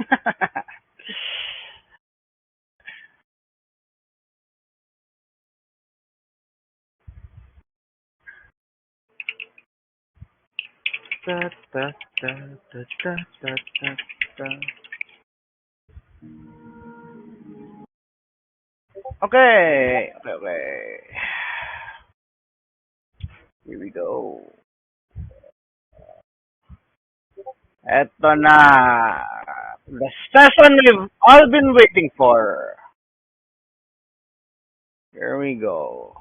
Da, da, da, da, da, da, da, da. Okay, okay, okay. Here we go. Eto na. The session we've all been waiting for. Here we go.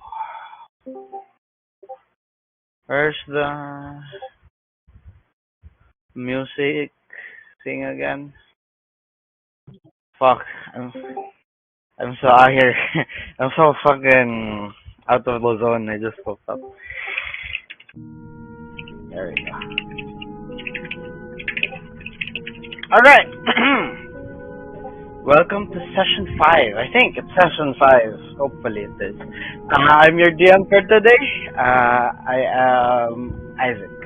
Where's the music? Sing again. Fuck. I'm so out here. I'm so fucking out of the zone. I just woke up. There we go. Alright. Welcome to session 5. I think it's session 5. Hopefully it is. I'm your DM for today. I am Isaac.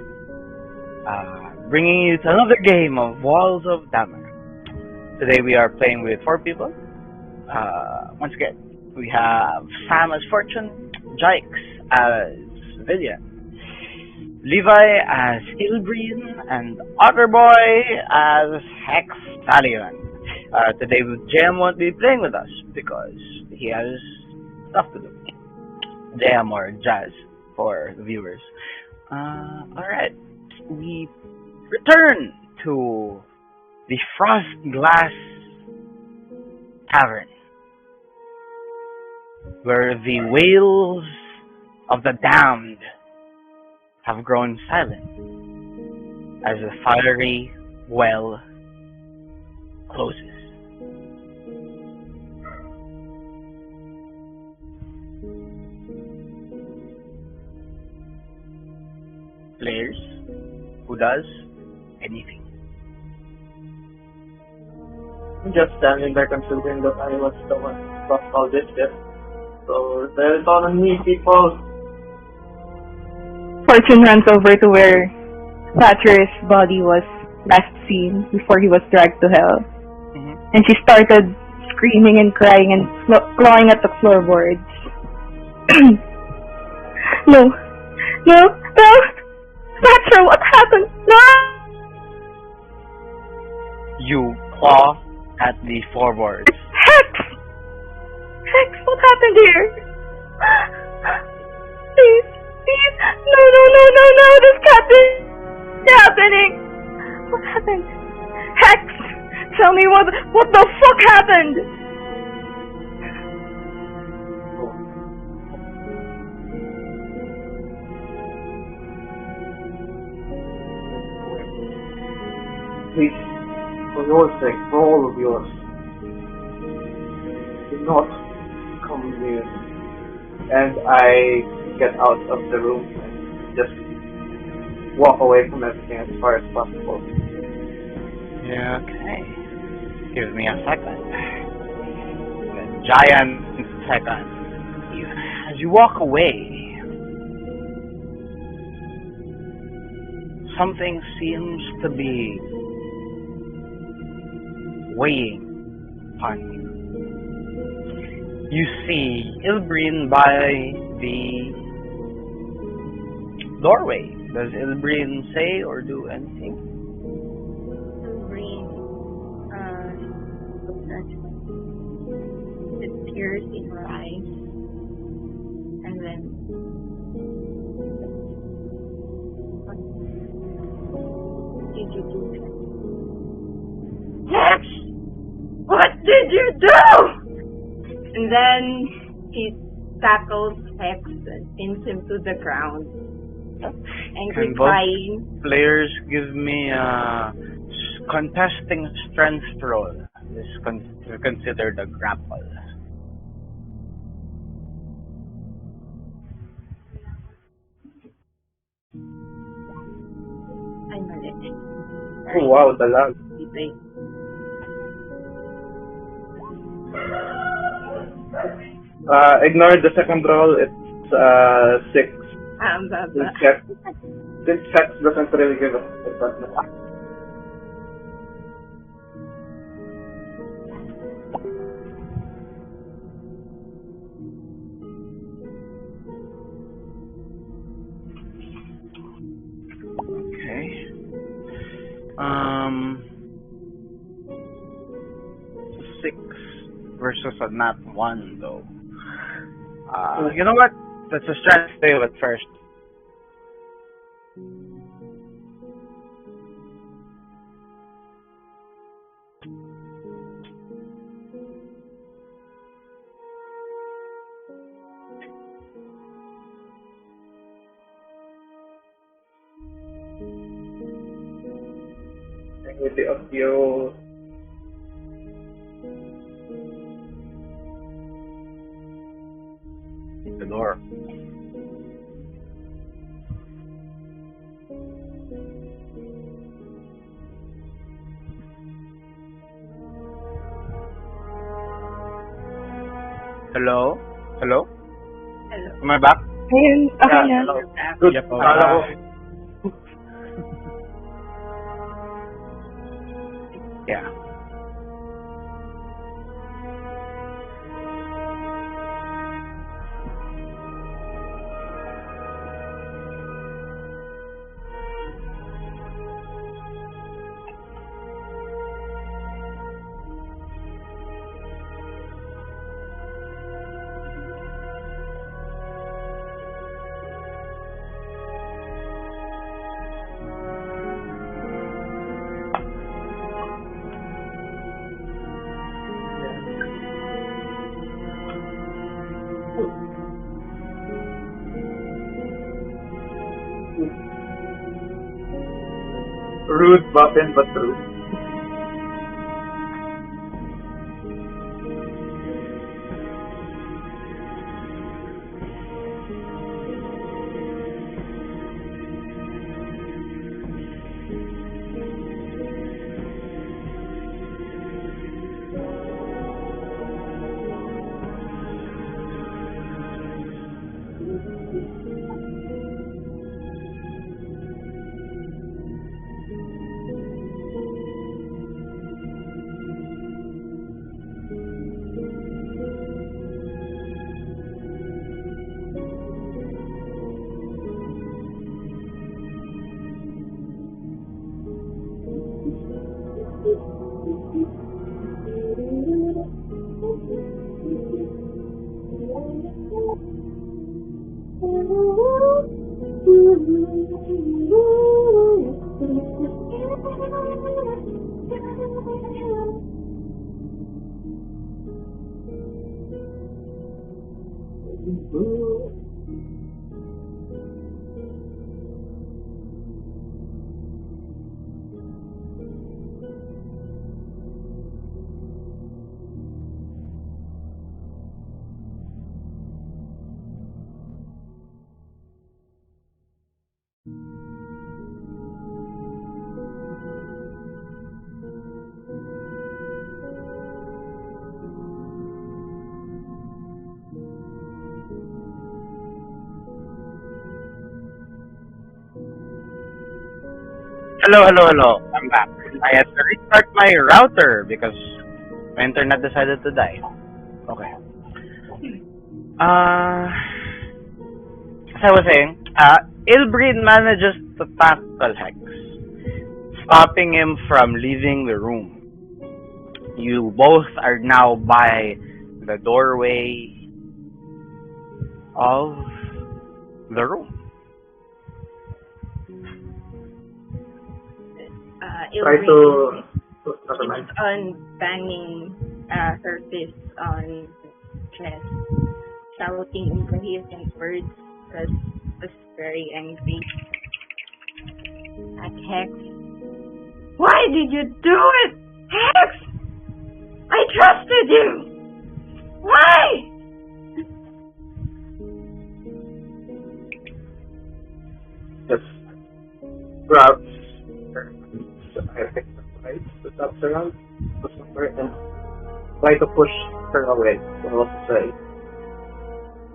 Bringing you to another game of Walls of Dammer. Today we are playing with 4 people. Once again, we have Sam as Fortune, Jykes as Villian, Levi as Ilbreen, and Otterboy as Hex Stallion. Today JM won't be playing with us because he has stuff to do. JM or Jazz for the viewers. Alright, we return to the Frost Glass Tavern, where the wails of the damned have grown silent as the fiery well closes. Players who does anything. Just standing there considering that I was the one who lost all this shit. So there's on me, people. Fortune runs over to where Thatcher's body was last seen before he was dragged to hell. And she started screaming and crying and clawing at the floorboards. No! No! No! Thatcher, what happened? No! You claw at the floorboards. Hex! Hex, what happened here? Please, please, no, this can't be happening. What happened? Hex, tell me what the fuck happened? Please, for your sake, for all of yours, do not come near me. And I get out of the room and just walk away from everything as far as possible. Yeah, okay. Give me a second. A giant second. As you walk away, something seems to be weighing upon you. You see Ilbreen by the doorway. Does Ilbreen say or do anything? Ilbreen looks at her. With tears in her eyes. And then what did you do? Hex! What did you do? And then he tackles Hex and pins him to the ground. Angry Can crying. both players give me a contesting strength roll? This is considered a grapple. I'm ready. Oh wow, the lag. Ignore the second roll, it's 6. Since Hex doesn't really give us a button. 6 versus a nat 1, though. You know what? Let's just try to stay with first. With the audio. The door. Hello? Hello? Hello. Am I back? Ayun, okay na. Hello. Good. Yep, okay. Kala ko. Yeah. Rude button, but true. Hello. I'm back. I had to restart my router because my internet decided to die. Okay. As I was saying, Ilbreed manages to tackle Hex, stopping him from leaving the room. You both are now by the doorway of the room. Try to never mind. Keeps on banging her fist on chest, shouting incoherent words because was very angry at Hex. Why did you do it, Hex? I trusted you. Why? Just grabs her. I think right, the top around, push her and try to push her away. What else to say?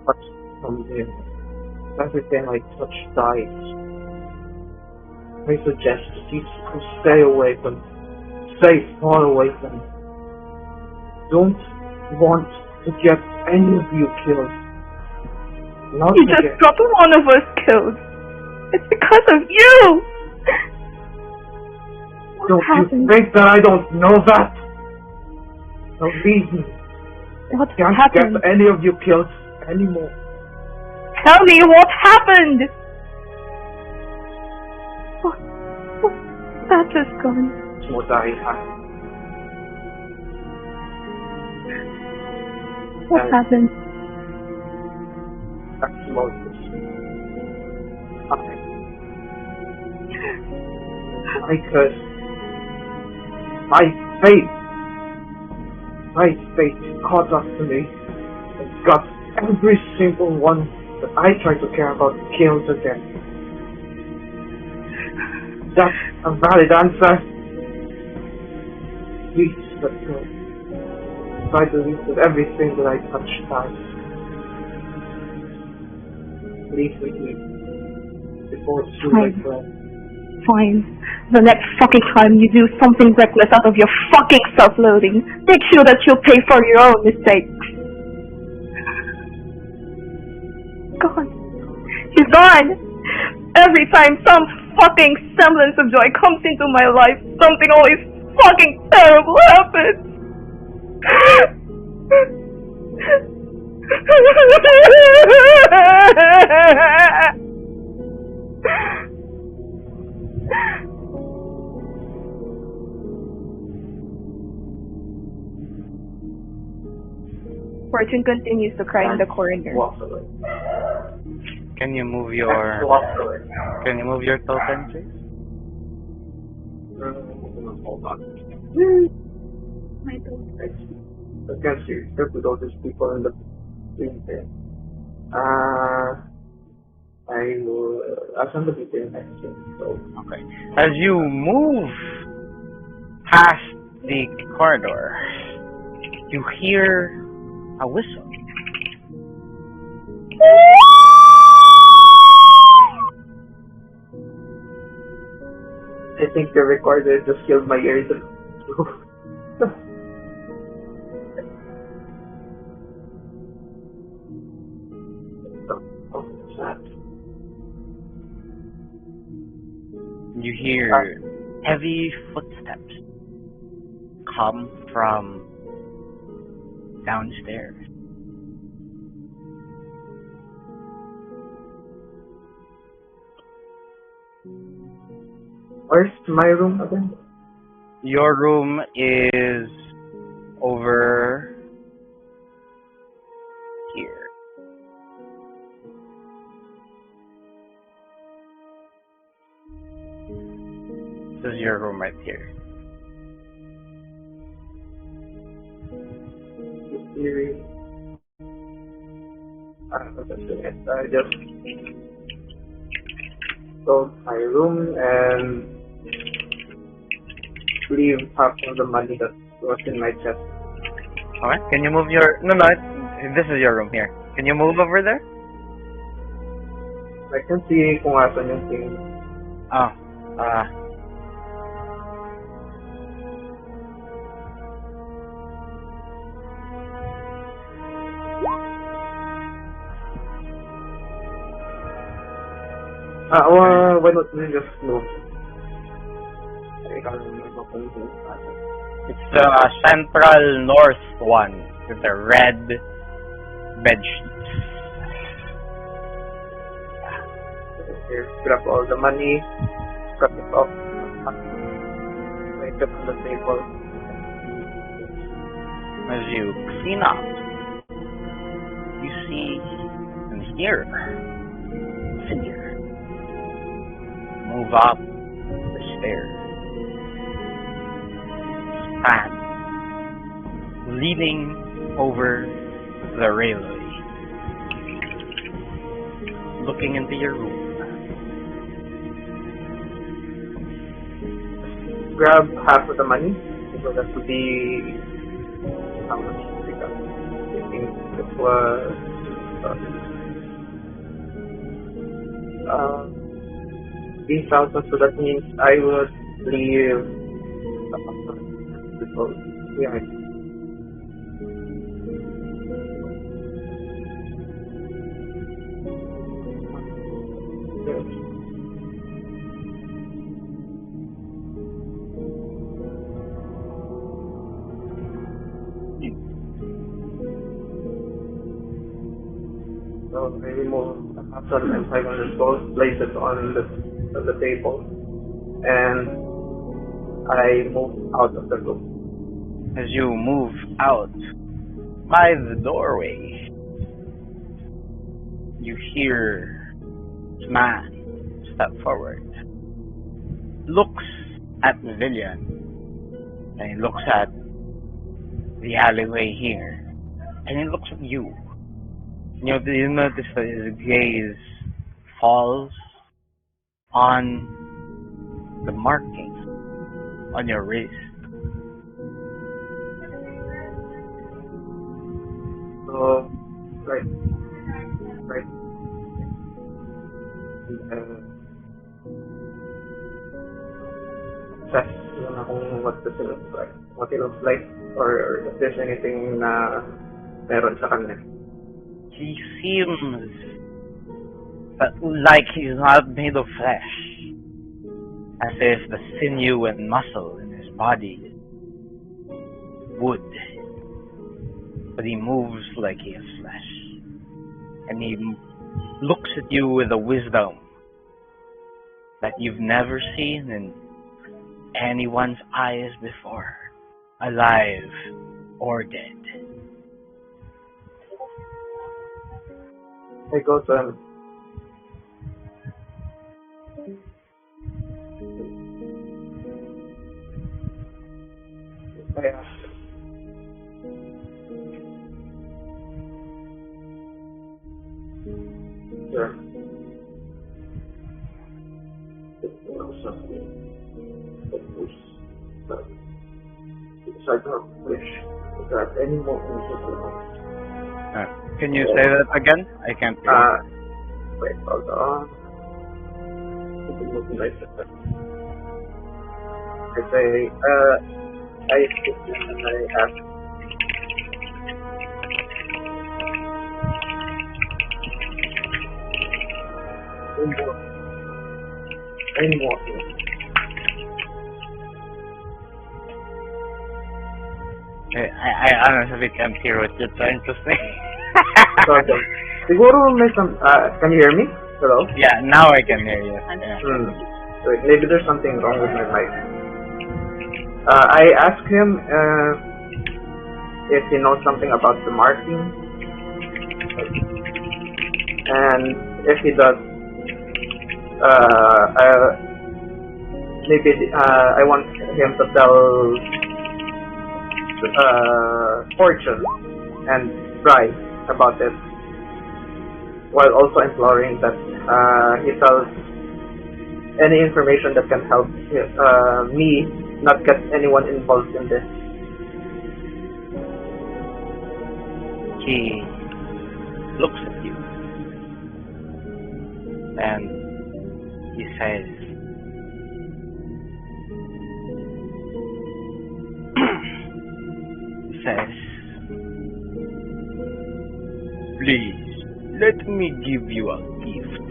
Touch something. Everything I touch dies. I suggest you stay away from, stay far away from. Don't want to get any of you killed. Not You again. just got one of us killed. It's because of you! Don't you think that I don't know that? No, leave me. What Can't happened? get any of you killed anymore. Tell me what happened! That was gone. Smodahihan. What happened? That's Moses. I curse. My fate caught up to me and got every single one that I tried to care about killed again. That's a valid answer. Please let go. Try to leave with everything that I touch dies. Leave with me before it's too late for us. Fine. The next fucking time you do something reckless out of your fucking self-loathing, make sure that you'll pay for your own mistakes. Gone. She's gone. Every time some fucking semblance of joy comes into my life, something always fucking terrible happens. Fortune continues to cry in the corner. Walks away. Can you move Walks away. your token, please? Hold on. I can't see with all these people in the thing there. I will assign the people next thing. So Okay. As you move past the corridor, you hear a whistle. I think the recorder just killed my ears. You hear heavy footsteps come from downstairs. Where's my room again? Your room is over here. This is your room right here. I just go to my room and leave half of the money that was in my chest. Okay. Can you move your... No, this is your room here. Can you move over there? I can see kung asan yung thing. Oh. Why not we just move? I can't remember kung saan. It's the central north one with the red bed sheets. Here, grab all the money, cut it off, place it on the table. As you clean up, you see and hear a figure move up the stairs, stand, leaning over the railway, looking into your room. Grab half of the money, so that would be how much we got. I think it was 3,000, so that means I would leave behind. So I remove 1,500 gold, place it on the table, and I move out of the room. As you move out by the doorway, you hear this man step forward, looks at the villain, and he looks at the alleyway here, and he looks at you. You notice that his gaze falls on the marking on your wrist. So, right. Assess muna kung what does it look like. What it looks like, or if there's anything na meron sa kanya. He seems like he's not made of flesh, as if the sinew and muscle in his body is wood, but he moves like he is flesh, and he looks at you with a wisdom that you've never seen in anyone's eyes before, alive or dead. I go to him. I ask. Sir. I don't wish that any more Can you say that again? I can't hear. Wait, hold on. I say, I ask. Any more. I honestly can't hear what you're trying to say. Sorry. Siguro may some, can you hear me? Hello? Yeah, now I can hear you. Yeah. Wait, maybe there's something wrong with my mic. I asked him if he knows something about the marking, and if he does, maybe I want him to tell Fortune and Bryce about it, while also imploring that he tells any information that can help me not get anyone involved in this. He looks at you and he says, "Please, let me give you a gift.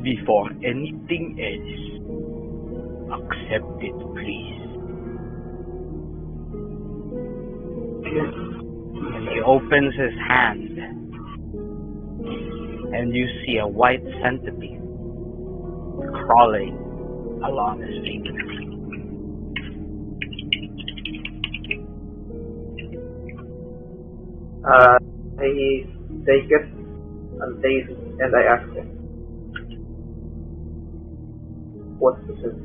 Before anything else, accept it, please." And he opens his hand, and you see a white centipede crawling along his finger. I take it and taste, and I ask him, "What's the sense?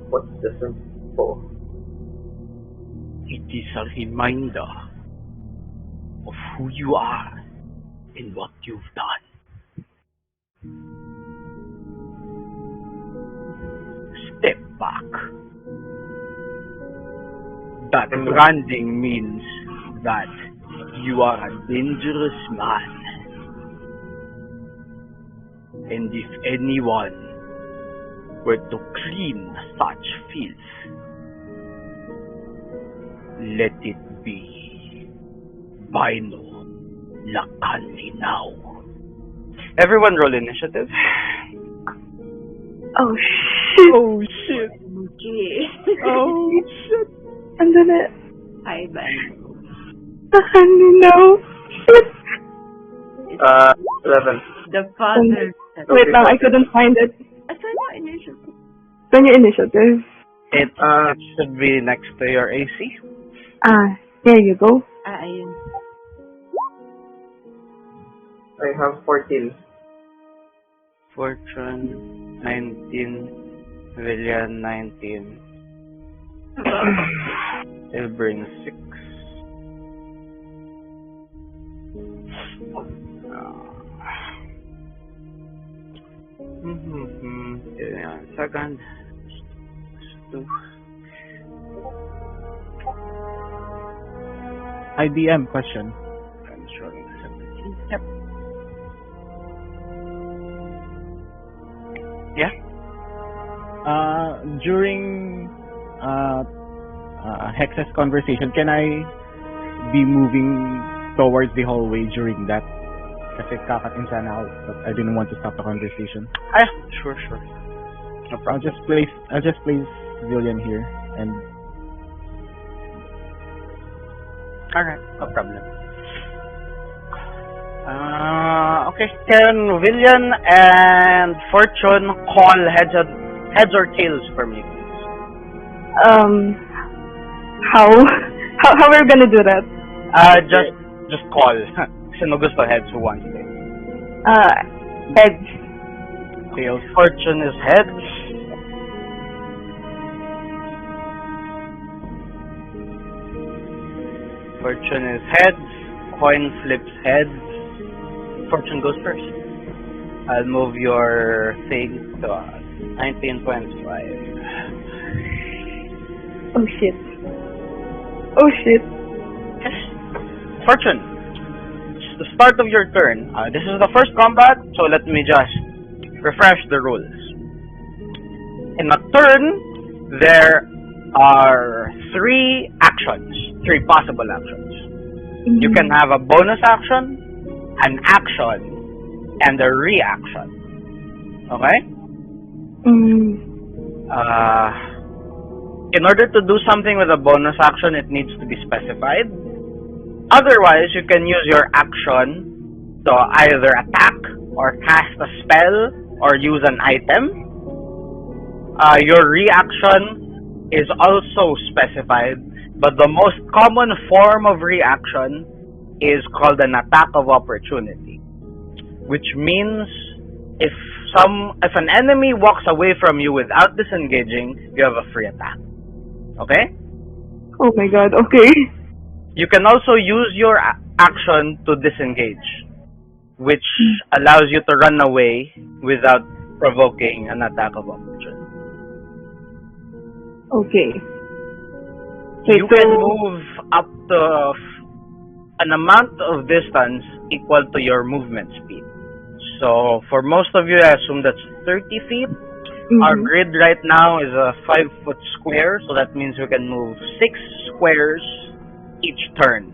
What's the sense for?" It is a reminder of who you are and what you've done. Step back. That branding means that you are a dangerous man. And if anyone were to clean such filth, let it be Bino Lakandi now. Everyone roll initiative. Oh shit! Oh shit! Okay. Oh shit! Andun na. Hi, Ben. Nakandi now. 11. The father. Wait lang, I couldn't find it. That's my initiative. It's on your initiative. It should be next to your AC. There you go. Ayun. I have 14. Fortune 19, Villian 19. It'll bring 6. Give me 1 second. 2. IDM question. I'm showing 17. Yep. Yeah. During Hex's conversation, can I be moving towards the hallway during that? Kasi kakatin sana ako, but I didn't want to stop the conversation. Sure. No I'll problem. just place Villian here, and Alright, no problem. Okay, can Villian and Fortune call heads or tails for me? How are we gonna do that? Just call. Sino gusto heads, who wants tails? Heads. tails. Fortune is heads. Fortune is heads. Coin flips heads. Fortune goes first. I'll move your thing to 1925. Oh shit. Oh shit. Fortune, it's the start of your turn. This is the first combat, so let me just refresh the rules. In a turn, there are 3 actions, 3 possible actions. You can have a bonus action, an action, and a reaction. Okay? In order to do something with a bonus action, it needs to be specified. Otherwise, you can use your action to either attack or cast a spell or use an item. Your reaction is also specified, but the most common form of reaction is called an attack of opportunity, which means if an enemy walks away from you without disengaging, you have a free attack. Okay? Oh my god, okay. You can also use your action to disengage, which allows you to run away without provoking an attack of opportunity. Okay. You can move up to an amount of distance equal to your movement speed. So for most of you, I assume that's 30 feet. Our grid right now is a 5-foot square, so that means we can move 6 squares each turn.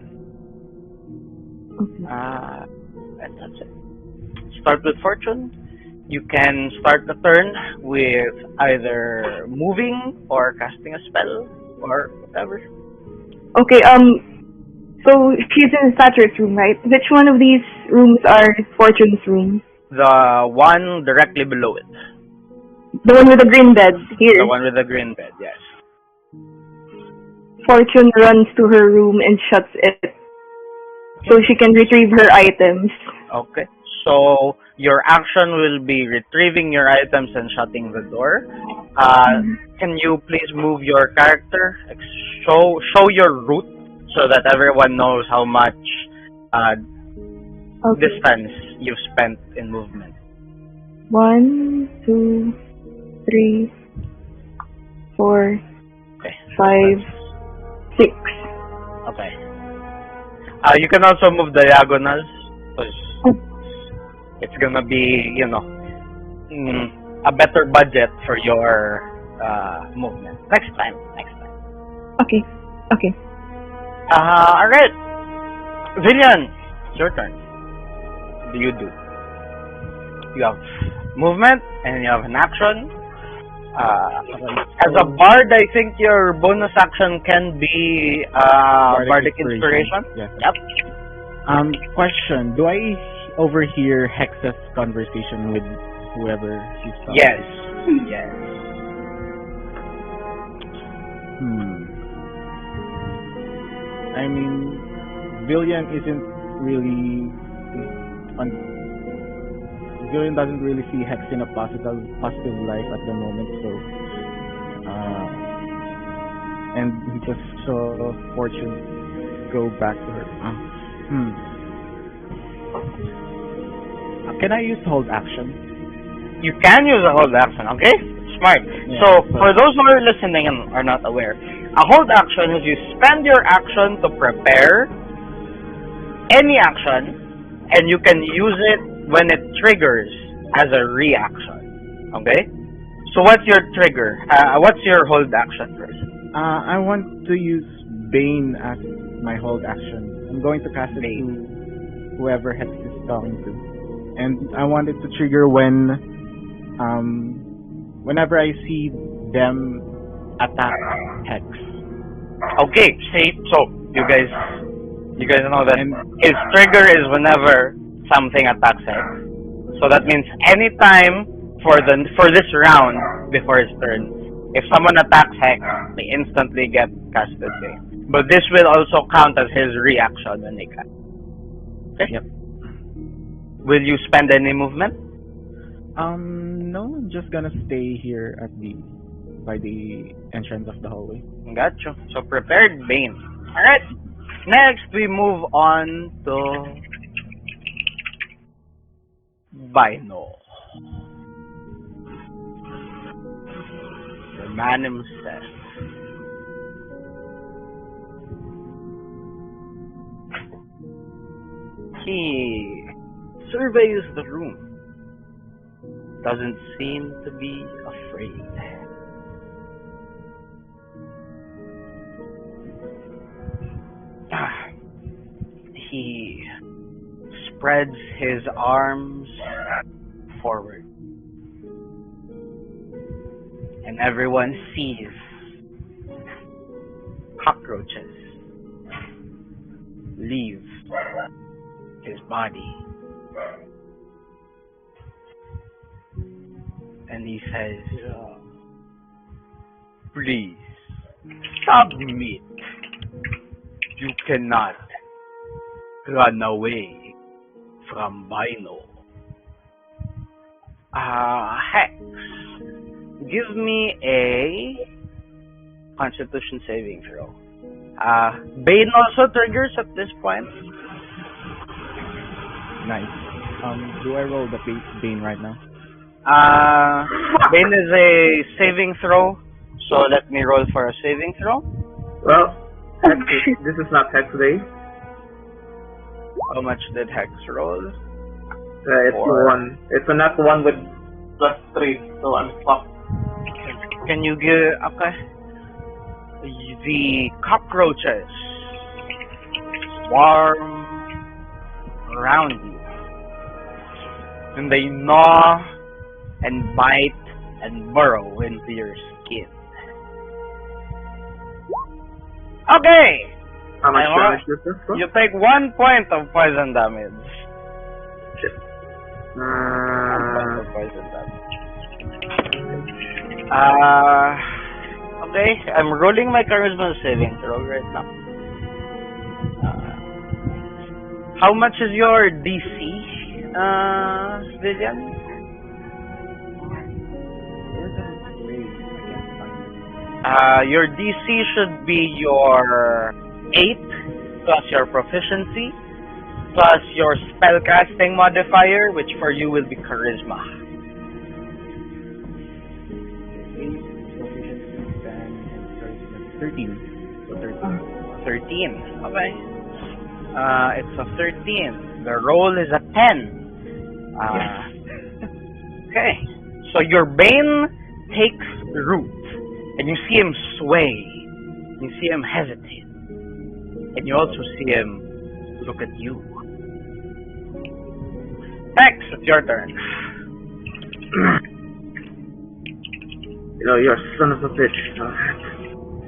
And that's it. Start with Fortune. You can start the turn with either moving or casting a spell or whatever. Okay, so she's in Satyr's room, right? Which one of these rooms are Fortune's room? The one directly below it. The one with the green bed, here. The one with the green bed, yes. Fortune runs to her room and shuts it, so she can retrieve her items. Okay. So your action will be retrieving your items and shutting the door. Can you please move your character? Show your route so that everyone knows how much distance you've spent in movement. 1, 2, 3, 4, 5, 6. Okay. You can also move diagonals because it's gonna be, a better budget for your movement. Next time. Okay. Alright. Villian, it's your turn. What do you do? You have movement and you have an action. As a bard, I think your bonus action can be bardic inspiration. Yes. Yep. Question: do I overhear Hex's conversation with whoever he's talking? Yes. Yes. I mean, Villian isn't really Villian doesn't really see Hex in a positive life at the moment, so and he just saw Fortune go back to her. Can I use hold action? You can use a hold action, okay? Smart. Yeah, So, for those who are listening and are not aware, a hold action is you spend your action to prepare any action, and you can use it when it triggers as a reaction, okay? So, what's your trigger? What's your hold action first? I want to use Bane as my hold action. I'm going to cast it to whoever Hex is talking to. And I want it to trigger when, whenever I see them attack Hex. Okay, see, so you guys know that his trigger is whenever something attacks him. So that means anytime for this round before his turn, if someone attacks Hex, they instantly get casted Bane. But this will also count as his reaction when they cast. Okay? Yep. Will you spend any movement? No, I'm just gonna stay here by the entrance of the hallway. Gotcha. So prepared Bane. Alright. Next we move on to Bino. The man himself. He surveys the room. Doesn't seem to be afraid. He spreads his arms forward. And everyone sees cockroaches leave his body. And he says, please, submit. You cannot run away from Bino. Hex, give me a Constitution saving throw. Bane also triggers at this point. Nice. Do I roll the Bane right now? Bane is a saving throw, so let me roll for a saving throw. Well, this is not Hex Day. How much did Hex roll? It's 1. It's a nat 1 with +3, so I'm fucked. Can you give... Okay. The cockroaches swarm around you. And they gnaw and bite and burrow into your skin. Okay! How much damage is this for? You take 1 point of poison damage. Shit. 1 point of poison damage. Okay, I'm rolling my charisma saving throw right now. How much is your DC, Vivian? Your DC should be your 8 plus your proficiency plus your spellcasting modifier, which for you will be charisma. 13. So 13. 13. Okay. It's a 13. The roll is a 10. Okay. So your Bane takes root. And you see him sway. You see him hesitate. And you also see him look at you. Hex, it's your turn. You know, you're a son of a bitch.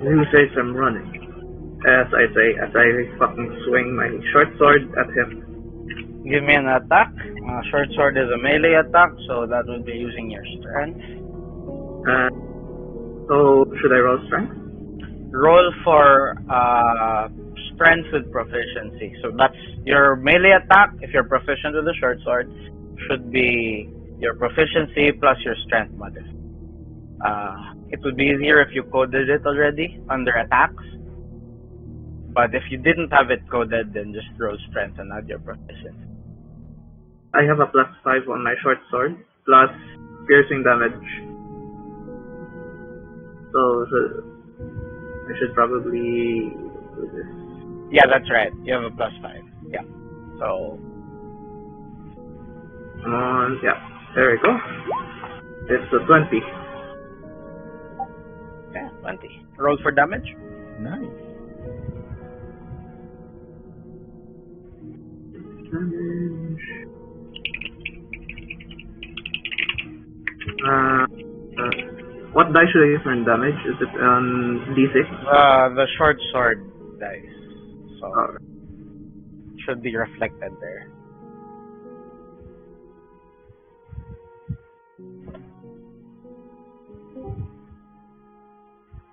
Who says I'm running? as I say, as I fucking swing my short sword at him. Give me an attack. Short sword is a melee attack, so that would be using your strength. So, should I roll strength? Roll for strength with proficiency. So that's your melee attack, if you're proficient with the short sword, should be your proficiency plus your strength modifier. It would be easier if you coded it already under attacks. But if you didn't have it coded, then just roll strength and add your proficiency. I have a +5 on my short sword, plus piercing damage. So, I should probably do this. Yeah, that's right. You have a +5. Yeah. So. Come on. Yeah. There we go. It's a 20. Yeah, 20. Roll for damage. Nice. Damage. What die should I use for damage? Is it D6? The short sword dice. So should be reflected there.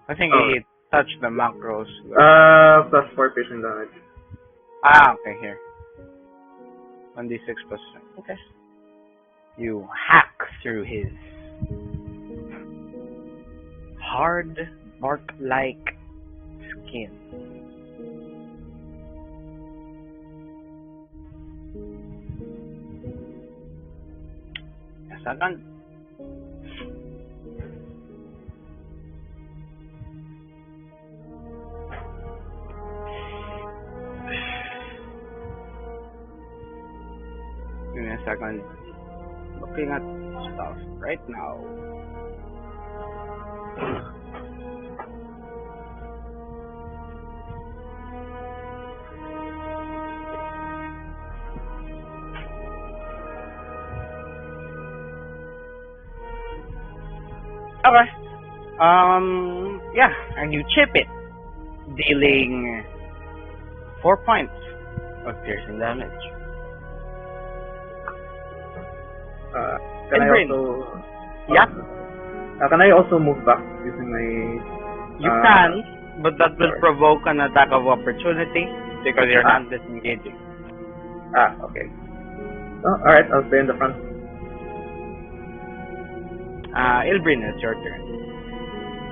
I think he touched the macros. +4 piercing damage. Okay, here. 1d6 plus. Okay. You hack through his hard, bark-like skin. A second. Give me a second. Looking at stuff right now. Okay. Yeah, and you chip it, dealing 4 points of piercing damage. Can I Brain. also? Yeah. Can I also move back using my? You can, but that will provoke an attack of opportunity because you're not disengaging. Okay. Oh, alright, I'll stay in the front. Ilbrin, it's your turn.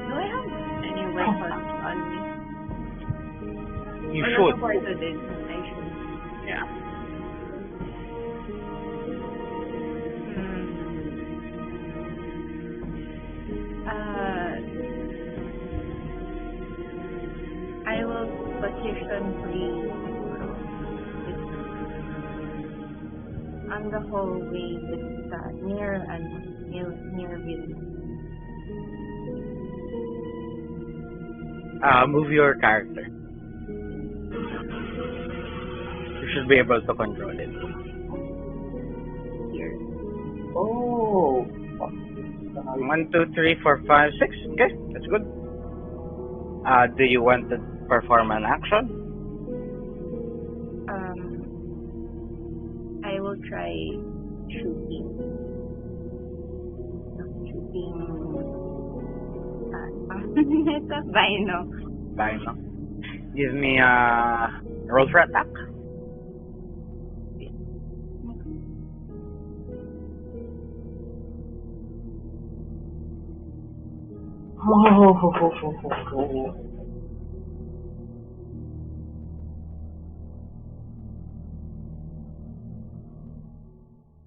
Do I have any weapons on me? You Or should. not part of this, I should. Yeah. I will position three on the hallway that's near Bill. Move your character. You should be able to control it. Here. Oh. 1, 2, 3, 4, 5, 6. Okay, that's good. Do you want to perform an action? I will try shooting. It's a Bino. Fine, no? Give me a roll for attack.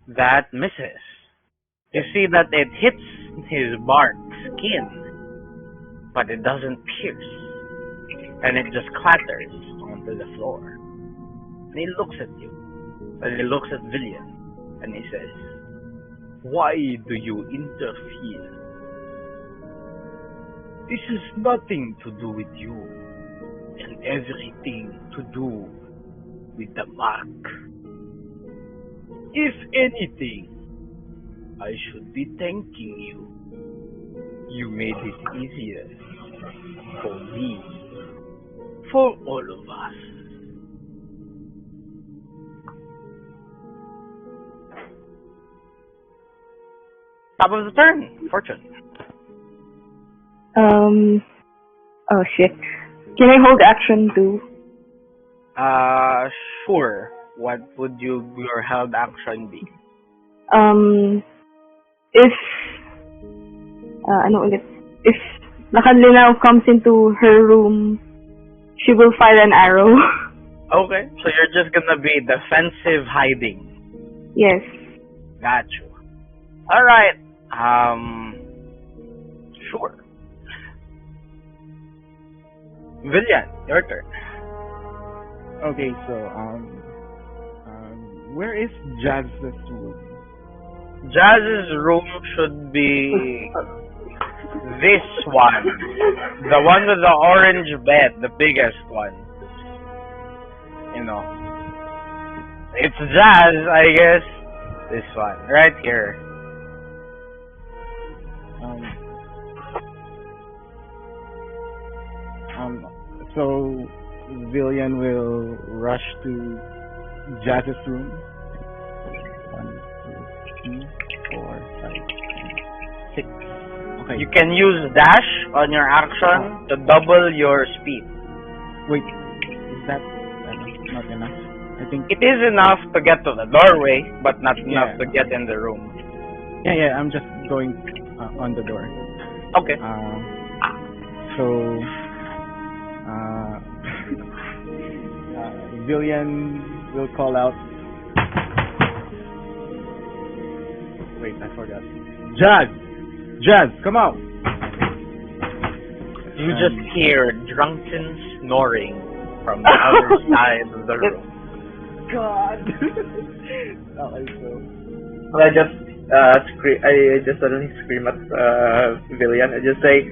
That misses. You see that it hits his bark skin, but it doesn't pierce, and it just clatters onto the floor. And he looks at you, and he looks at Villian, and he says, "Why do you interfere? This is nothing to do with you, and everything to do with the mark. If anything, I should be thanking you. You made it easier for me for all of us. Top of the turn, Fortune. Oh shit. Can I hold action too? Sure. What would your held action be? If, ano ulit? If Nakanlinaw comes into her room, she will fire an arrow. Okay, so you're just gonna be defensive hiding. Yes. Got you. Alright. Sure. Villian, your turn. Okay, so where is Jazz's room? Jazz's room should be this one. The one with the orange bed, the biggest one. You know. It's Jazz, I guess. This one, right here. So Villian will rush to Jazz's room. 1, 2, 3, 4, 5, 6. Okay. You can use dash on your action to double your speed. Wait, is that not enough? I think It is enough to get to the doorway, but not enough to get in the room. Yeah, I'm just going on the door. Okay. So Villian will call out. Wait, I forgot. Jazz, come out! You just hear drunken snoring from the other side of the room. God. Okay, so I just I just suddenly scream at Villian. I just say,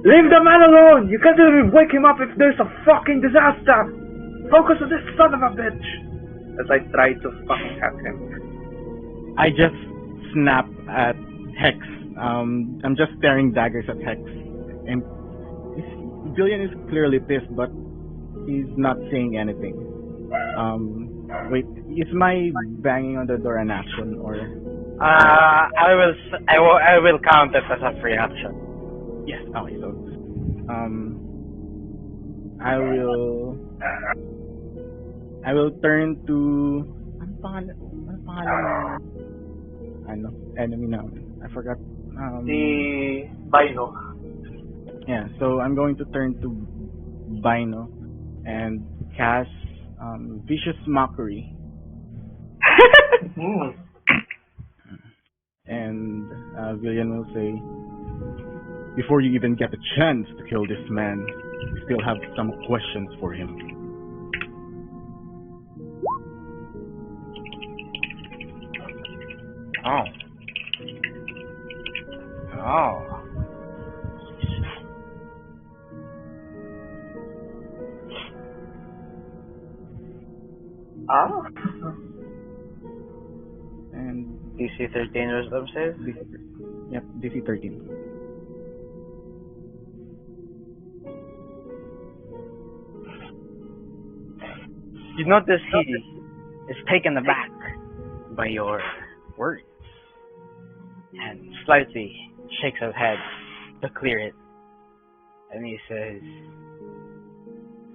"Leave the man alone! You can't even wake him up if there's a fucking disaster! Focus on this son of a bitch!" As I try to fucking hack him. I just snap at Hex. I'm just staring daggers at Hex, and Villian is clearly pissed, but he's not saying anything. Wait, is my banging on the door an action or? I will count it as a free action. Yes. Okay, so I will turn to ano pangalan enemy now. I forgot. The Bino. Yeah, so I'm going to turn to Bino and cast Vicious Mockery. And Villian will say, before you even get a chance to kill this man, you still have some questions for him. Oh. And DC 13 wisdom save? yep, DC 13. You notice he is taken aback by your words and slightly shakes his head to clear it. And he says,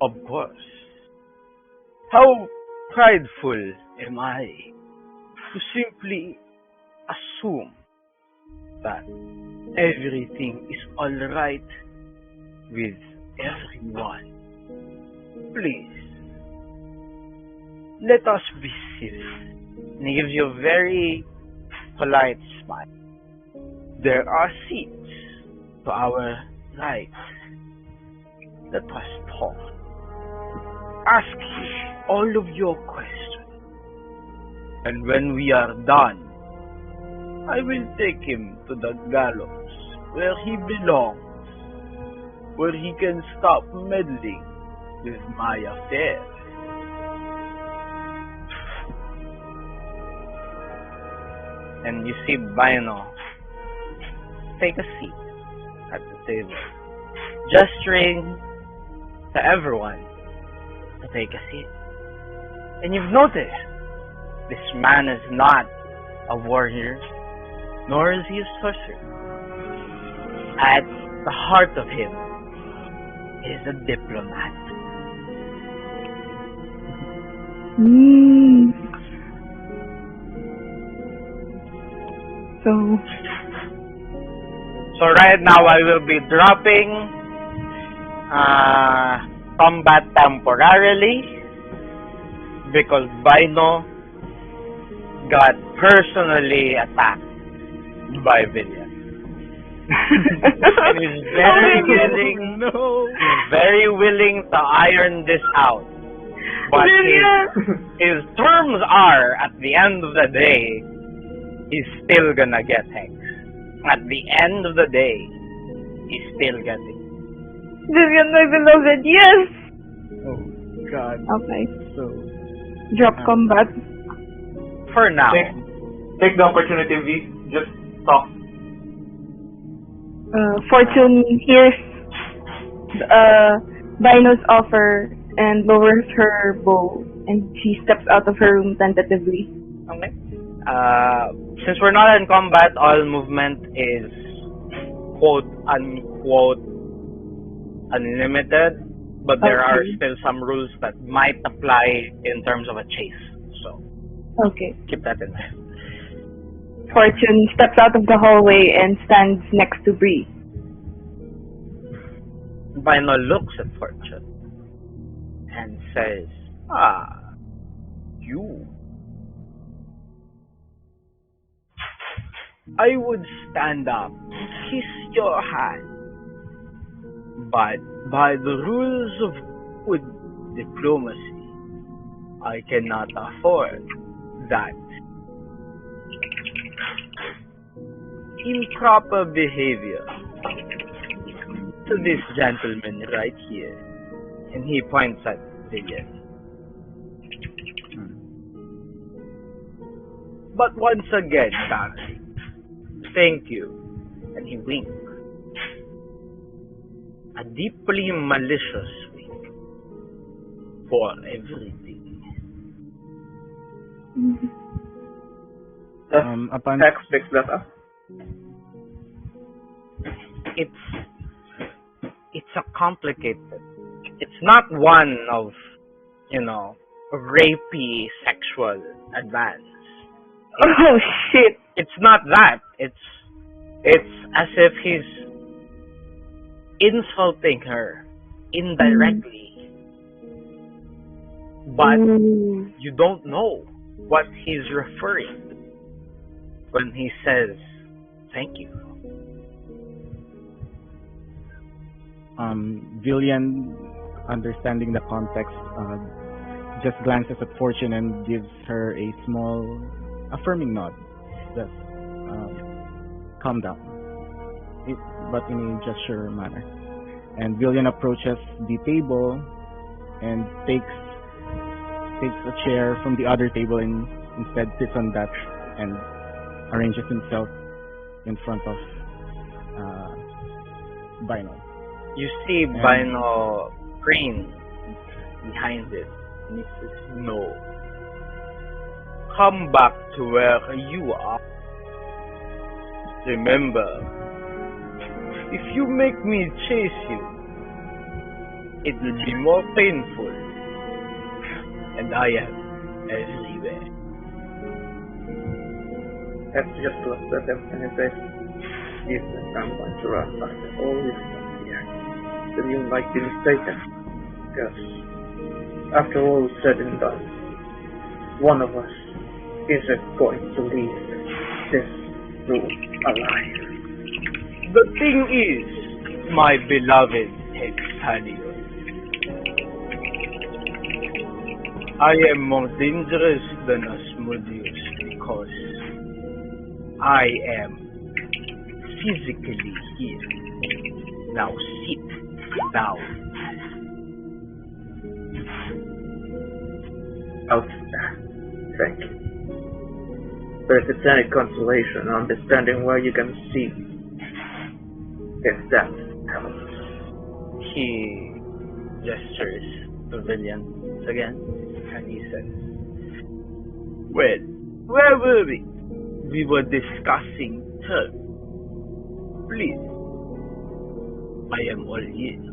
"Of course. How prideful am I to simply assume that everything is alright with everyone. Please, let us be civil." And he gives you a very polite smile. There are seats to our right. Let us talk. Ask him all of your questions. And when we are done, I will take him to the gallows where he belongs, where he can stop meddling with my affairs. And you see Bino take a seat at the table, gesturing to everyone to take a seat. And you've noticed, this man is not a warrior, nor is he a sorcerer. At the heart of him is a diplomat. So right now I will be dropping combat temporarily because Bino got personally attacked by Villian. And he's very willing to iron this out. But his terms are, at the end of the day, he's still gonna get Hex. At the end of the day, he's still getting. Vivian, my beloved, yes! Oh, God. Okay. So, Drop combat. For now. Take the opportunity, V. Just talk. Fortune hears Bino's offer and lowers her bow, and she steps out of her room tentatively. Okay. Since we're not in combat, all movement is quote unquote unlimited, but there are still some rules that might apply in terms of a chase. So keep that in mind. Fortune steps out of the hallway and stands next to Bree. Bino looks at Fortune and says, you. I would stand up and kiss your hand, but by the rules of good diplomacy, I cannot afford that. Improper behavior to this gentleman right here. And he points at Villian. But once again, darling, thank you. And he winks. A deeply malicious wink for everything. Upon Hex picks that up. It's a complicated. It's not one of, rapey sexual advance. Oh shit! It's not that. It's as if he's insulting her indirectly, but you don't know what he's referring to when he says thank you. Villian, understanding the context, just glances at Fortune and gives her a small affirming nod. Just calm down, but in a gesture manner. And Villian approaches the table and takes a chair from the other table and instead sits on that and arranges himself in front of Bino. You see Bino crane behind it, and he says, "No. Come back to where you are. Remember, if you make me chase you, it will be more painful, and I am everywhere." Hex just looks at him and he says, "Even I'm going to run after all this stuff here. Then you might be mistaken. Because after all is said and done, one of us isn't going to leave this room alive." The thing is, my beloved Hexalion, I am more dangerous than Asmodeus because I am physically here. Now sit down. I'll stand. Thank you. But if it's any consolation, understanding where you can see, if that helps. He gestures to Villian again, and he says, "Well, where were we? We were discussing terms. Please, I am all ears."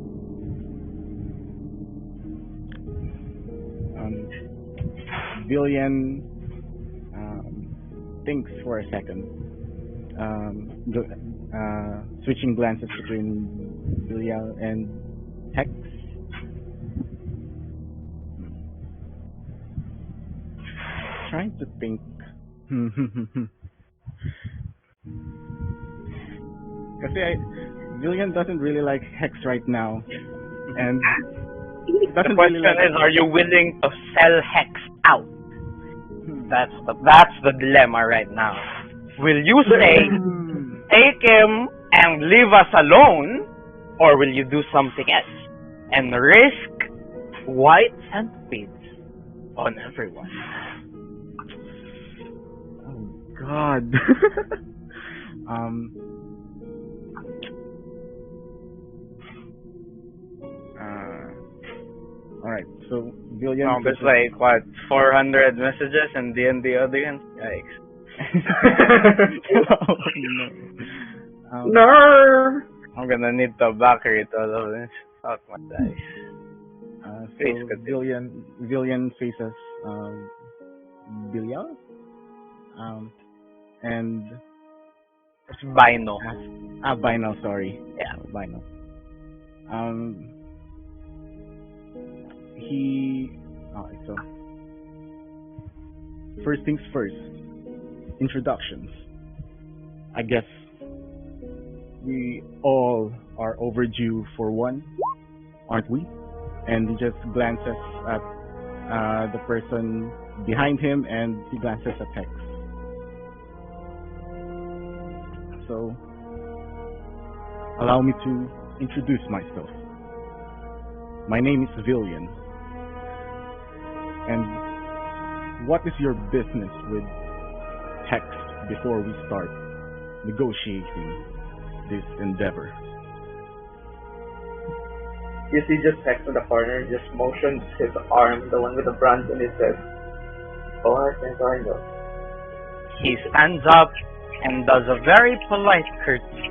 Villian thinks for a second, switching glances between Villian and Hex. Trying to think. Kasi Villian doesn't really like Hex right now, and The doesn't question really like. is, are you willing to sell Hex out? That's the dilemma right now. Will you say, take him and leave us alone, or will you do something else and risk white centipedes on everyone? Oh God. All right. So Villian. It's like what, 400 messages in D&D audience? Yikes. No! I'm gonna need to back read all of this. Fuck my dice. So Villian faces Villian, and It's Bino. Bino. Sorry. Yeah. Bino. So first things first, introductions. I guess we all are overdue for one, aren't we? And he just glances at the person behind him, and he glances at Hex. So allow me to introduce myself. My name is Villian. And what is your business with Hex before we start negotiating this endeavor? You see just Hex in the corner, just motions his arm, the one with the bronze, and he says, "Oh, I think I know." He stands up and does a very polite courtesy.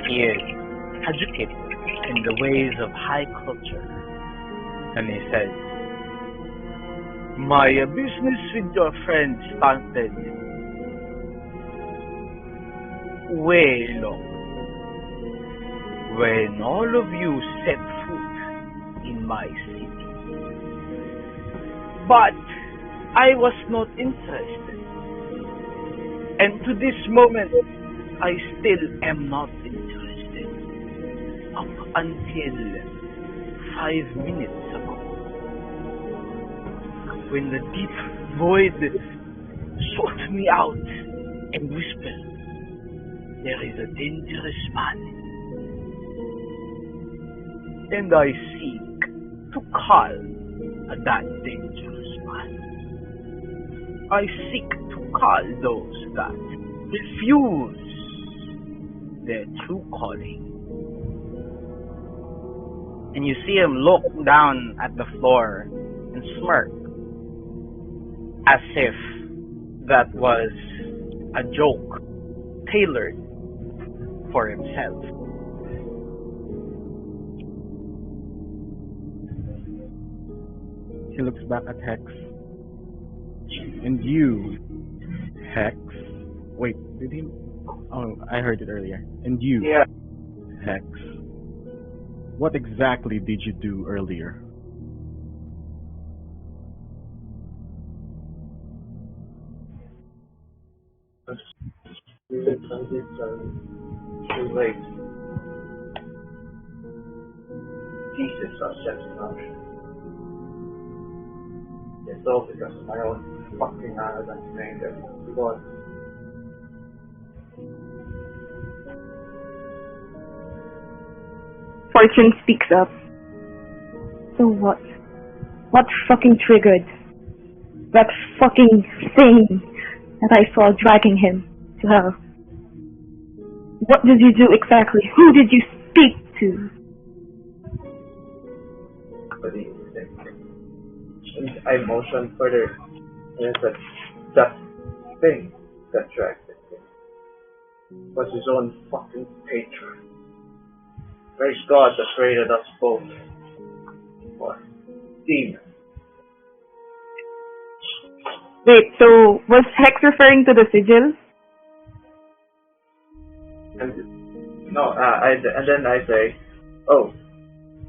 He is educated in the ways of high culture. And he says, "My business with your friend started way long, when all of you set foot in my city. But I was not interested. And to this moment, I still am not interested. Up until 5 minutes ago, when the deep void sought me out and whispered, 'There is a dangerous man.' And I seek to call that dangerous man. I seek to call those that refuse their true calling." And you see him look down at the floor and smirk, as if that was a joke tailored for himself. He looks back at Hex. And you, Hex. Wait, did he? Oh, I heard it earlier. And you, Yeah. Hex. What exactly did you do earlier? Too late. Jesus, such an option. It's all because of my own fucking arrogance saying that God. Fortune speaks up. So what? What fucking triggered that fucking thing that I saw dragging him to hell? What did you do exactly? Who did you speak to? But he said, and I motioned further, and I said, that thing that dragged him was his own fucking patron. Praise God that created us both. Or demon. Wait, so was Hex referring to the sigil? And no, and then I say, oh,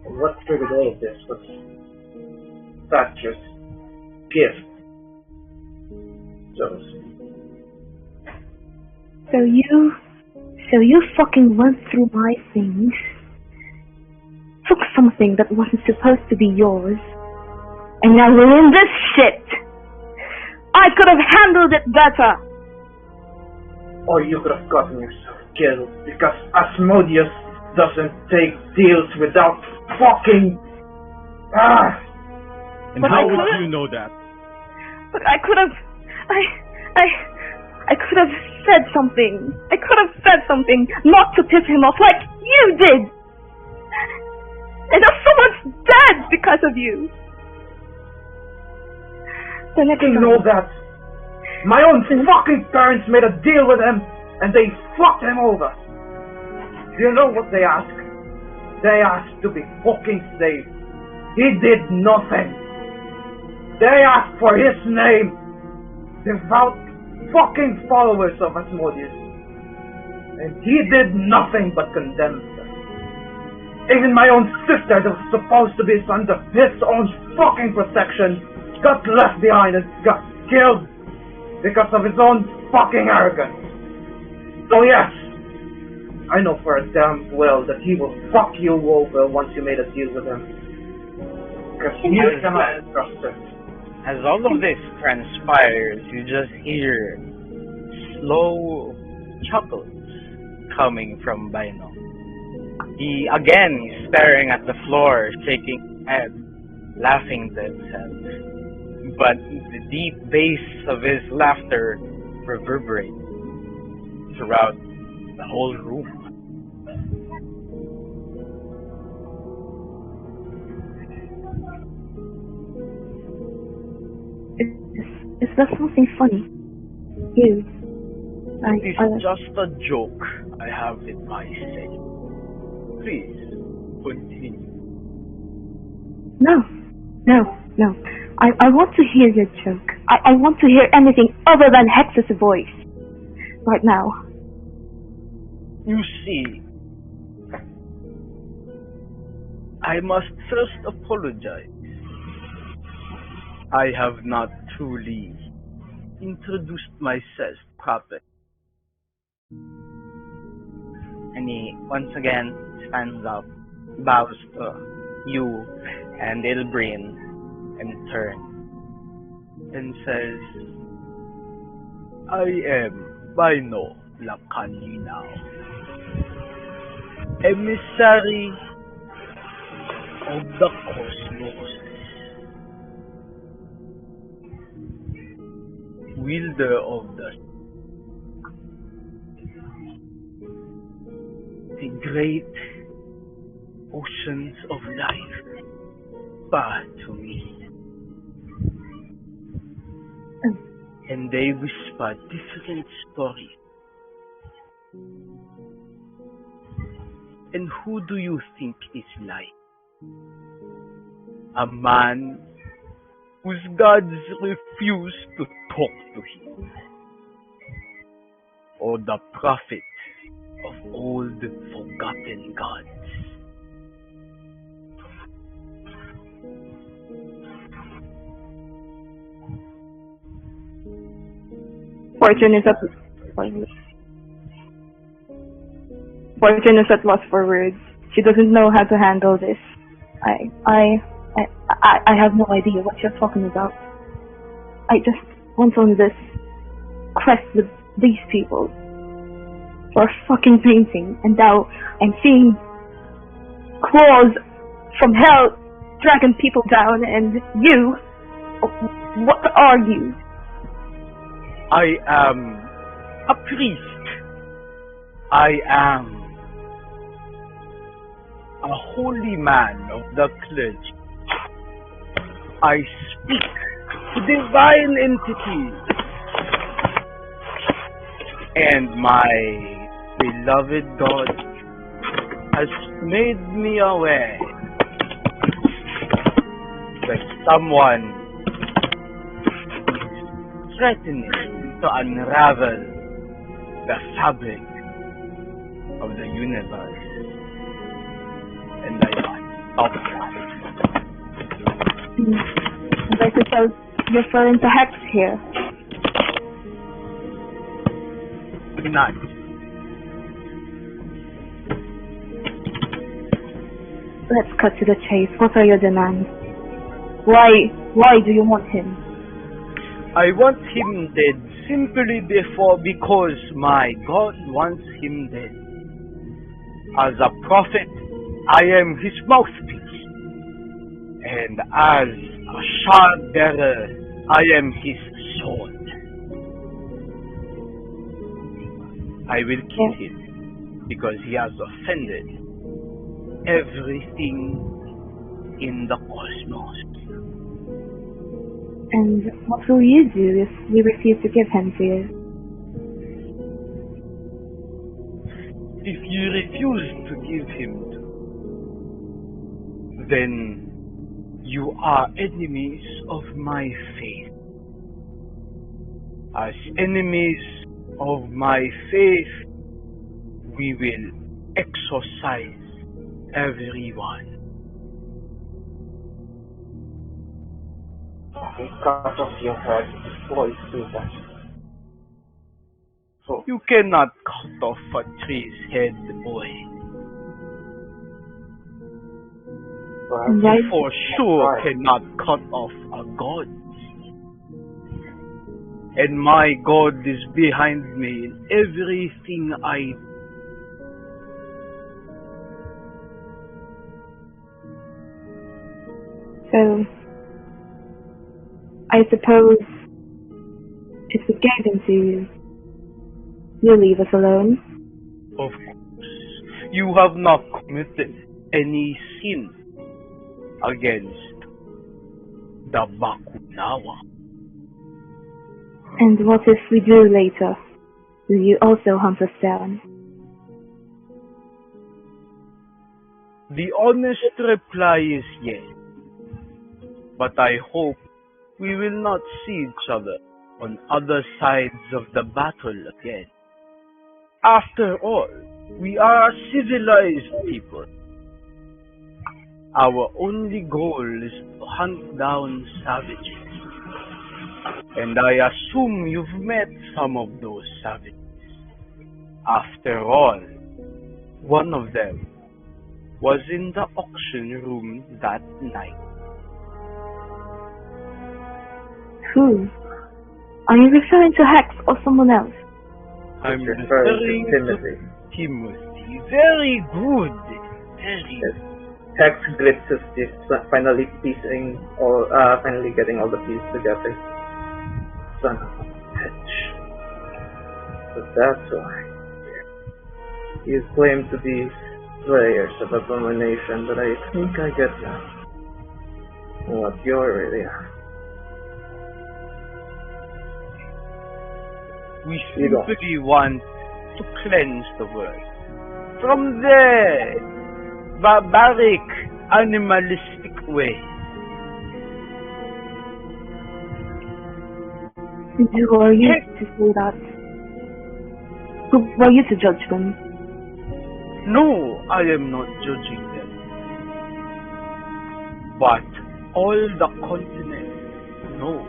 what triggered all of this was Thatcher's gift. So you fucking went through my things, took something that wasn't supposed to be yours, and now we're in this shit! I could have handled it better! Or you could have gotten yourself killed, because Asmodeus doesn't take deals without fucking... And But how I would could've- you know that? But I could have... I could have said something. I could have said something not to piss him off like you did! And now someone's dead because of you! The next You time... know that my own fucking parents made a deal with him and they fucked him over. Do you know what they asked? They asked to be fucking saved. He did nothing. They asked for his name. Devout fucking followers of Asmodeus. And he did nothing but condemn them. Even my own sister that was supposed to be under his own fucking protection got left behind and got killed because of his own fucking arrogance. So yes, I know for a damn well that he will fuck you over once you made a deal with him. Because you cannot trust him. As all of this transpires, you just hear slow chuckles coming from Bino. He again is staring at the floor, shaking his head, laughing to himself. But the deep bass of his laughter reverberates throughout the whole room. Is that something funny? You. It's just a joke I have in my say. Please, continue. No. I want to hear your joke. I want to hear anything other than Hex's voice. Right now. You see, I must first apologize. I have not truly introduced myself properly. And he once again stands up, bows to you and Ilbrin, and turns and says, I am Bino Lacanina, emissary of the cosmos, wielder of the great oceans of life bar to me. And they whisper different stories. And who do you think is like? A man whose gods refuse to talk to him, or the prophet of old forgotten gods. Fortune is at loss for words. She doesn't know how to handle this. I have no idea what you're talking about. I just went on this quest with these people for a fucking painting, and now I'm seeing claws from hell dragging people down, and you, what are you? I am a priest. I am a holy man of the clergy. I speak to divine entities. And my beloved God has made me aware that someone is threatening to unravel the fabric of the universe. And I must stop that. I suppose you're referring to Hex here. Not. Let's cut to the chase. What are your demands? Why do you want him? I want him dead simply because my God wants him dead. As a prophet, I am his mouthpiece. And as a shard bearer, I am his sword. I will kill him because he has offended everything in the cosmos. And what will you do if we refuse to give him to you? If you refuse to give him then you are enemies of my faith. As enemies of my faith, we will exorcise everyone. Cut off your head, boys do that. So, You cannot cut off a tree's head, boy. perhaps Right. You for sure cannot cut off a god. And my God is behind me in everything I do. So, I suppose if we gave him to you, you'll leave us alone? Of course, you have not committed any sin against the Bakunawa. And what if we do later? Will you also hunt us down? The honest reply is yes. But I hope we will not see each other on other sides of the battle again. After all, we are a civilized people. Our only goal is to hunt down savages. And I assume you've met some of those savages. After all, one of them was in the auction room that night. Who? Are you referring to Hex or someone else? I'm referring referring to to Timothy. Very good. Very Yes. Hex glitzes is finally finally getting all the pieces together. Son of a bitch. So that's why. He's claimed to be slayers of abomination, but I think I get now what you're really are. We You don't. simply want to cleanse the world from their barbaric, animalistic way. And who are you to say that? Who are you to judge them? No, I am not judging them. But all the continent knows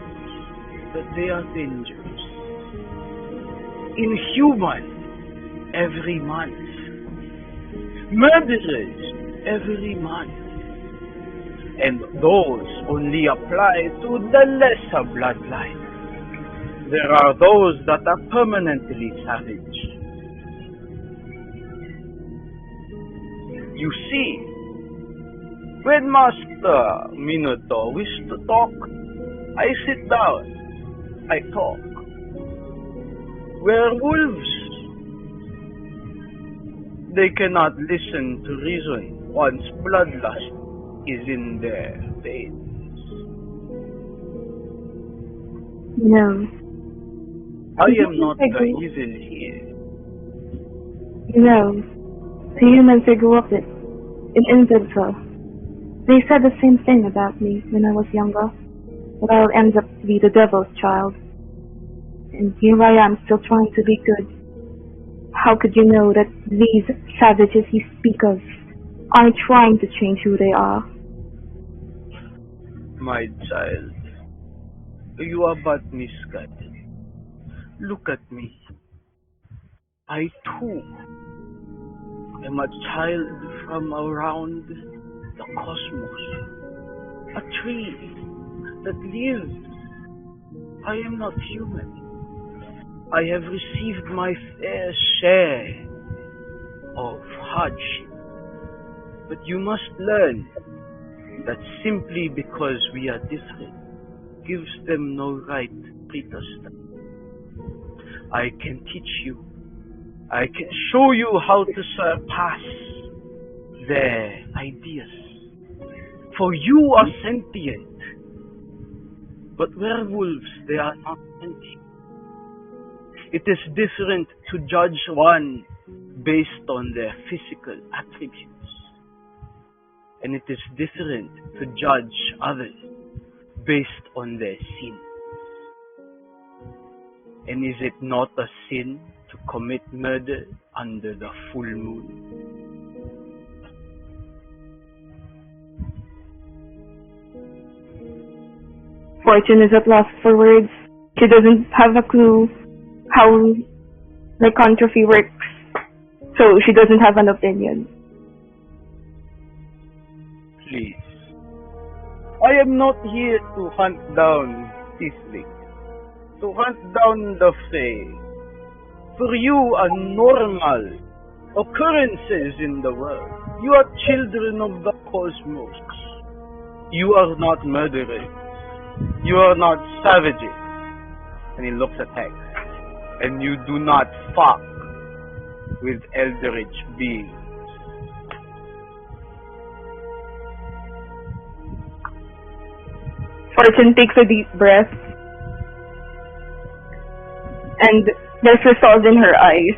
that they are dangerous. Inhuman every month. Murderers every month. And those only apply to the lesser bloodline. There are those that are permanently savage. You see, when Master Minotaur wishes to talk, I sit down, I talk. Werewolves, they cannot listen to reason once bloodlust is in their veins. No. I am not the evil here. No. The humans I grew up with in Inventor. They said the same thing about me when I was younger. That I'll end up to be the devil's child. And here I am still trying to be good. How could you know that these savages you speak of aren't trying to change who they are? My child, you are but misguided. Look at me. I too am a child from around the cosmos. A tree that lives. I am not human. I have received my fair share of hardship. But you must learn that simply because we are different gives them no right to treat us that. I can teach you. I can show you how to surpass their ideas. For you are sentient. But werewolves, they are not sentient. It is different to judge one based on their physical attributes. And it is different to judge others based on their sins. And is it not a sin to commit murder under the full moon? Fortune is at loss for words. She doesn't have a clue how lycanthropy works, so she doesn't have an opinion. Please. I am not here to hunt down tieflings, to hunt down the Fae. For you are normal occurrences in the world. You are children of the cosmos. You are not murderers. You are not savages. And he looks at Hex. And you do not fuck with eldritch beings. Fortune takes a deep breath, and there's resolve in her eyes.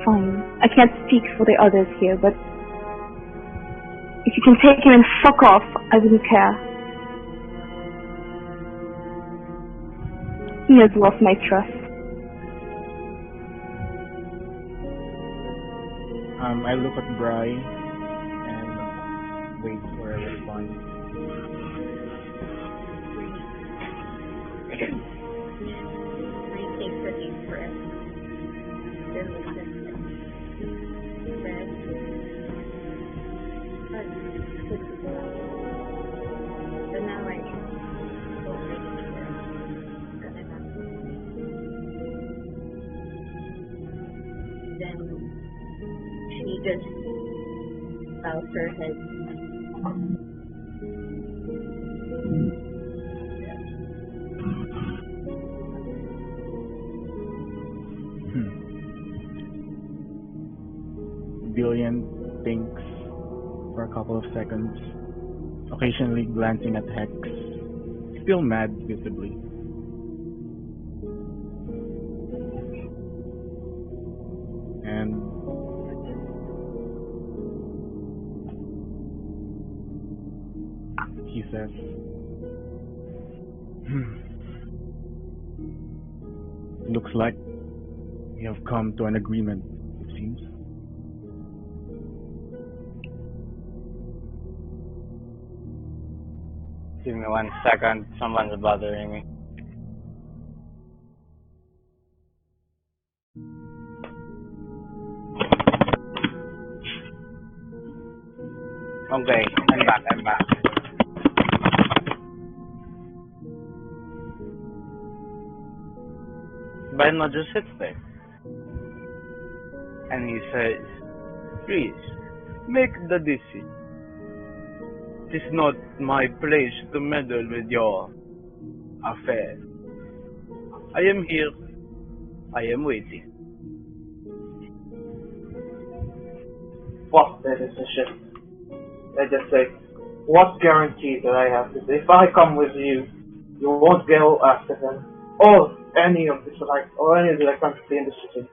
Fine, I can't speak for the others here, but if you can take him and fuck off, I wouldn't care. He has lost my trust. I look at Bry and wait for a response. I take a deep breath. Then look at him. Then, so now I don't make sure it's gonna happen. Then she just bows her head. Billion thinks for a couple of seconds, occasionally glancing at Hex, still mad visibly. And he says, looks like we have come to an agreement, it seems. Give me 1 second, someone's bothering me. Okay, I'm back. Benno just sits there. And he says, please, make the decision. It is not my place to meddle with your affair. I am here. I am waiting. Fuck the decision. I just say, what guarantee that I have to say? If I come with you, You won't go after them. Or any of the electronics in the city.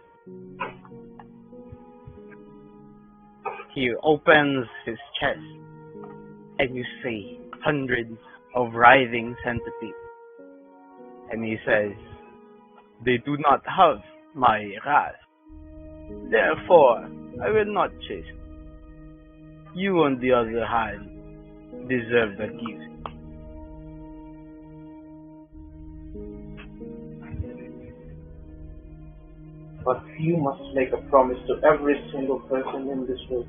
He opens his chest, and you see hundreds of writhing centipedes. And he says, "They do not have my wrath. Therefore, I will not chase them. You, on the other hand, deserve the gift." But you must make a promise to every single person in this room.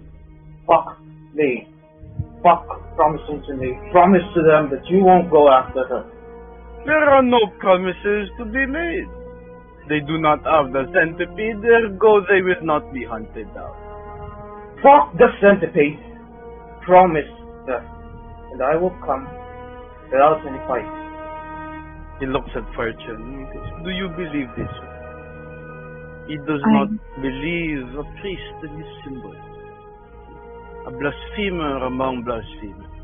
Fuck me. Fuck promising to me. Promise to them that you won't go after her. There are no promises to be made. They do not have the centipede, ergo they will not be hunted down. Fuck the centipede. Promise that. And I will come without any fight. He looks at Fortune and he goes, "Do you believe this?" He does not believe a priest and his symbol. A blasphemer among blasphemers.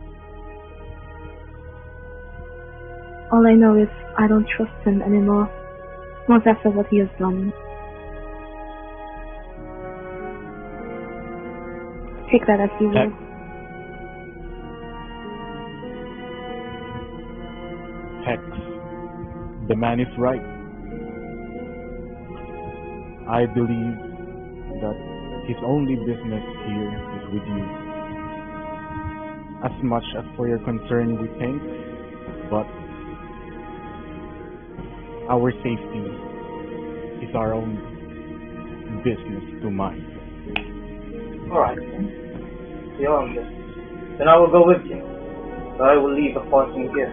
All I know is I don't trust him anymore. Not after what he has done. Take that as you will. Hex, the man is right. I believe that his only business here is with you. As much as for your concern we think, but our safety is our own business to mind. Alright, you're on this. Then I will go with you. But I will leave a fortune here.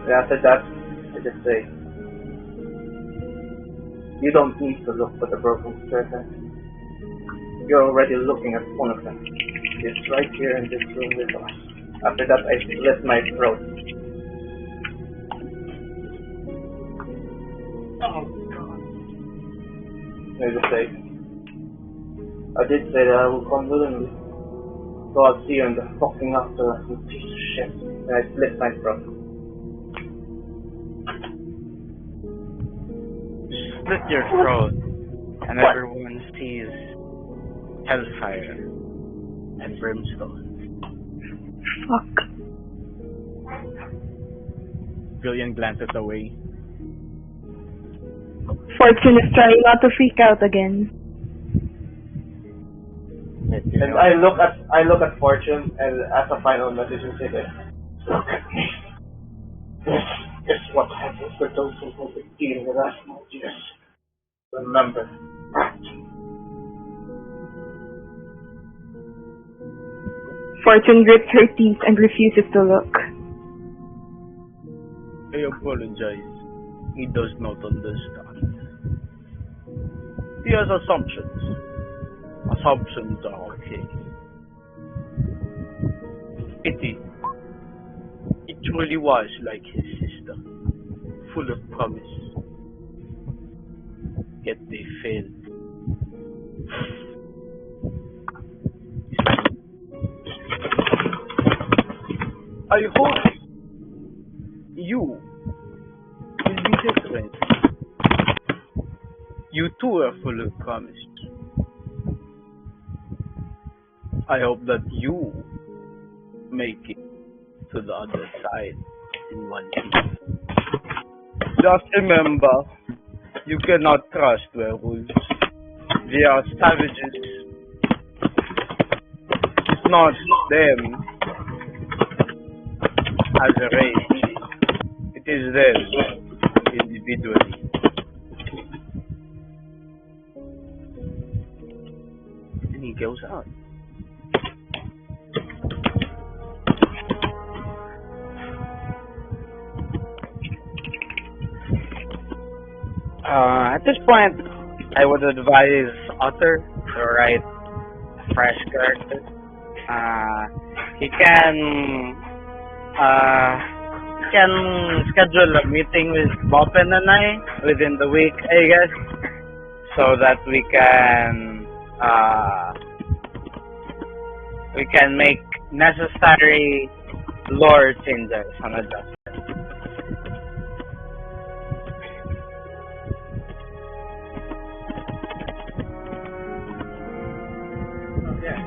And after that, I just say, you don't need to look for the broken serpent. You're already looking at one of them. It's right here in this room with us. After that, I slit my throat. Oh, God. I just say, I did say that I will come willingly. So I'll see you in the fucking afterlife, you piece of shit. And I slit my throat. Slit your throat, and everyone sees hellfire and brimstone. Fuck. Brilliant glances away. Fortune is trying not to freak out again. And I look at Fortune, and as a final message, I say this: look at me. This is what happens for those who will be dealing with us, my dears. Remember that. Fortune grits her teeth and refuses to look. I apologize. He does not understand. He has assumptions. Assumptions are okay. Pity. He truly was like his sister, full of promise. Yet they failed. I hope you will be different. You too are full of promise. I hope that you make it to the other side in one piece. Just remember, you cannot trust werewolves. They are savages. It's not them as a race. It is them individually. And he goes out. At this point, I would advise Otter to write a fresh character. He can schedule a meeting with Boppen and I within the week, I guess, so that we can make necessary lore changes and adjustments. Yeah.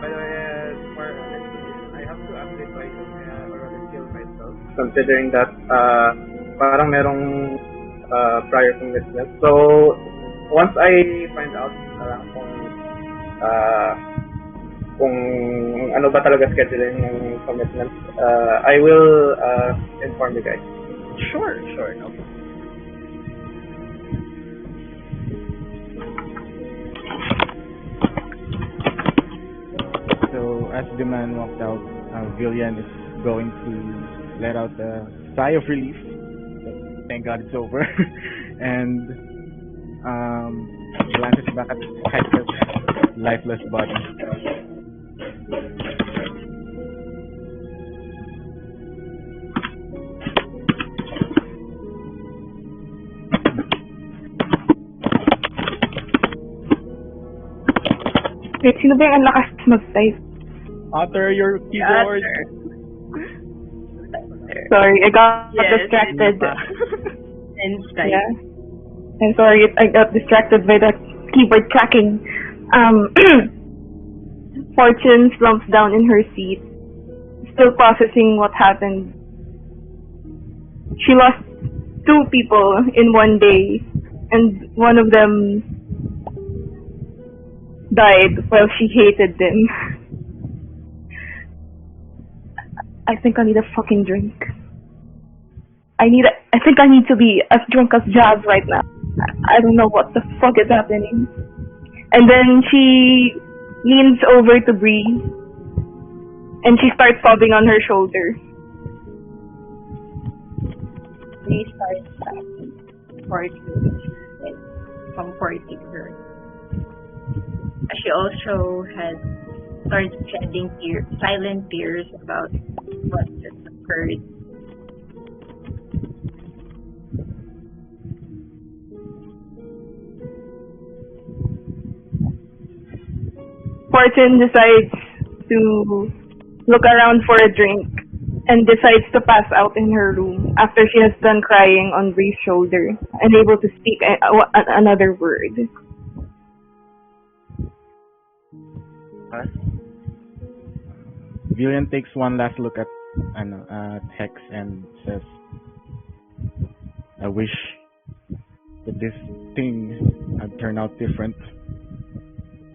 By the way, I have to update my already skill myself. Considering that parang merong prior commitment. So once I find out kung ano ba talaga scheduling ng commitment, I will inform you guys. Sure, no problem. So as the man walked out, Villian is going to let out a sigh of relief. Thank God it's over. And glances back at Hector's lifeless body. Wait, sino ba yung ang lakas mag-type? Otter, your keyboard. Sorry, I got Yes, distracted. And Skype. Yeah. I'm sorry, I got distracted by the keyboard cracking. Fortune slumps down in her seat, still processing what happened. She lost 2 people in one day, and one of them died while she hated them. I think I need a fucking drink. I think I need to be as drunk as Jazz right now. I don't know what the fuck is happening. And then she leans over to Bree, and she starts sobbing on her shoulder. We started tracking comforting her. She also has started shedding silent tears about what just occurred. Fortune decides to look around for a drink and decides to pass out in her room after she has done crying on Bree's shoulder, unable to speak another word. Huh? Villian takes one last look at Hex and says, I wish that this thing had turned out different.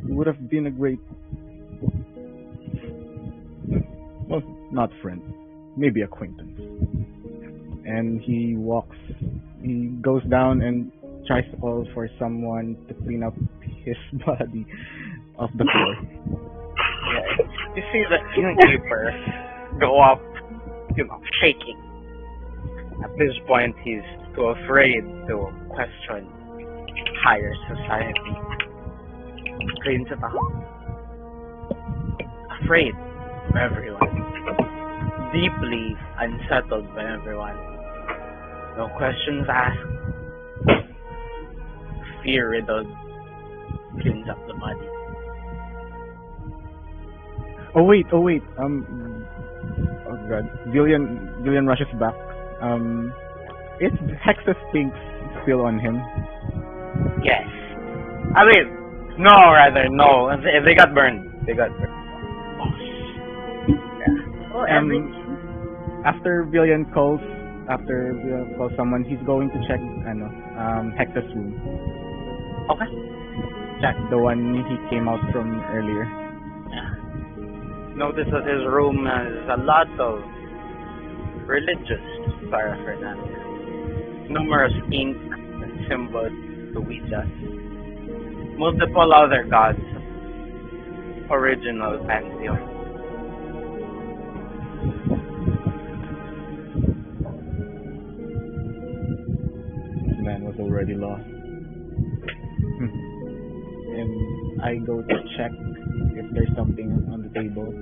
It would have been a great, well, not friend, maybe acquaintance. And he goes down and tries to call for someone to clean up his body off the floor. Yeah. You see the innkeeper go up, shaking. At this point, he's too afraid to question higher society. Cleans it up. Afraid of everyone. Deeply unsettled by everyone. No questions asked. Fear-riddled. Cleans up the body. Oh wait. Oh god. Villian rushes back. Is Hex's things still on him? Yes. I mean, no. They got burned. Yeah. Oh, After Villian calls someone, he's going to check Hex's room. Okay. Check the one he came out from earlier. Yeah. Notice that his room has a lot of religious paraphernalia. Numerous ink and symbols to Ouija. Multiple other gods. Original pantheon. This man was already lost. And I go to check if there's something on the table.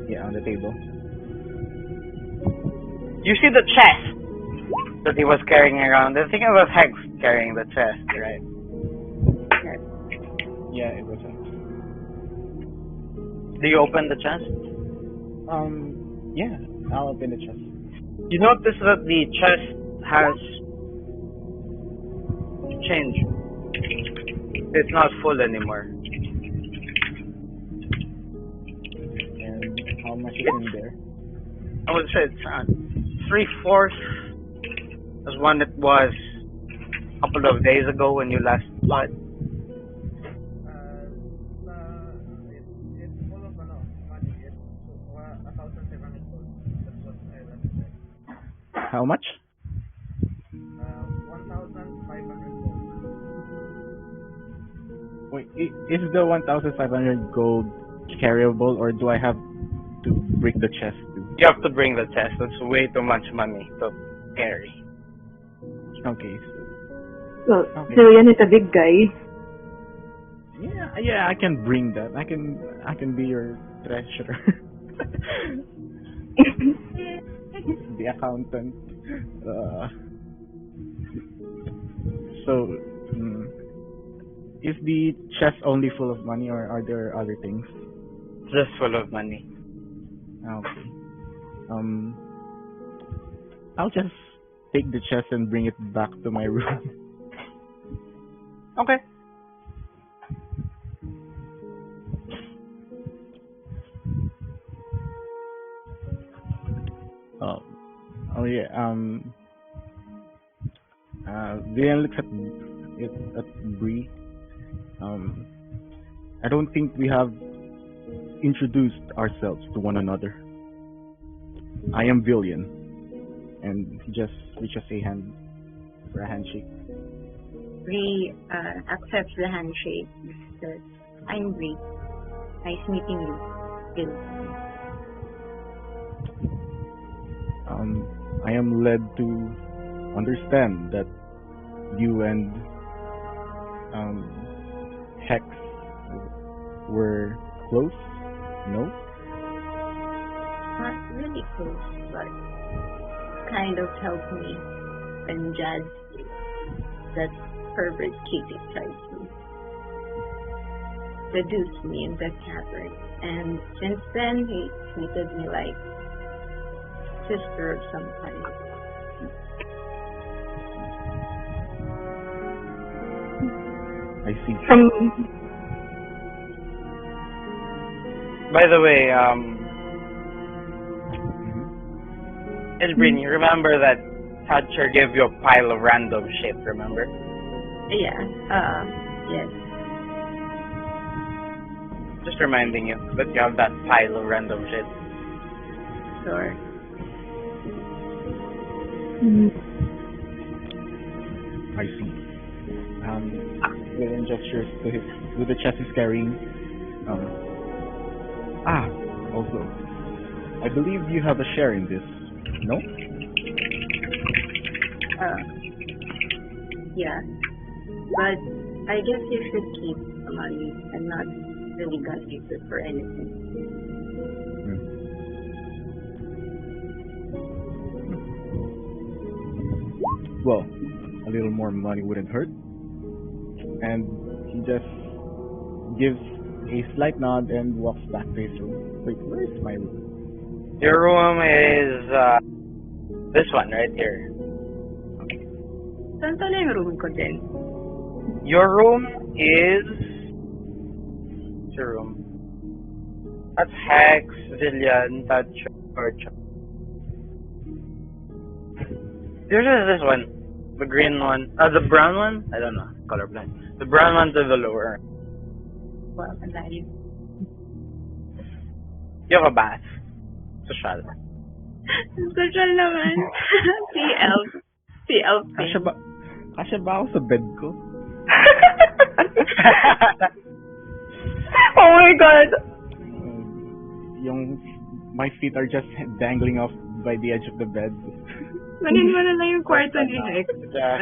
Yeah, on the table. You see the chest that he was carrying around. I think it was Hex carrying the chest, right? Yeah, it was. Do you open the chest? Yeah, I'll open the chest. You notice that the chest has change. It's not full anymore. And how much is in there? I would say it's 3/4 as one it was a couple of days ago when you last saw it. It's full of money. It's 1,700 gold. That's what I recommend. How much? 1,500 gold. Wait, is the 1,500 gold carryable, or do I have to break the chest too? You have to bring the chest. That's way too much money to carry. Okay. Well, Julian is a big guy. Yeah, I can bring that. I can be your treasurer. The accountant. So, is the chest only full of money, or are there other things? Just full of money. Okay. I'll just take the chest and bring it back to my room. Okay. Oh yeah. Vian looks at Bree. I don't think we have introduced ourselves to one another. I am Villian, and he just reaches a hand for a handshake. Bree accepts the handshake. Says, I'm Bree. Nice meeting you. Bill. I am led to understand that you and Hex were close, no? Not really close, but kind of helped me when Jazz, that pervert kitty, tried to seduce me in the cavern. And since then, he treated me like sister of some kind. I see. By the way, Isbrin, you remember that Thatcher gave you a pile of random shit, remember? Yeah, yes. Just reminding you that you have that pile of random shit. Sure. I see. William gestures to the chest he's carrying. Also, I believe you have a share in this, no? Yeah. But I guess you should keep the money and not really gonna use it for anything. Well, a little more money wouldn't hurt. And he just gives a slight nod and walks back to his room. Wait, where is my room? Your room is this one right here. Saan pala yung room ko din? Your room is your room. That's Hex, Zillian, Thatcher, Orchard. Yours is this one. The green one. The brown one? I don't know. Colorblind. The brown one's in the lower. Well, and that is... You have a bath. Social. Social naman. Si Elf. Kasya ba ako sa bed ko? Oh my god! My feet are just dangling off by the edge of the bed. Manin mo na lang yung kwarto ni Hex.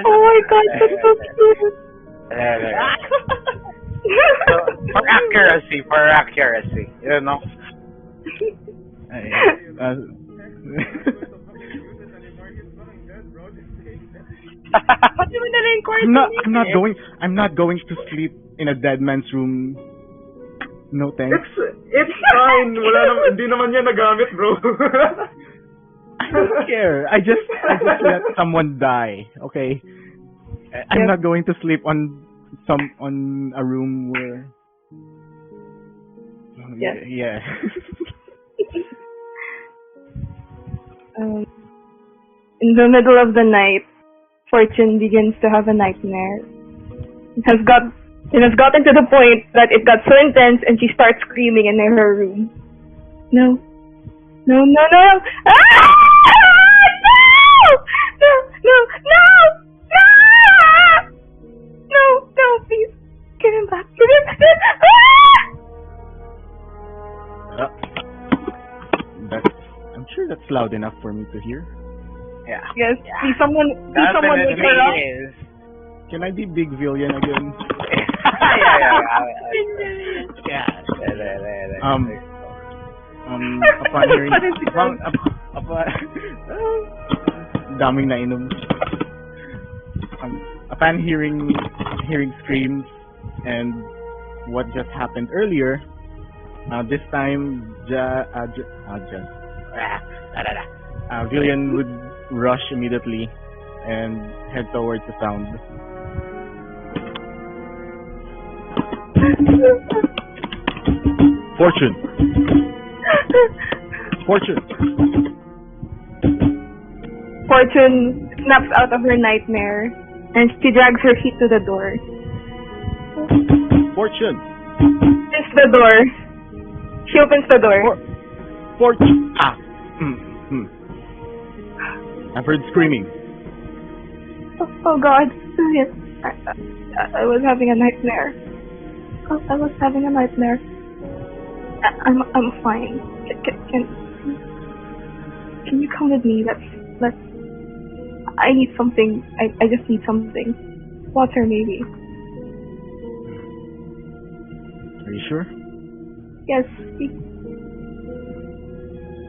Oh my god, that's so cute! So, for accuracy, you know. I'm not going to sleep in a dead man's room. No thanks. It's fine. Hindi naman niya nagamit, bro. I don't care. I just let someone die. Okay. I'm not going to sleep on some on a room where. Yes. Yeah. In the middle of the night, Fortune begins to have a nightmare. It has gotten to the point that it got so intense and she starts screaming in her room. No. No, no, no! Ah! No! No, no, no! No! No, no, please. Get him back. Get him back. I'm sure that's loud enough for me to hear. Yeah. Yes, see someone wake her up. Is. Can I be Big Villain again? Yeah. Upon hearing, daming nainom. Upon hearing screams and what just happened earlier, this time Villian would rush immediately and head towards the sound. Fortune! Fortune snaps out of her nightmare and she drags her feet to the door. Fortune! It's the door. She opens the door. Fortune! I've heard screaming. Oh God. I was having a nightmare. I was having a nightmare. I'm fine. Can you come with me? Let's. I need something. I just need something. Water, maybe. Are you sure? Yes.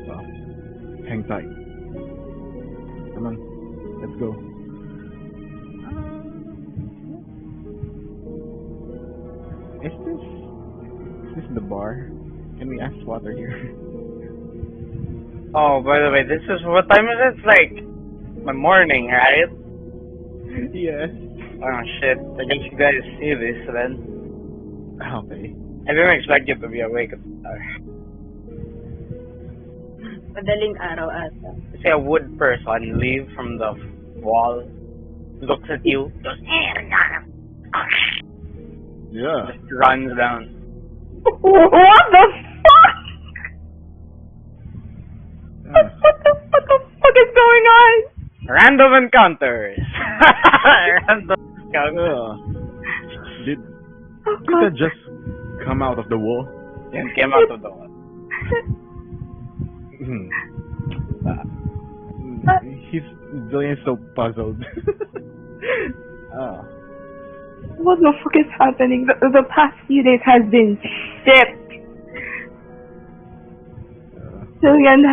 Well, hang tight. Come on, let's go. Is this the bar? Can we ask water here? Oh, by the way, this is what time is it? It's like my morning, right? Yes. Oh shit! I guess you guys see this then. Okay. I didn't expect you to be awake. Madaling araw ata. See a wood person leave from the wall, looks at you, goes, Yeah. just runs down. What the fuck? What the fuck is going on? Random encounters. Random encounters. Did that just come out of the wall? It came out of the wall. Villian is so puzzled. What the fuck is happening? The past few days has been shit. Julian,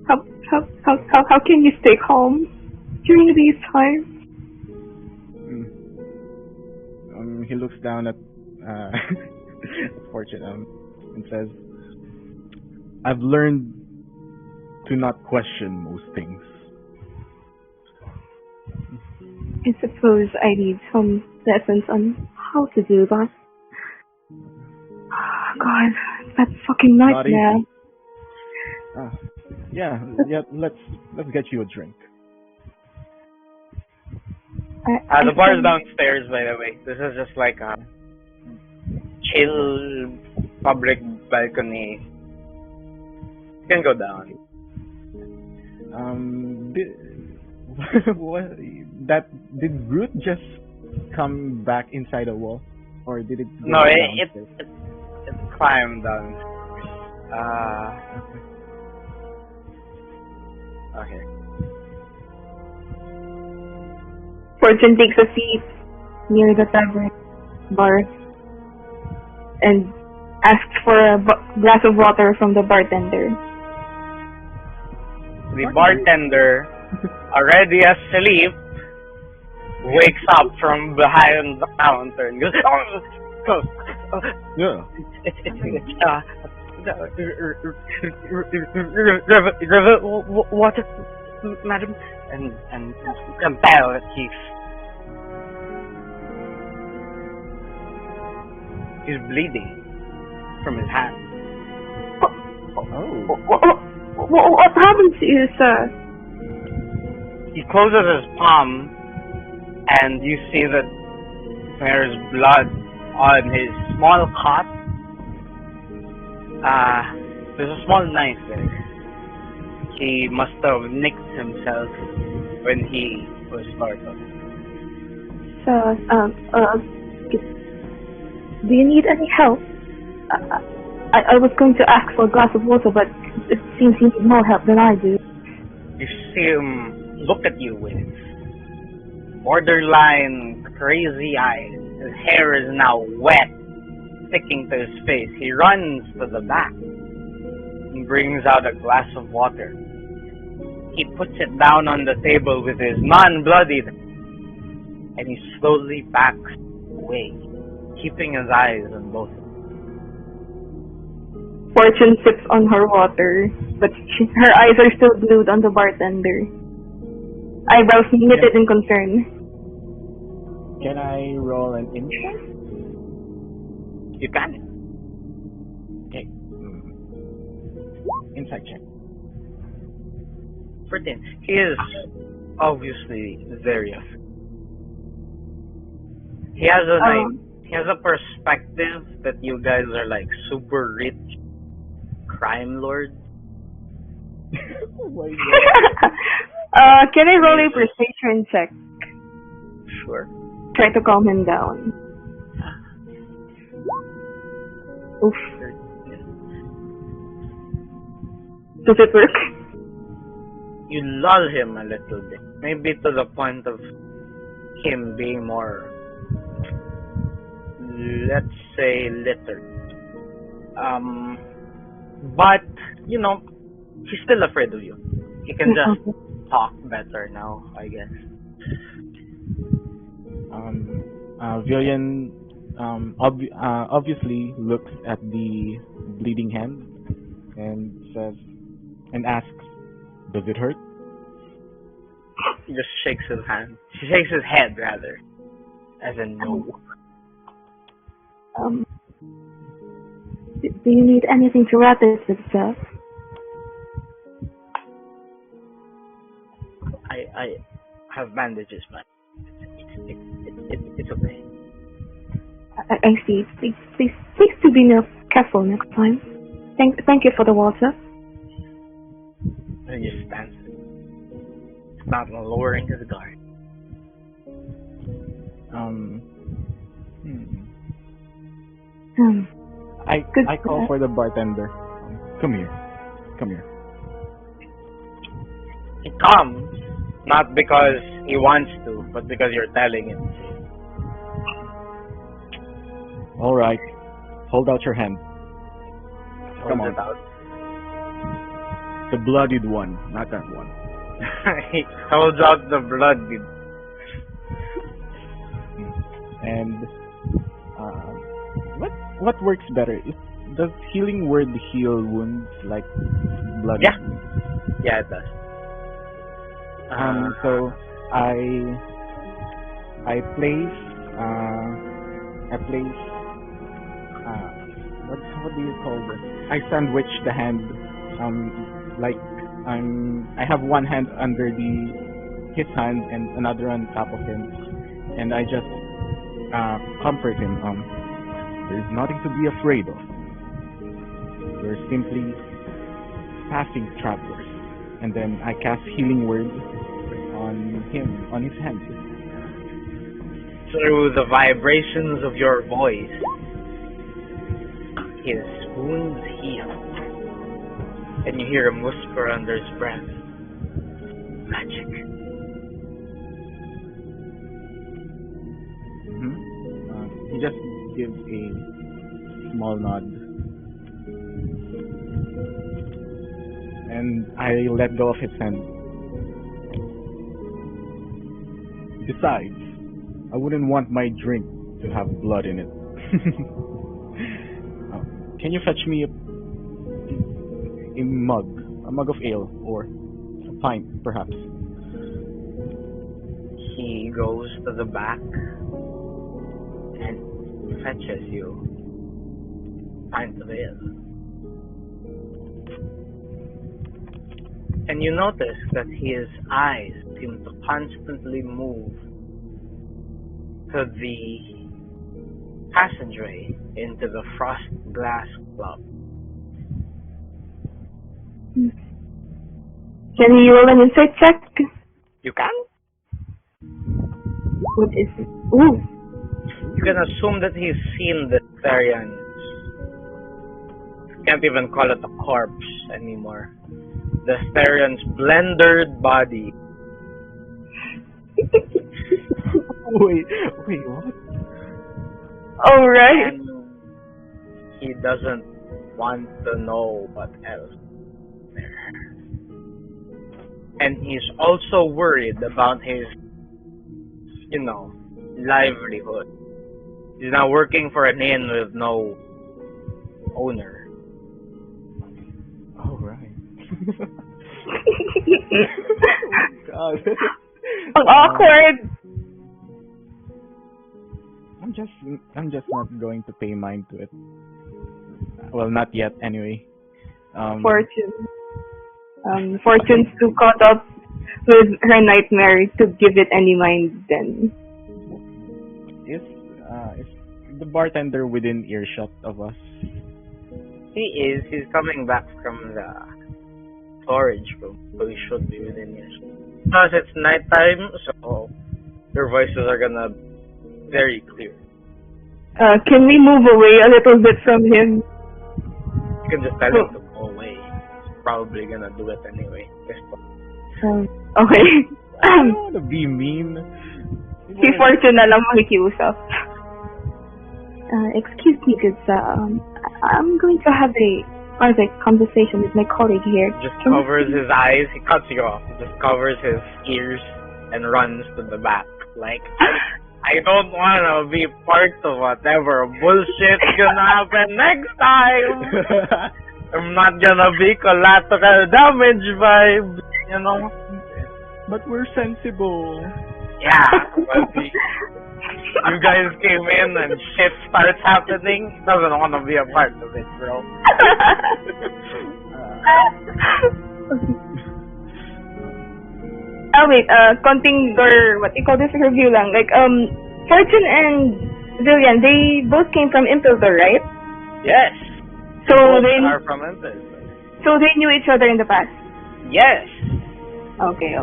how can you stay calm during these times? He looks down at Fortune and says, "I've learned to not question most things." I suppose I need some lessons on how to do that. God, that fucking Not nightmare. easy. Yeah. Let's get you a drink. The bar is downstairs, by the way. This is just like a chill public balcony. You can go down. Did Groot just come back inside a wall, or did it? Go No, downstairs? it climbed down. Okay. Fortune takes a seat near the tavern bar and asks for a glass of water from the bartender. The bartender, already asleep, wakes up from behind the counter and goes, Yeah. Water, madam, and compel his. He's bleeding from his hand. Oh. What happened to you, sir? He closes his palm, and you see that there's blood on his small cut. There's a small knife there. He must have nicked himself when he was startled. Sir, do you need any help? I was going to ask for a glass of water, but it seems you need more help than I do. You see him look at you with borderline crazy eyes. His hair is now wet, sticking to his face. He runs to the back and brings out a glass of water. He puts it down on the table with his non-bloodied, and he slowly backs away, keeping his eyes on both of them. Fortune sips on her water, but her eyes are still glued on the bartender. Eyebrows knitted in concern. Can I roll an insight? You can. Okay. Insight check. 14. He is obviously very afraid. He has a perspective that you guys are like super rich crime lords. Oh my Can I roll a perception check? Sure. Try to calm him down. Oof. Does it work? You lull him a little bit. Maybe to the point of him being more, let's say, littered. But, you know, he's still afraid of you. He can just talk better now, I guess. Villian obviously looks at the bleeding hand and asks, "Does it hurt?" He just shakes his hand. He shakes his head, rather, as in no. Do you need anything to wrap it with, sir? I have bandages, man. It's okay. I see. Please do be more careful next time. Thank you for the water. And he just stands. It's not lowering his guard. I call for the bartender. Come here. He comes, not because he wants to, but because you're telling him. All right. Hold out your hand. Come on. Hold it out. The bloodied one, not that one. He holds out the blood. And what works better? Does healing word heal wounds like blood? Yeah, it does. So I place what do you call this? I sandwich the hand I have one hand under his hand and another on top of him, and I just comfort him. There's nothing to be afraid of. We're simply passing travelers. And then I cast healing word on his hand. Through the vibrations of your voice, his wounds heal. And you hear him whisper under his breath, "Magic." He just gives a small nod. And I let go of his hand. Besides, I wouldn't want my drink to have blood in it. Can you fetch me a mug of ale, or a pint, perhaps? He goes to the back and fetches you kind of is. And you notice that his eyes seem to constantly move to the passageway into the Frost Glass Club. Can you roll an insight check? You can? What is it? Ooh. You can assume that he's seen the Therians. Can't even call it a corpse anymore. The Therians' blendered body. Wait, what? Alright. And he doesn't want to know what else is there. And he's also worried about his, livelihood. He's now working for an inn with no owner. Oh, right. God. Ang awkward. I'm just not going to pay mind to it. Well, not yet, anyway. Fortune. Fortune's too caught up with her nightmare to give it any mind then. Is the bartender within earshot of us? He is. He's coming back from the storage room, so he should be within earshot. Plus, it's nighttime, so their voices are gonna be very clear. Can we move away a little bit from him? You can just tell him to go away. He's probably gonna do it anyway. Okay. I don't want to be mean. Si Fortune na lang makikiusap. Excuse me, good sir. I'm going to have a private conversation with my colleague here. Just covers his eyes. He cuts you off. Just covers his ears and runs to the back. Like, I don't want to be part of whatever bullshit's gonna happen next time. I'm not gonna be collateral damage vibes, But we're sensible. Yeah, but you guys came in and shit starts happening. He doesn't want to be a part of it, bro. Wait, konting or what you call this review lang. Like, Fortune and Zillian, they both came from Impeltor, right? Yes. So Both they are from Impulse. so they knew each other in the past. Yes. Okay.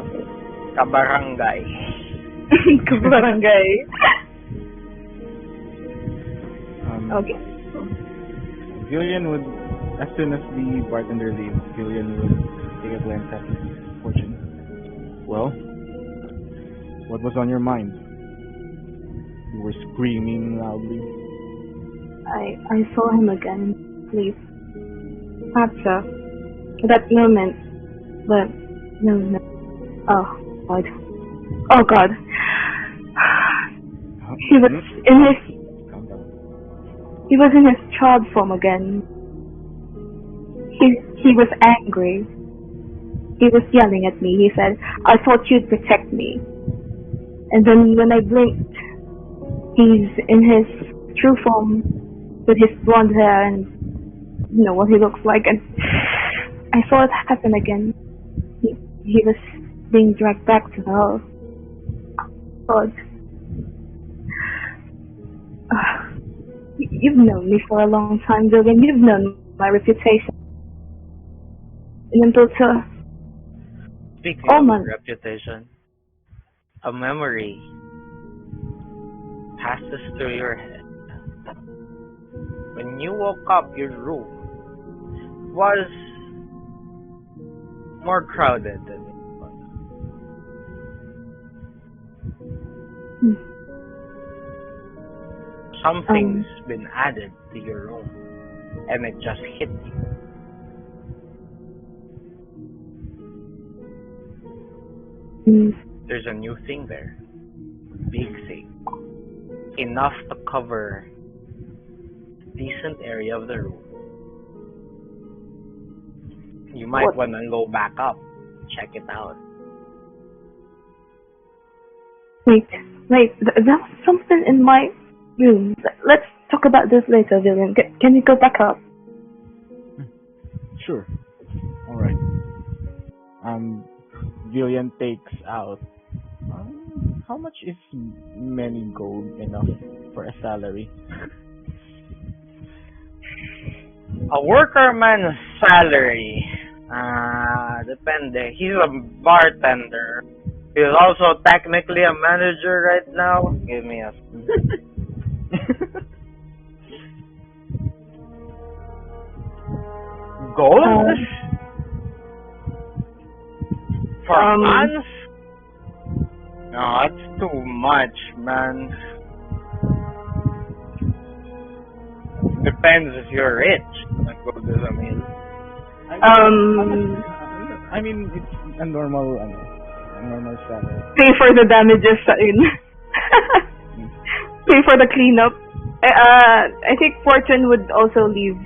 Kabarangay. Kabarangay. Okay. Gillian would, as soon as the bartender leaves, Gillian would take a glance at Fortune. Well, what was on your mind? You were screaming loudly. I saw him again, please. Perhaps, that moment, but no. Oh God. Oh God. He was in his. Calm down. He was in his child form again. He was angry. He was yelling at me. He said, "I thought you'd protect me." And then when I blinked, he's in his true form with his blonde hair and what he looks like. And I saw it happen again. He was being dragged back to hell. God. You've known me for a long time, Julian. You've known my reputation. And Impeltor. Speaking Oh, of man. reputation, a memory passes through your head. When you woke up, your room was more crowded than it was. Something's been added to your room, and it just hit you. There's a new thing there. Big thing. Enough to cover a decent area of the room. You might want to go back up. Check it out. Wait, that was something in my room. talk about this later, Villian. Can you go back up? Sure. Alright. Villian takes out. How much is many gold enough for a salary? A workerman's salary. Depende. He's a bartender. He's also technically a manager right now. Give me a... Gold? For a month? No, that's too much, man. Depends if you're rich. Gold is a meal. I mean, it's a normal salary. Pay for the damages sa in. Pay for the cleanup. I think Fortune would also leave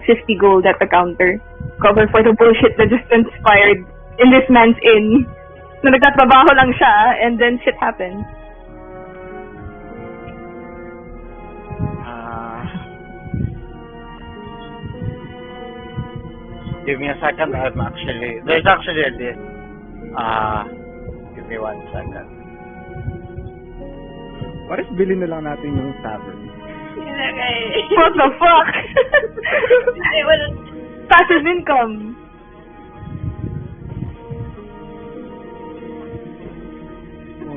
50 gold at the counter. Cover for the bullshit that just transpired in this man's inn. Na nagtatrabaho lang siya and then shit happened. Give me a second. There's actually a list. Give me 1 second. What if bilhin na lang natin yung tavern? What the fuck? Passive income.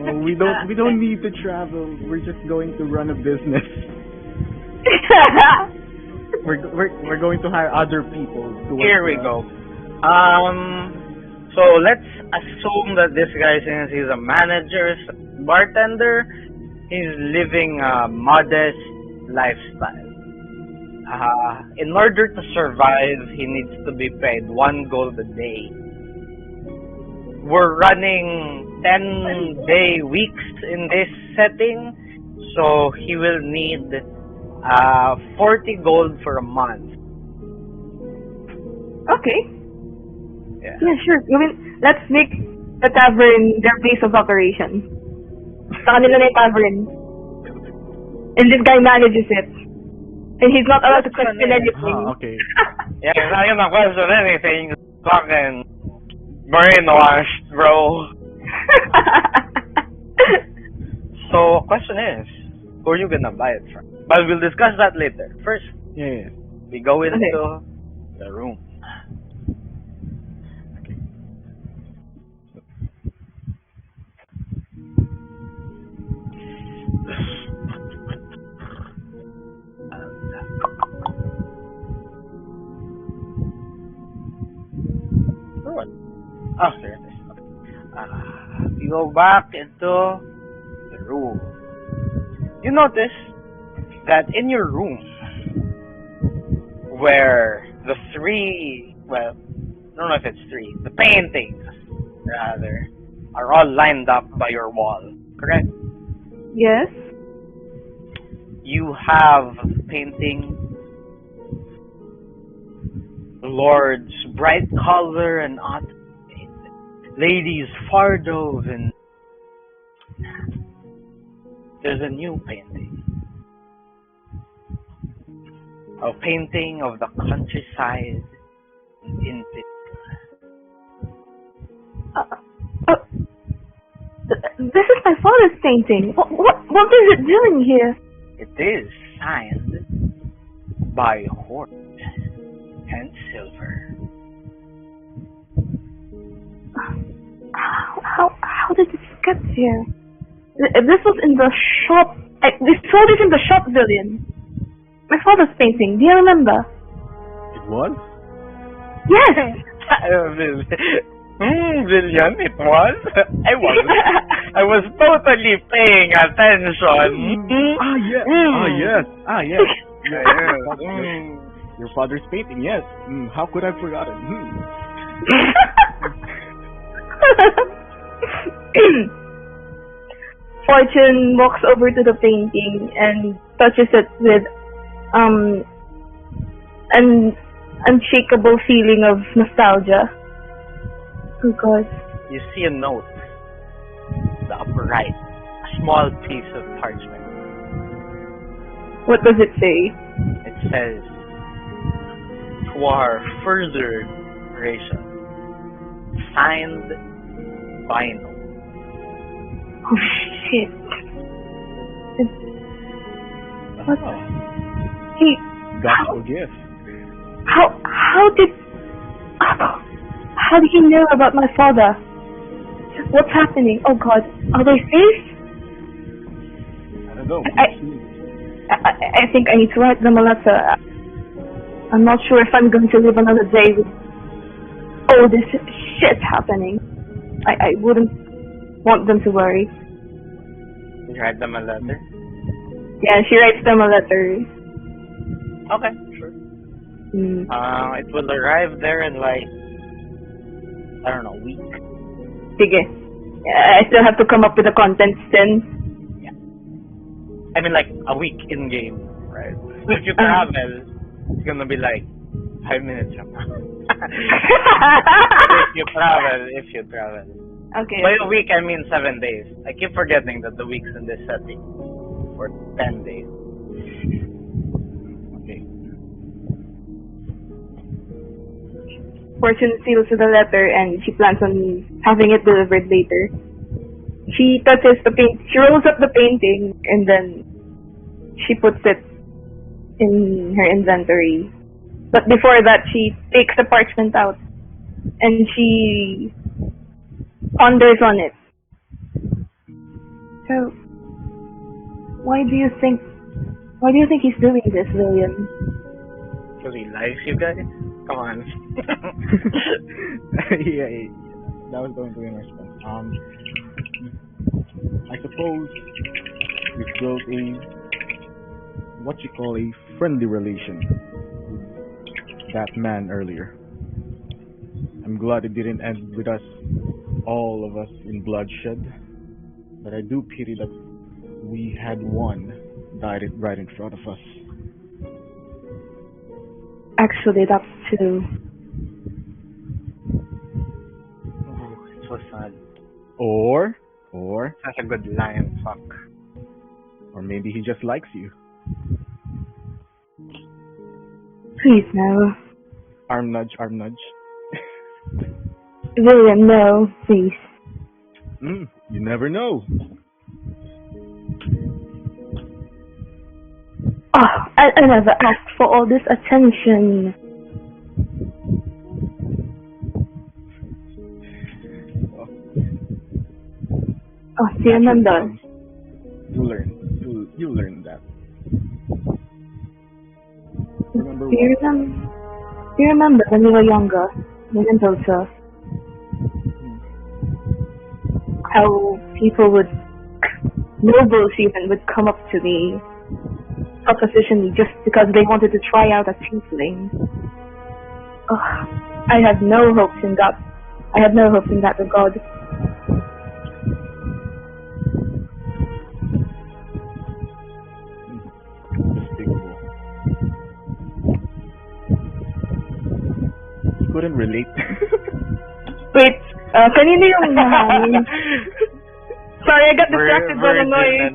Oh, we don't need to travel. We're just going to run a business. We're going to hire other people to work. Here we go. So let's assume that this guy, since he's a manager, bartender, he's living a modest lifestyle. In order to survive, he needs to be paid 1 gold a day. We're running 10-day weeks in this setting, so he will need 40 gold for a month. Okay. Yeah. Yeah, sure. I mean, let's make the tavern their base of operation. Sa kanila na yung tavern. And this guy manages it. And he's not allowed to question anything. Okay. Yeah, he's not gonna question anything. Fucking brainwashed, bro. So, question is, who are you gonna buy it from? But we'll discuss that later. First, Yeah. we go into the room. What? Oh, there it is. We go back into the room. You notice that in your room, where the three, well, I don't know if it's three, the paintings, rather, are all lined up by your wall, correct? Yes. You have painting lords bright color and autumn, ladies fardos, and there's a new painting. A painting of the countryside in this is my father's painting. What is it doing here? It is signed by Hort and Silver. How did this get here? This was in the shop. We saw this in the shop, Villian. My father's painting. Do you remember? It was? Yes. William, it was. I was totally paying attention. Yes. Your father's painting, yes. How could I have forgotten? Fortune walks over to the painting and touches it with an unshakable feeling of nostalgia. Oh God. You see a note, the upper right, a small piece of parchment. What does it say? It says, to our further duration, signed vinyl. Oh shit. What? Hey, Gospel gift. how did he know about my father? What's happening? Oh God, are they safe? I don't know. I think I need to write them a letter. I'm not sure if I'm going to live another day with all this shit happening. I wouldn't want them to worry. You write them a letter? Yeah, she writes them a letter. Okay, sure. It will arrive there in like, I don't know, a week. Sige. I still have to come up with the contents then. Yeah. I mean like a week in game, right? If you travel, it's gonna be like 5 minutes from now. if you travel. Okay. By a week, I mean 7 days. I keep forgetting that the week's in this setting. For 10 days. Okay. Fortune seals the letter and she plans on having it delivered later. She touches the paint. She rolls up the painting and then she puts it in her inventory. But before that, she takes the parchment out and she ponders on it. So, why do you think he's doing this, William? Because he likes you guys? Come on. Yeah, that was going to be my response. I suppose we built what you call a friendly relation with that man earlier. I'm glad it didn't end with us, all of us, in bloodshed. But I do pity that we had one died right in front of us. Actually, that's true. Oh, it's so sad. Or That's a good line, fuck. or maybe he just likes you. Please, no. Arm nudge, arm nudge. William, no, please. You never know. Oh, I never asked for all this attention. Oh, do you remember? You learn that. Remember Do you remember when you were younger, when in Tulsa? How people nobles even would come up to me, opposition me, just because they wanted to try out a tiefling. Oh, I had no hopes in that. I had no hopes in that regard. Despicable. Couldn't relate. Wait, kanina yung hangin? Sorry, I got distracted by the noise.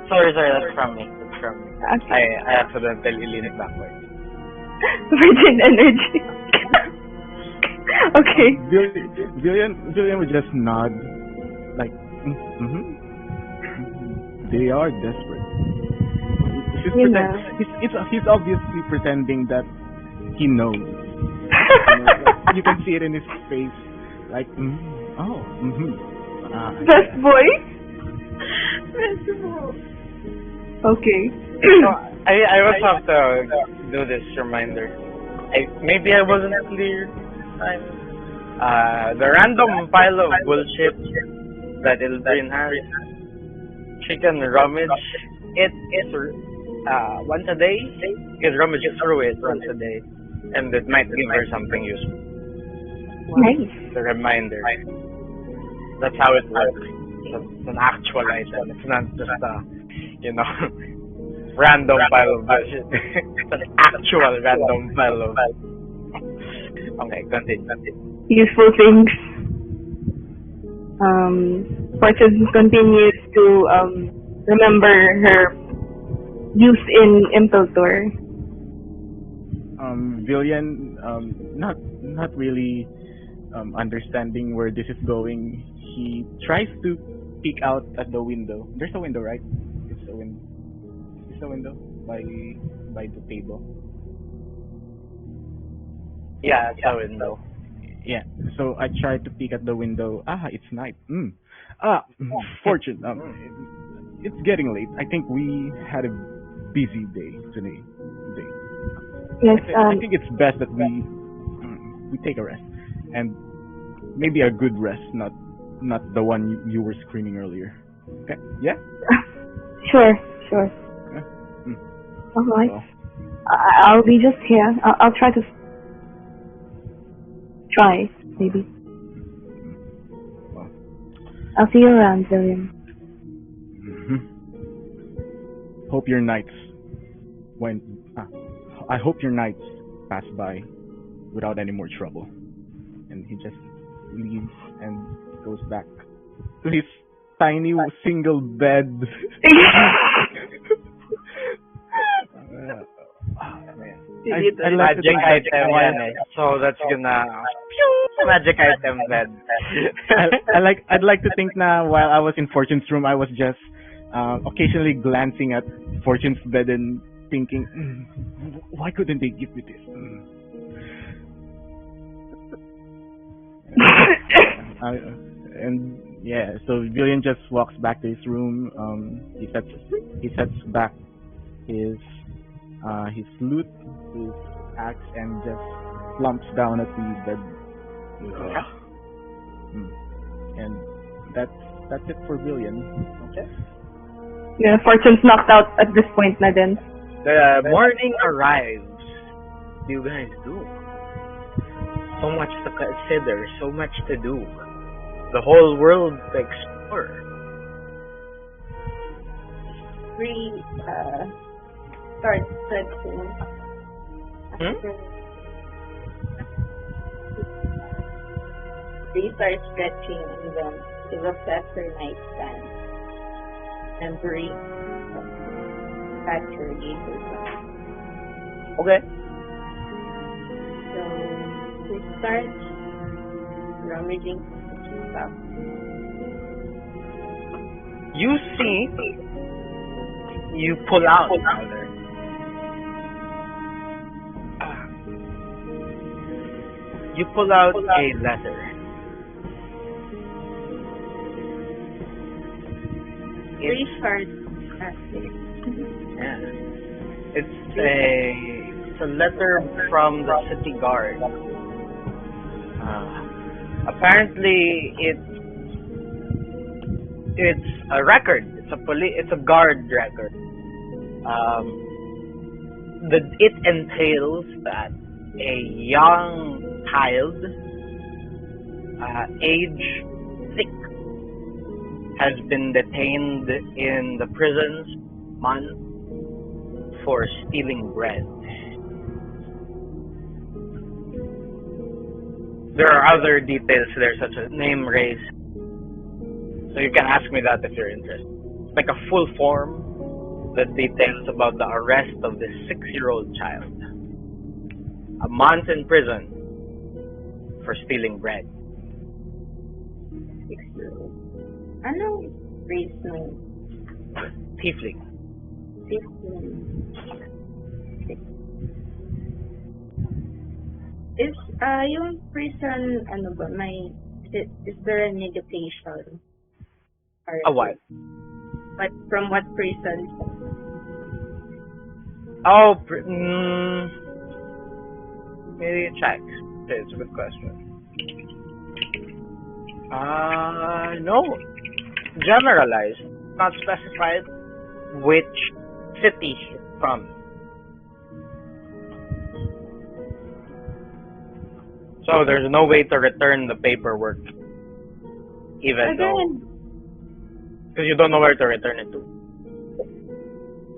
Sorry, that's from me. That's from me. Okay. I accidentally leaned it backwards. Virgin energy. Okay. Julian would just nod, like, They are desperate. He's obviously pretending that he knows. You can see it in his face, like, Best boy. Best boy. Okay. So, I will have to do this reminder. Maybe I wasn't clear this time. The random pile of bullshit that Ilbrin has, she can rummage it once a day. You can rummage through it once a day, and it might give her something useful. Nice. The reminder. That's how it works. It's an actual item. It's not just random pile of bullshit. It's an actual random pile of. Okay, continue. Useful things. Fortune continues to remember her use in Impeltor. Villian, not really understanding where this is going. He tries to peek out at the window. There's a window, right? It's a window. It's a window by the table. Yeah, it's a window. Yeah. So I tried to peek at the window. It's night. Fortune. It's getting late. I think we had a busy day today. Yes. I think it's best that we take a rest, and maybe a good rest, not the one you were screaming earlier. Okay? Yeah. Sure. Yeah. Alright. So, I'll be just here. I'll try to maybe. well, I'll see you around, William. Hope your nights went. I hope your nights pass by without any more trouble. And he just leaves and goes back to his tiny single bed. I like to Magic think item yan eh. So that's gonna magic item bed. I'd like to think na while I was in Fortune's room, I was just occasionally glancing at Fortune's bed and thinking, why couldn't they give me this? And yeah, so Julian just walks back to his room. He sets back his loot, his axe, and just slumps down at the bed. And that's it for Julian. Okay. Yeah, Fortune's knocked out at this point na din. The morning arrives. What do you guys do? So much to consider, so much to do. The whole world to explore. We start searching. We start stretching and then give a faster nightstand and breathe. Saturday. Okay. So we start rummaging stuff. You see, you pull out powder. You pull out a letter. We start Yeah. It's a letter from the city guard. Apparently, it's a record. It's a guard record. It entails that a young child, age 6, has been detained in the prisons for stealing bread. There are other details there, such as name, race. So you can ask me that if you're interested. It's like a full form that details about the arrest of this 6-year-old child. A month in prison for stealing bread. 6-year-old. Ano race mo? Tiefling. Is yung prison ano ba is there an education? Or A what? But from what prison? Oh, maybe check. Okay, it's a good question. No. Generalized, not specified which city it's from. So there's no way to return the paperwork, even though, because you don't know where to return it to.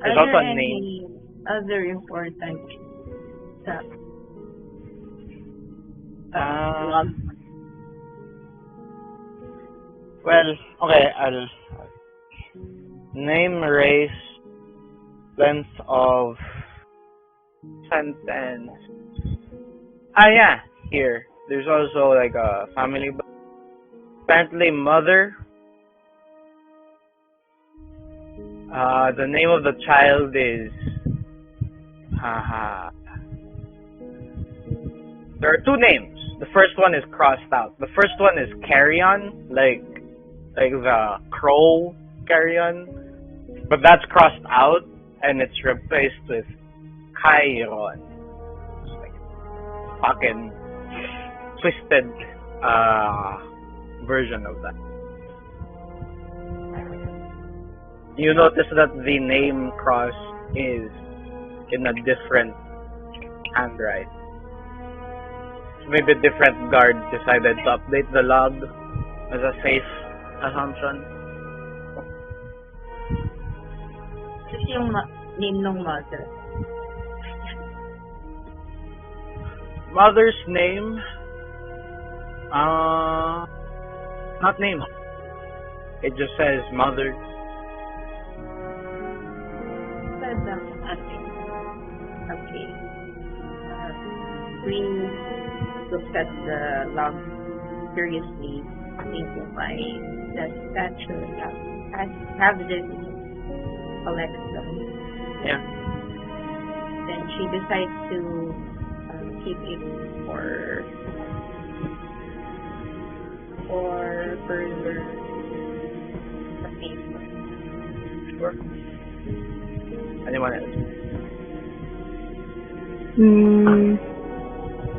There's also a name. Other important stuff. Well, okay, I'll name, race, Length of sentence. Ah, yeah. Here. There's also like a family. Apparently, mother. The name of the child is. There are two names. The first one is crossed out. The first one is Carrion, like the crow Carrion, but that's crossed out and it's replaced with Chiron. It's like fucking twisted version of that. You notice that the name cross is in a different handwriting. Maybe different guard decided to update the log as a safe assumption. Kasi yung name ng mother. Mother's name? Not name. It just says mother. Okay. We looked at the log curiously, thinking why that statue have this collection. Yeah. Then she decides to keep it for further replacement. Sure. Anyone else?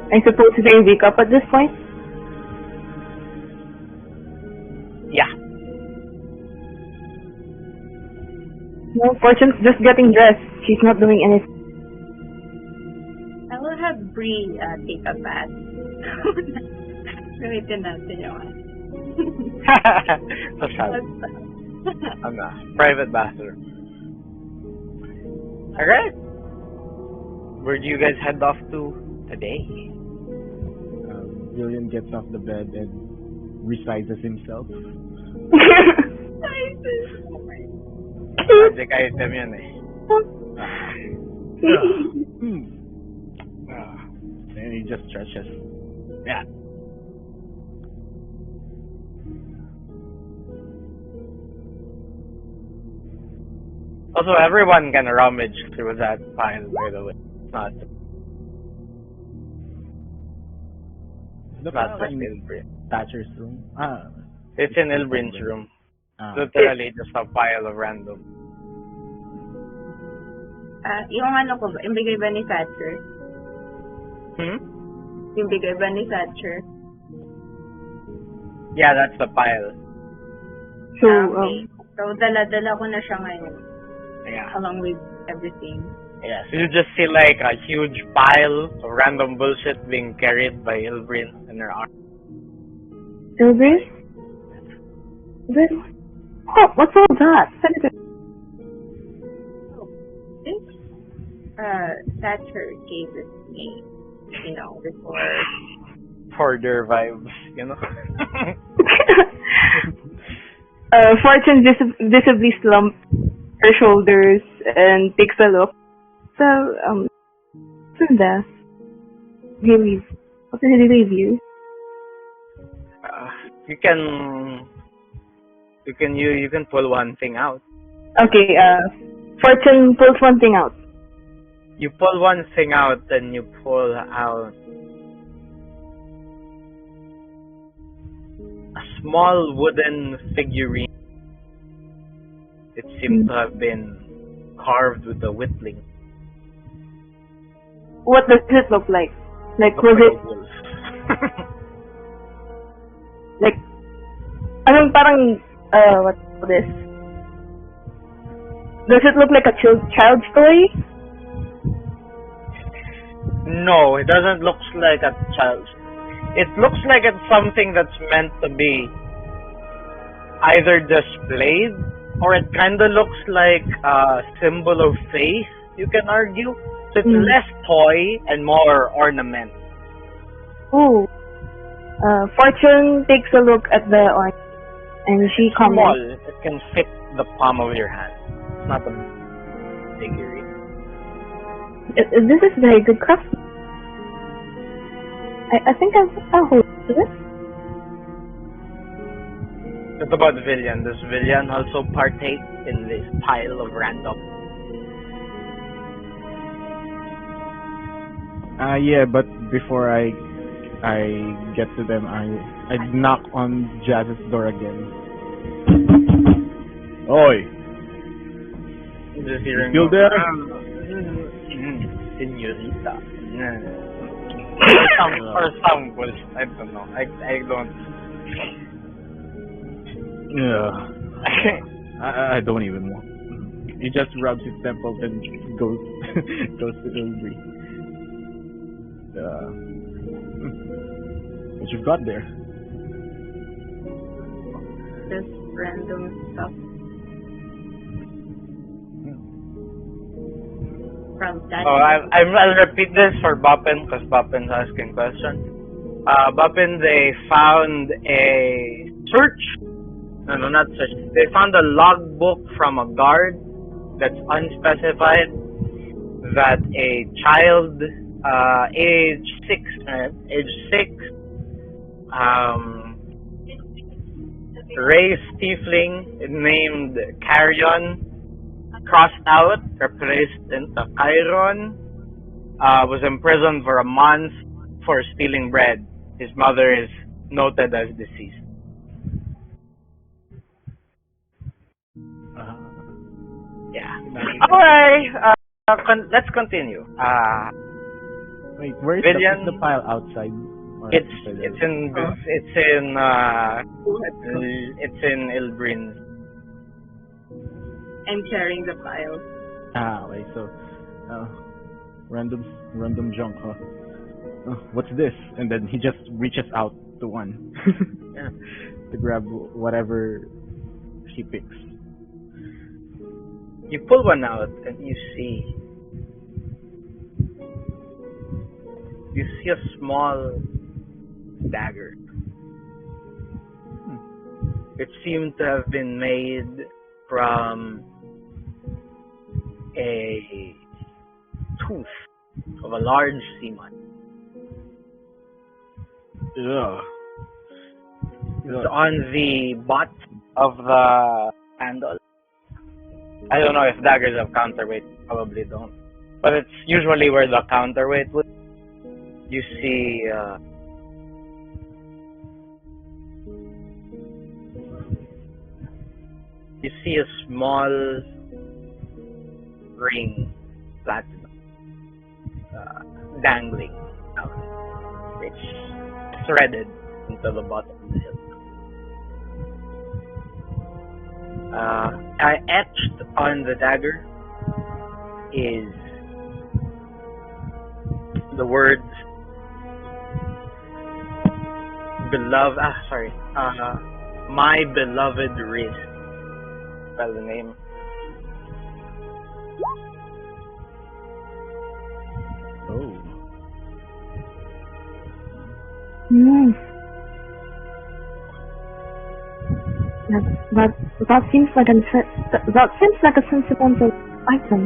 I suppose they wake up at this point? Yeah. No, Fortune's just getting dressed. She's not doing anything. I will have Bree take a bath. Gamitin natin yung I'm not. Private bathroom. Alright. Where do you guys head off to today? William gets off the bed and resizes himself. Magic item yun eh. And he just stretches. Yeah. Also, everyone can rummage through that pile, by the way. It's not. The Not file in in Ilbrin. Thatcher's room. It's in Ilbrin's room. Ah. Literally just a pile of random. Yung ano ko ba, yung bigay ba ni Thatcher? Yung bigay ba ni Thatcher? Yeah, that's the pile. So, Okay. So, dala-dala ko na siya ngayon. Yeah. Along with everything. Yeah, so you just see like a huge pile of random bullshit being carried by Ilbrin in her arm. Ilbrin? Oh, what's all that? This Thatcher gave it to me, before. Hoarder vibes, you know? Fortune visibly slumped her shoulders and takes a look. So, what's in there? What did he leave you? You can pull one thing out. Okay, Fortune pulls one thing out. You pull one thing out, and you pull out a small wooden figurine. It seemed to have been carved with a whittling. What does it look like? Like, was it, like, parang, what's this? Does it look like a child's toy? No, it doesn't look like a child's. It looks like it's something that's meant to be either displayed, or it kind of looks like a symbol of faith, you can argue. So it's less toy and more ornament. Ooh. Fortune takes a look at the ornament and she Small. comments. It can fit the palm of your hand. It's not a pedigree. This is very good craft. I think I'll hold to this. What about Villian? Does Villian also partake in this pile of random? Yeah, but before I get to them, I knock on Jazz's door again. Oi! Just hearing Still there? Senorita. Or some bullshit. I don't know. I don't. Yeah. I don't even know. He just rubs his temples and goes to Ilbri. What you've got there? Just random stuff. From that. Oh, I'll repeat this for Bapin because Bapin's asking questions. Bapin, they found a search. No, not search. They found a logbook from a guard that's unspecified that a child, age 6, race tiefling named Carrion, crossed out, replaced into Chiron, was imprisoned for a month for stealing bread. His mother is noted as deceased. Yeah. Alright, let's continue. Wait, where is Villian, the pile outside? Or it's inside in Ilbrin's. I'm carrying the pile. Wait, so random junk, huh? What's this? And then he just reaches out to one to grab whatever he picks. You pull one out and you see a small dagger. It seemed to have been made from a tooth of a large seaman. Yeah. It's on the butt of the handle. I don't know if daggers have counterweight, probably don't. But it's usually where the counterweight would. You see a small ring, platinum, dangling out. It's threaded into the bottom of the hilt. Etched on the dagger is the words my beloved wrist. Spell the name. Oh. That seems like a sentimental item.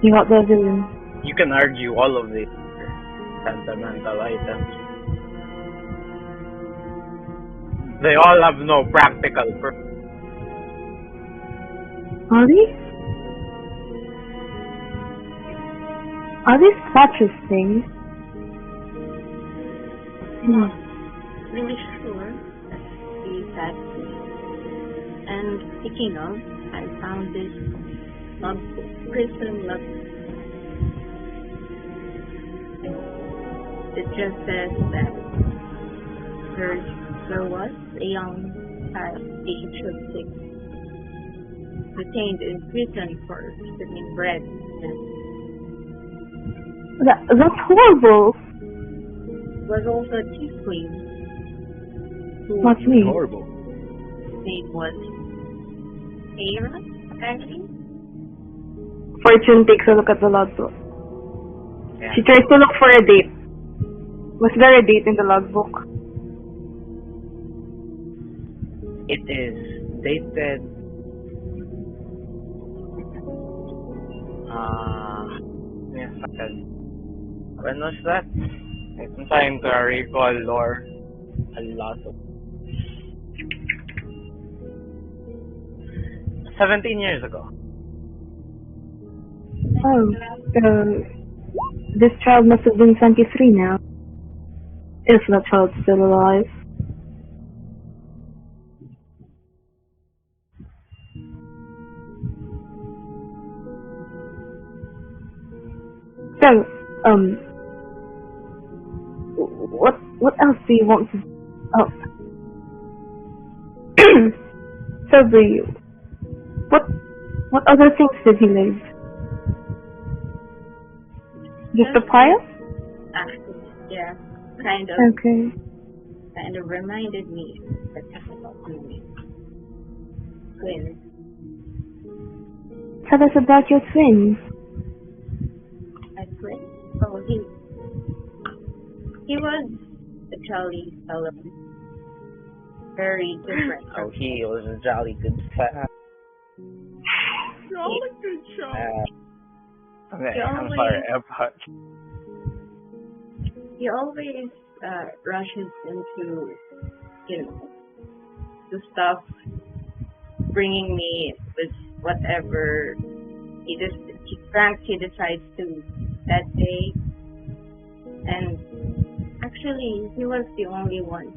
You got the villain. You can argue all of these sentimental items. They all have no practical purpose. Are these statues things? Really sure that is that. And speaking of, I found this prison logbook. It just says that there was a young child, age of 6, detained in prison for stealing bread. That's horrible. Was also a tiefling. What's me? Horrible. His name was Aaron, actually. Fortune takes a look at the logbook. Yeah. She tries to look for a date. Was there a date in the logbook? It is dated Give me a second. When was that? I'm trying to recall lore. A lot of 17 years ago. Oh, this child must have been 23 now. If that child's still alive. So, what else do you want to... Oh. So what other things did he leave? Just the fire? Actually, yeah, kind of. Okay. Kind of reminded me about my twins. Tell us about your twins. My twin? Oh, he was a jolly fellow. Very different. Oh, he was a jolly good fella. Jolly good child. Okay, I'm sorry about. He always rushes into, the stuff, bringing me with whatever he decides to that day. And actually, he was the only one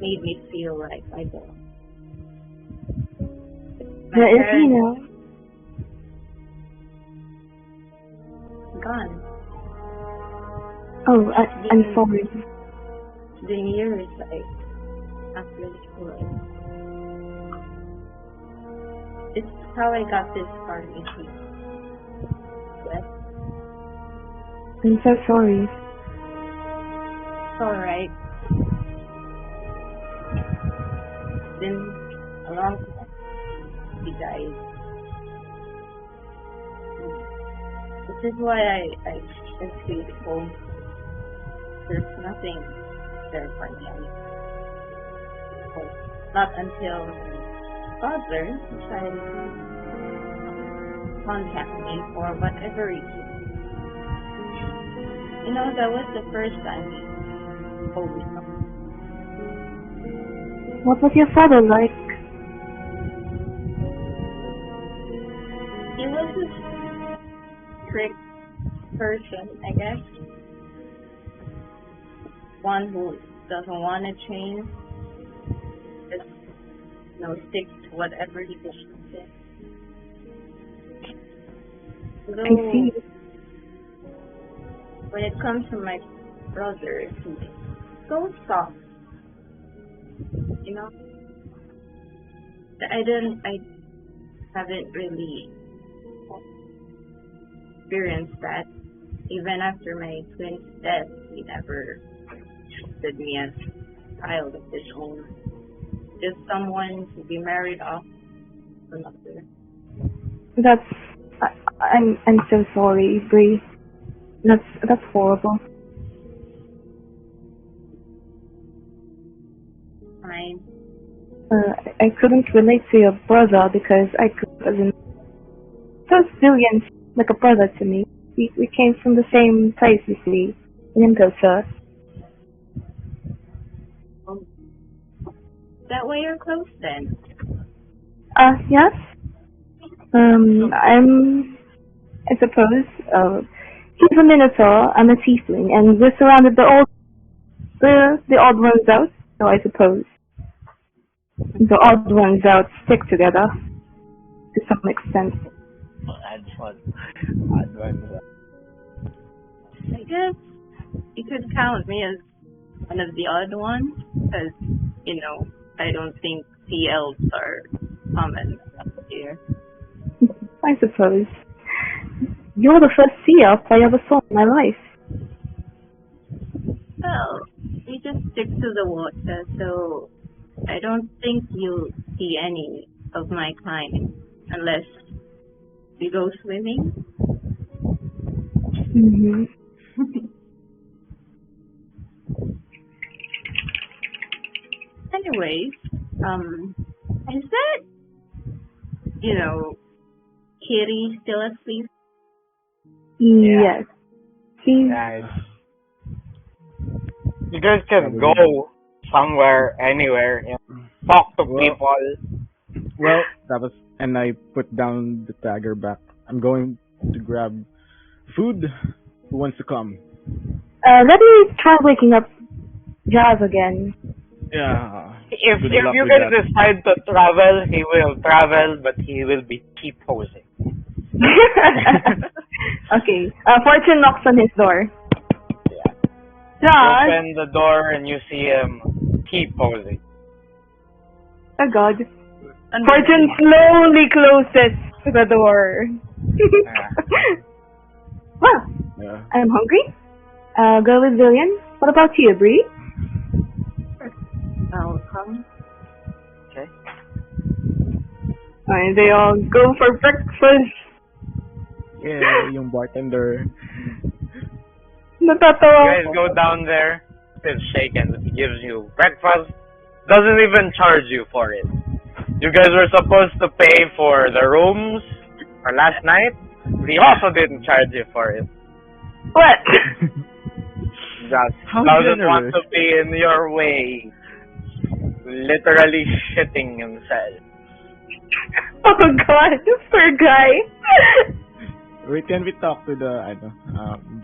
made me feel like I belong. Where is he now? Gone. Oh, I'm sorry. The years I actually sure. It's how I got this far in here. Yes. I'm so sorry. It's alright. It's been a long time. He died. This is why I stayed home. There's nothing there for me. Not until my father decided to contact me for whatever reason. That was the first time he told me something. What was your father like? He was a strict person, I guess. One who doesn't want to change. Just, stick to whatever he wishes. I see. When it comes to my brother, he's so soft. I haven't really experienced that. Even after my twin's death, he never treated me as a child of his own. Just someone to be married off another. I'm so sorry, Bree. That's horrible. Fine. I couldn't relate to your brother because I couldn't. So Zillian's like a brother to me. We came from the same place, you see, in Gamboa. That way you're close then. Yes. I suppose, he's a minotaur, I'm a tiefling, and we're surrounded by the odd ones out, so I suppose the odd ones out stick together to some extent. I guess you could count me as one of the odd ones, because, I don't think sea elves are common up here. I suppose. You're the first sea elf I ever saw in my life. Well, we just stick to the water, so I don't think you'll see any of my kind unless we go swimming. Mm-hmm. Anyways, is that, Kitty still asleep? Yes. He's Guys, you guys can go somewhere, anywhere, and talk to people. Well, that was, and I put down the dagger back. I'm going to grab food. Who wants to come? let me try waking up Jazz again. Yeah. If Good you luck with guys that. decide to travel, he will travel, but he will be keep posing. Okay. Fortune knocks on his door. Yeah. You Jazz! open the door and you see him keep posing. Oh god. Fortune slowly closes the door. Well, Yeah. I'm hungry. Go with Zillion. What about you, Bree? I'll come. Okay. And they all go for breakfast. Yeah, yung bartender. Natatawa. You guys go down there, still shaken, he gives you breakfast, doesn't even charge you for it. You guys were supposed to pay for the rooms for last night, he also didn't charge you for it. What? Just How doesn't generous. want to be in your way. Literally shitting himself. Oh god, poor guy. Wait, can we talk to the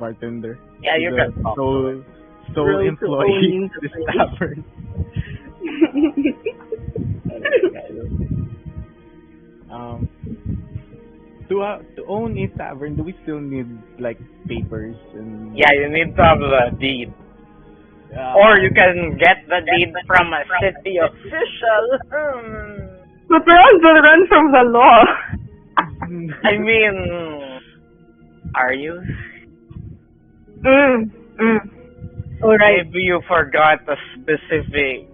bartender? Yeah, To you the can talk. sole Really employee to of this own tavern. To own a tavern, do we still need like papers and? Yeah, you need to have the deed. Or you can get the deed from a city official. But we're on the run from the law. I mean, are you? Alright. Maybe you forgot a specific.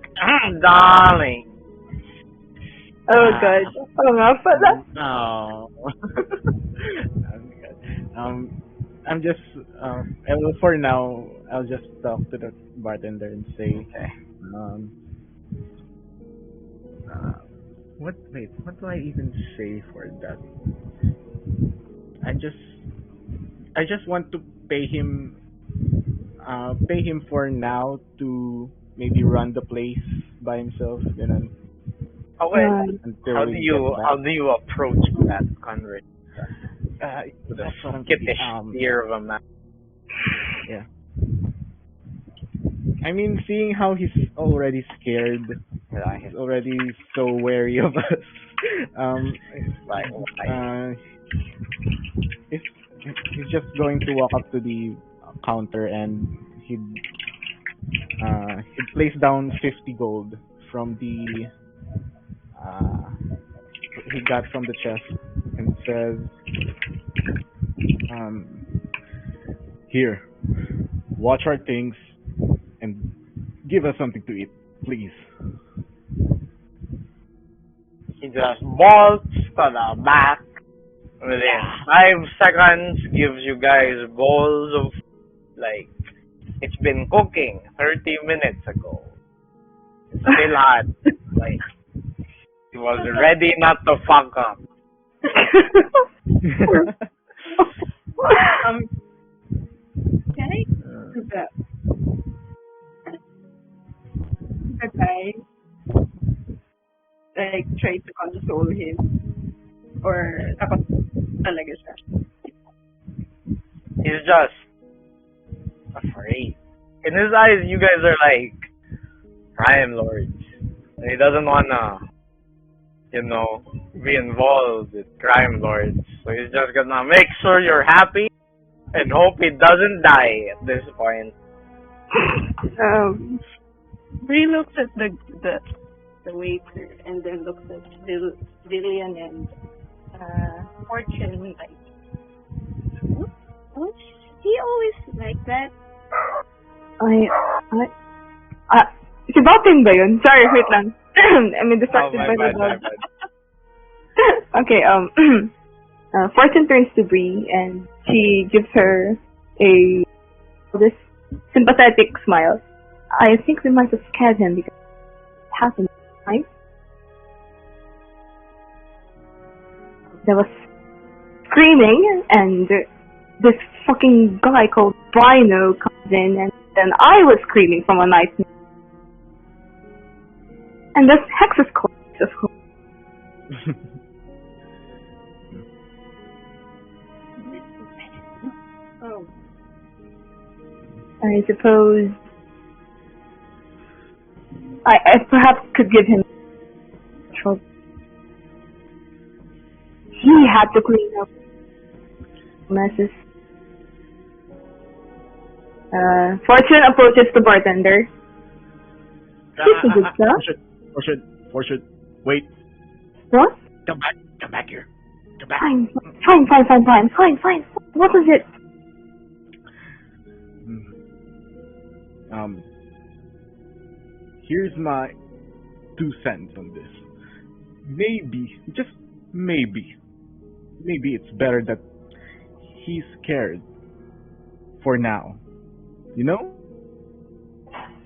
Darling. Oh god. Oo nga pala. No. I'm just well, for now I'll just talk to the bartender and say, what do I even say for that? I just want to pay him for now to maybe run the place by himself, you know. Okay. Until How we do get you back. approach that conversation? With a That's what I'm skittish fear of a man. Yeah. I mean, seeing how he's already scared, he's already so wary of us. Like, If he's just going to walk up to the counter and he'd place down 50 gold from the he got from the chest and says, here, watch our things and give us something to eat, please. he just bolts to the back. Within 5 seconds, gives you guys bowls of, like, it's been cooking 30 minutes ago. It's still hot. Like, he was ready not to fuck up. Can I do the guy like try to console him or takot talaga siya? He's just afraid. In his eyes, you guys are like crime lords. And he doesn't wanna, be involved with crime lords. So he's just gonna make sure you're happy and hope he doesn't die at this point. Bree looks at the waiter and then looks at Lillian and Fortune like, was he always like that? Si Botin ba yun? Sorry, wait lang. I mean, distracted by the dog. Okay, Fortune turns to Bree and she gives her this sympathetic smile. I think we might have scared him because it happened, right? There was screaming, and this fucking guy called Rhino comes in, and then I was screaming from a nightmare. And this hex is closed, of course. Oh, I suppose I perhaps could give him trouble. He had to clean up messes. Fortune approaches the bartender. This is good stuff. Fortune, wait. What? Come back here. Come back. Fine. What is it? Here's my 2 cents on this. Maybe, just maybe it's better that he's scared for now. You know?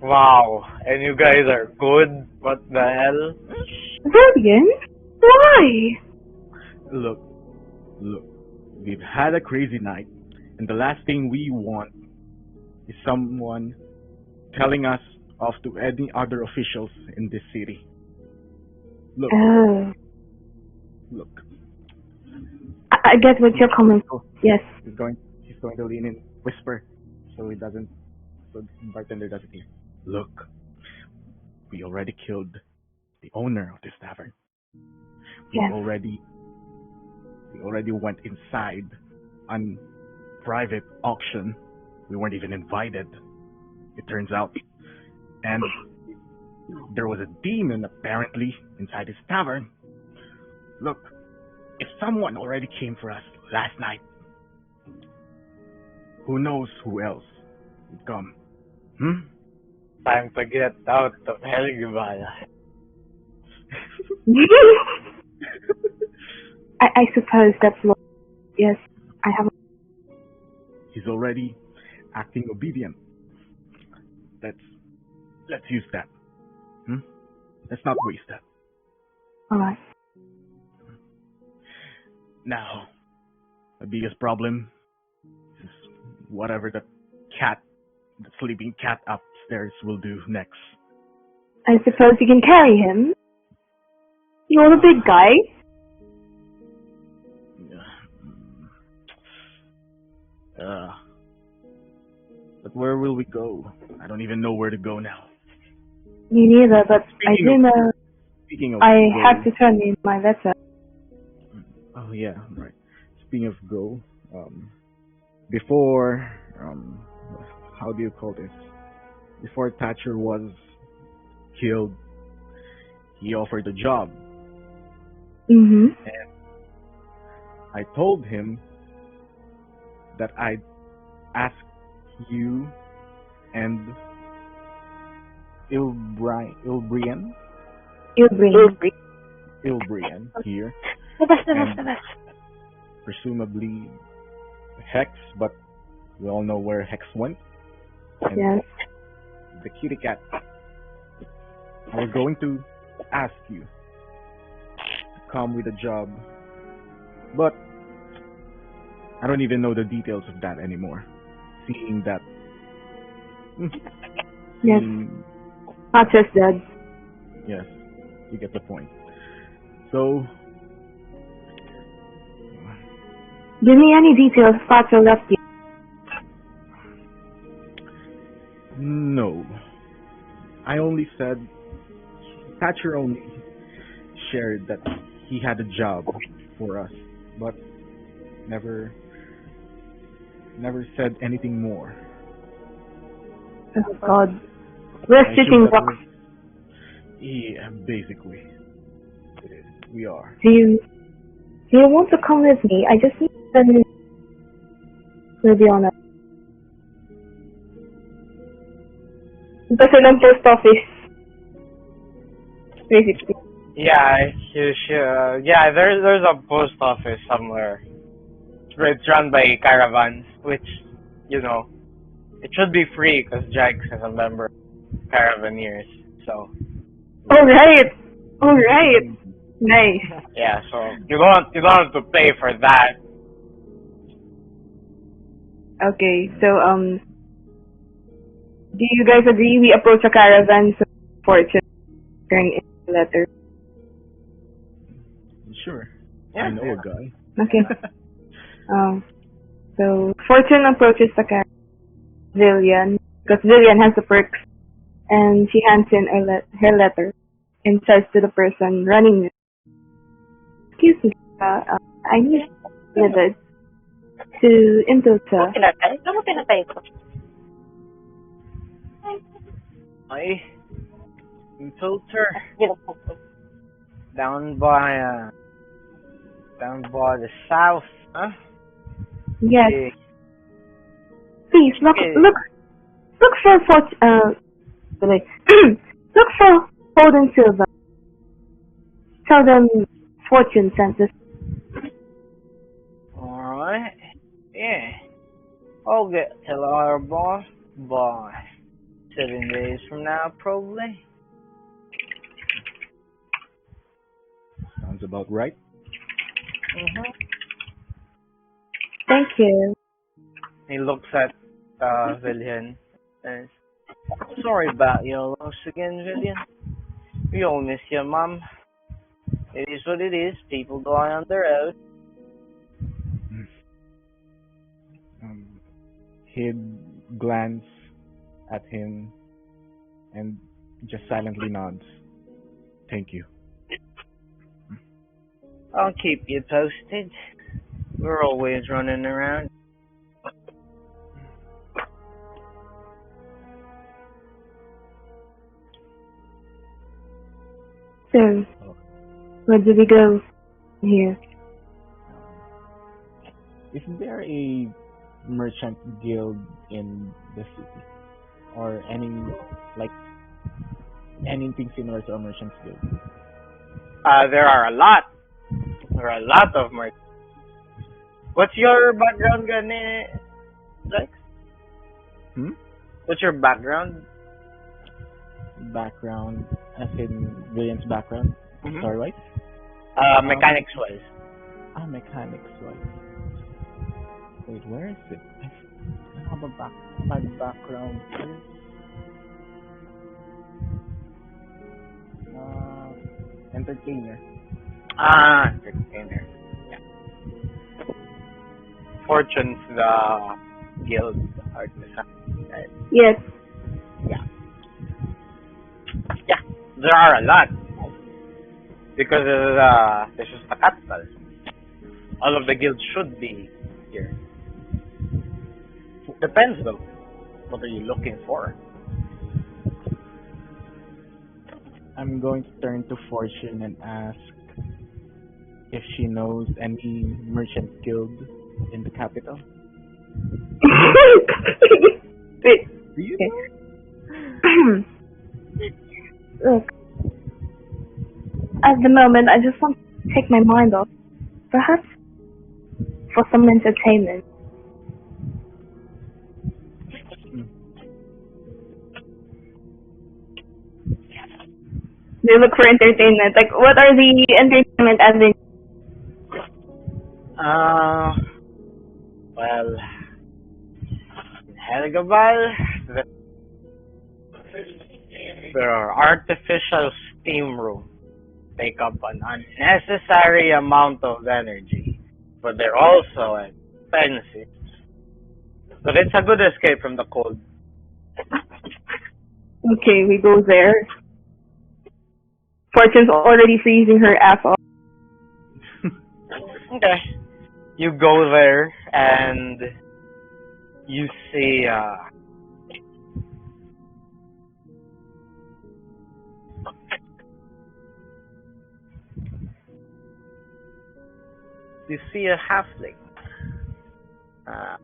Wow, and you guys are good? What the hell? Vivian? Why? Look, we've had a crazy night, and the last thing we want is someone telling us off to any other officials in this city. Look, Oh. look. I get what you're coming from. Yes. He's going to lean in, whisper, so the bartender doesn't hear. Look, we already killed the owner of this tavern. We Yes. already went inside on private auction. We weren't even invited, it turns out. And there was a demon apparently inside this tavern. Look, if someone already came for us last night, who knows who else would come? Time to get out of Helgibala. I suppose that's what. Yes, I have. He's already acting obedient. Let's use that. Let's not waste that. Alright. Now, the biggest problem is whatever the sleeping cat upstairs will do next. I suppose you can carry him. You're the big guy. But where will we go? I don't even know where to go now. Me neither, but I do know Speaking of I go, have to turn in my letter. Oh yeah, right. Speaking of go, before how do you call this? Before Thatcher was killed, he offered a job. Mm-hmm. And I told him that I'd ask you and Ilbrian here, and presumably Hex, but we all know where Hex went. And Yes. the kitty cat. I was going to ask you to come with a job, but I don't even know the details of that anymore. Seeing that. Yes. seeing- Not just dead. Yes, you get the point. So, Give me any details Father left you. no. I only said, Thatcher only shared that he had a job for us, but never said anything more. Oh God. We're I sitting assume that ducks. Yeah, basically. We are. Do you want to come with me? I just need to send to be honest. Kasi ng post office. Basically. Yeah, you should. Yeah, there's a post office somewhere. It's run by caravans, which, you know, it should be free because Jax is a member of Caravaners. So Alright. Nice. yeah, so you don't have to pay for that. Okay, so do you guys agree we approach a caravan so Fortune turn in the letter? Sure. Yeah. I know a guy. Okay. So Fortune approaches the Villian because Villian has the perks, and she hands in her letter and says to the person running it, "Excuse me, I need delivered to Indota." Kamu pinatay ko. Ay, filter down by the south, huh? Yes. Yeah. Please look for look for Holden Silva. Tell them Fortune sent us. Alright. Yeah. I'll get tell our boss by 7 days from now, probably. Sounds about right. Mm-hmm. Thank you. He looks at Villian and says, "Sorry about your loss again, Villian. We all miss your mum. It is what it is. People die on the road." He'd glance at him and just silently nods. Thank you. I'll keep you posted. We're always running around. So, where do we go here? Is there a merchant guild in the city? Or anything similar to a merchant's guild? There are a lot. There are a lot of merchants. What's your background, Lex? What's your background? Background, as in William's background, Mm-hmm. story-wise? Mechanics-wise. Mechanics wise. Wait, where is it? I have my background is entertainer. Entertainer. Yeah. Fortune's the guild artisan. Right? Yes. Yeah. Yeah. There are a lot. Because this is the capital. All of the guilds should be here. Depends though. What are you looking for? I'm going to turn to Fortune and ask if she knows any merchant guild in the capital. Wait. Do you Okay. Look. At the moment, I just want to take my mind off. Perhaps for some entertainment. They look for entertainment. Like, what are the entertainment as in? Well, in Helgabal, there are artificial steam rooms. Take up an unnecessary amount of energy, but they're also expensive. But it's a good escape from the cold. Okay, we go there. Fortune's already freezing her ass off. Okay. You go there and you see a halfling. A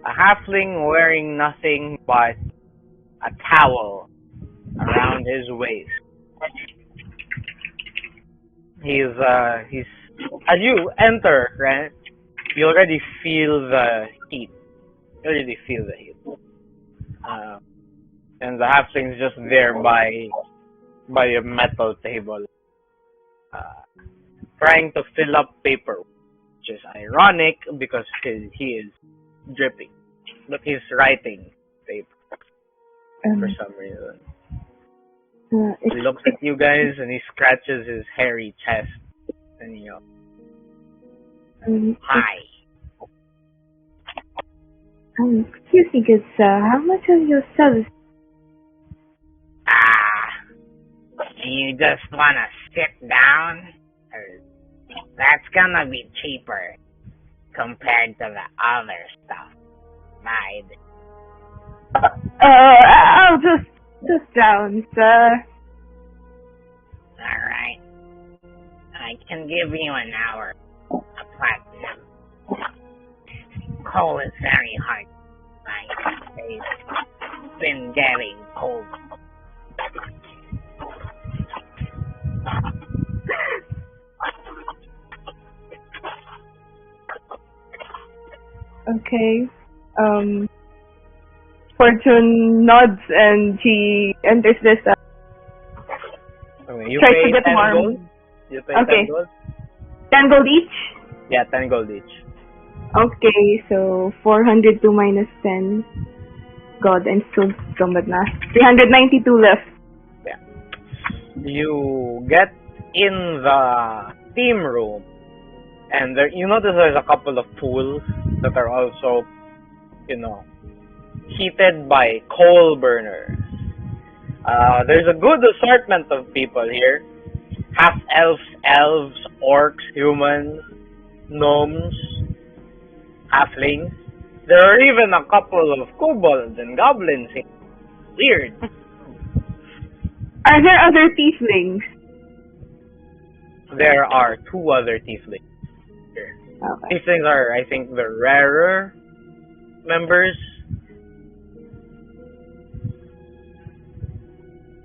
halfling wearing nothing but a towel around his waist. He's as you enter, right? You already feel the heat. And the halfling's just there by a metal table, trying to fill up paper, which is ironic because he is dripping. But he's writing paper for some reason. He looks at you guys and he scratches his hairy chest and he goes, hi. Excuse me, good sir. How much of your service? You just wanna sit down? That's gonna be cheaper compared to the other stuff, right? I'll just down, sir. Alright. I can give you an hour of platinum. Coal is very hard. It's been getting cold. Okay. Fortune nods and she enters this. Okay, you tries pay to get 10 more. gold? You pay Okay. 10 gold? 10 gold each? Yeah, 10 gold each. Okay, so 402 minus 10. God, I'm still strong at math. 392 left. Yeah. You get in the steam room, and there, you notice there's a couple of pools that are also, heated by coal burners. There's a good assortment of people here. Half-elves, elves, orcs, humans, gnomes, halflings. There are even a couple of kobolds and goblins here. Weird. Are there other tieflings? There are 2 other tieflings here. Okay. Tieflings are, I think, the rarer members.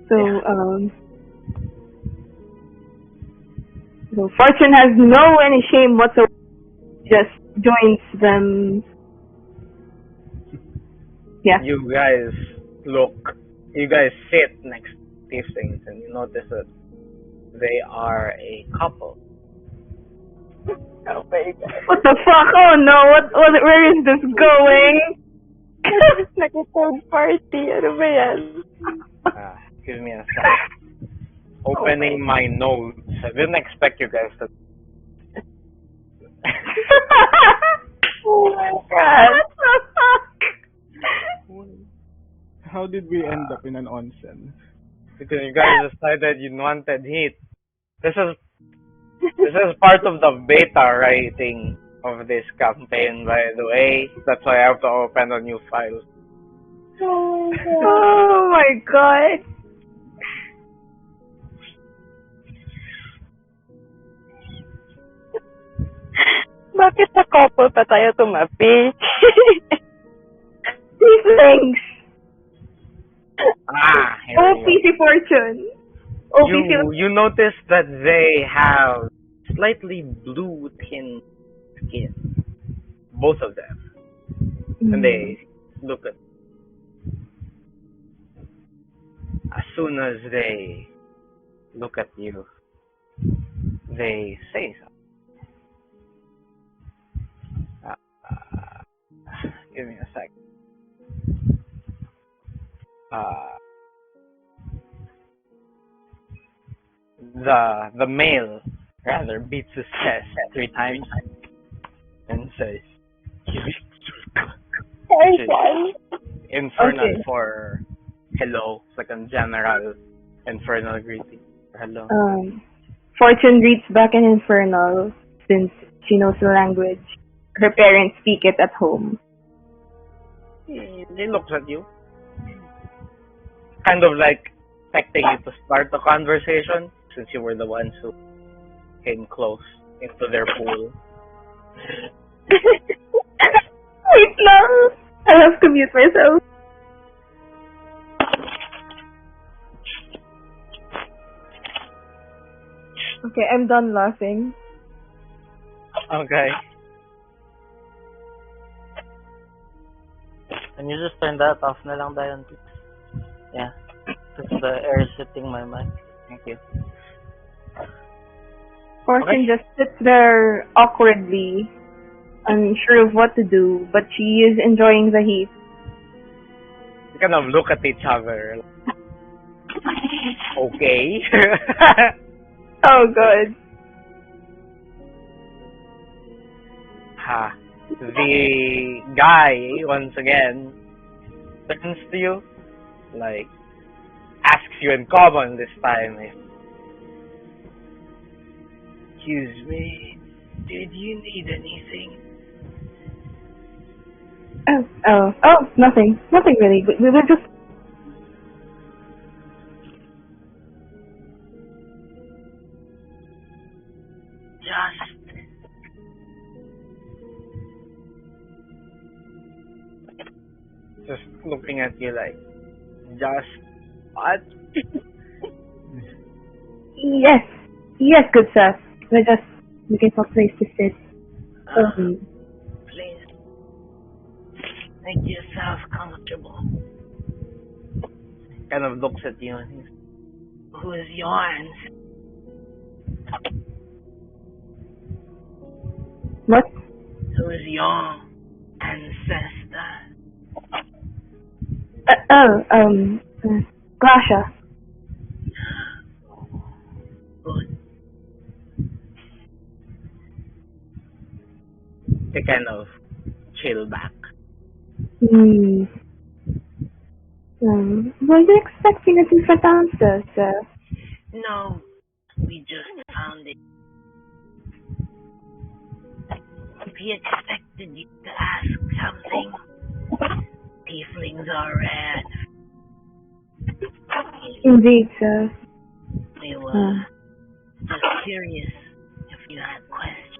So, so Fortune has no any shame whatsoever. Just joins them. Yeah. You guys sit next to these things and you notice that they are a couple. Oh my God. What the fuck? Oh no, where is this going? Nag-third party, ano ba yan? Give me a second. Opening my notes. I didn't expect you guys to. Oh my God. How did we end up in an onsen? Because you guys decided you wanted heat. This is part of the beta writing of this campaign, by the way. That's why I have to open a new file. Oh my God. Bakit sa couple pa tayo tumapi? Thanks. Here Oh, we go. PC Fortune. Oh, PC. You notice that they have slightly blue thin skin. Both of them. And they look at. As soon as they look at you, they say something. Give me a sec. The male rather beats his chest 3 times and says, Infernal Okay. for hello. It's like a general infernal greeting. Hello. Fortune reads back in Infernal since she knows the language. Her parents speak it at home. He looks at you. Kind of like expecting you to start the conversation since you were the ones who came close into their pool. Wait lang! I have to mute myself. Okay, I'm done laughing. Okay. Can you just turn that off na lang, Diane, please? Yeah. Because the air is hitting my mic. Thank you. Fortune just sits there awkwardly, unsure of what to do, but she is enjoying the heat. We kind of look at each other. Okay. Oh, good. Ha. The guy, once again, turns to you, like, asks you in common this time. Excuse me, did you need anything? Oh, nothing really. We were just. Just looking at you like, just what? Yes, good sir. We're just looking for a place to sit. Please, make yourself comfortable. Kind of looks at you and he's, who is yours? What? Who is your ancestor? Glasha. Good. They kind of chill back. Were you expecting a different answer, sir? No, we just found it. We expected you to ask something. Tieflings are rare. Indeed, sir. We were just curious if you had questions.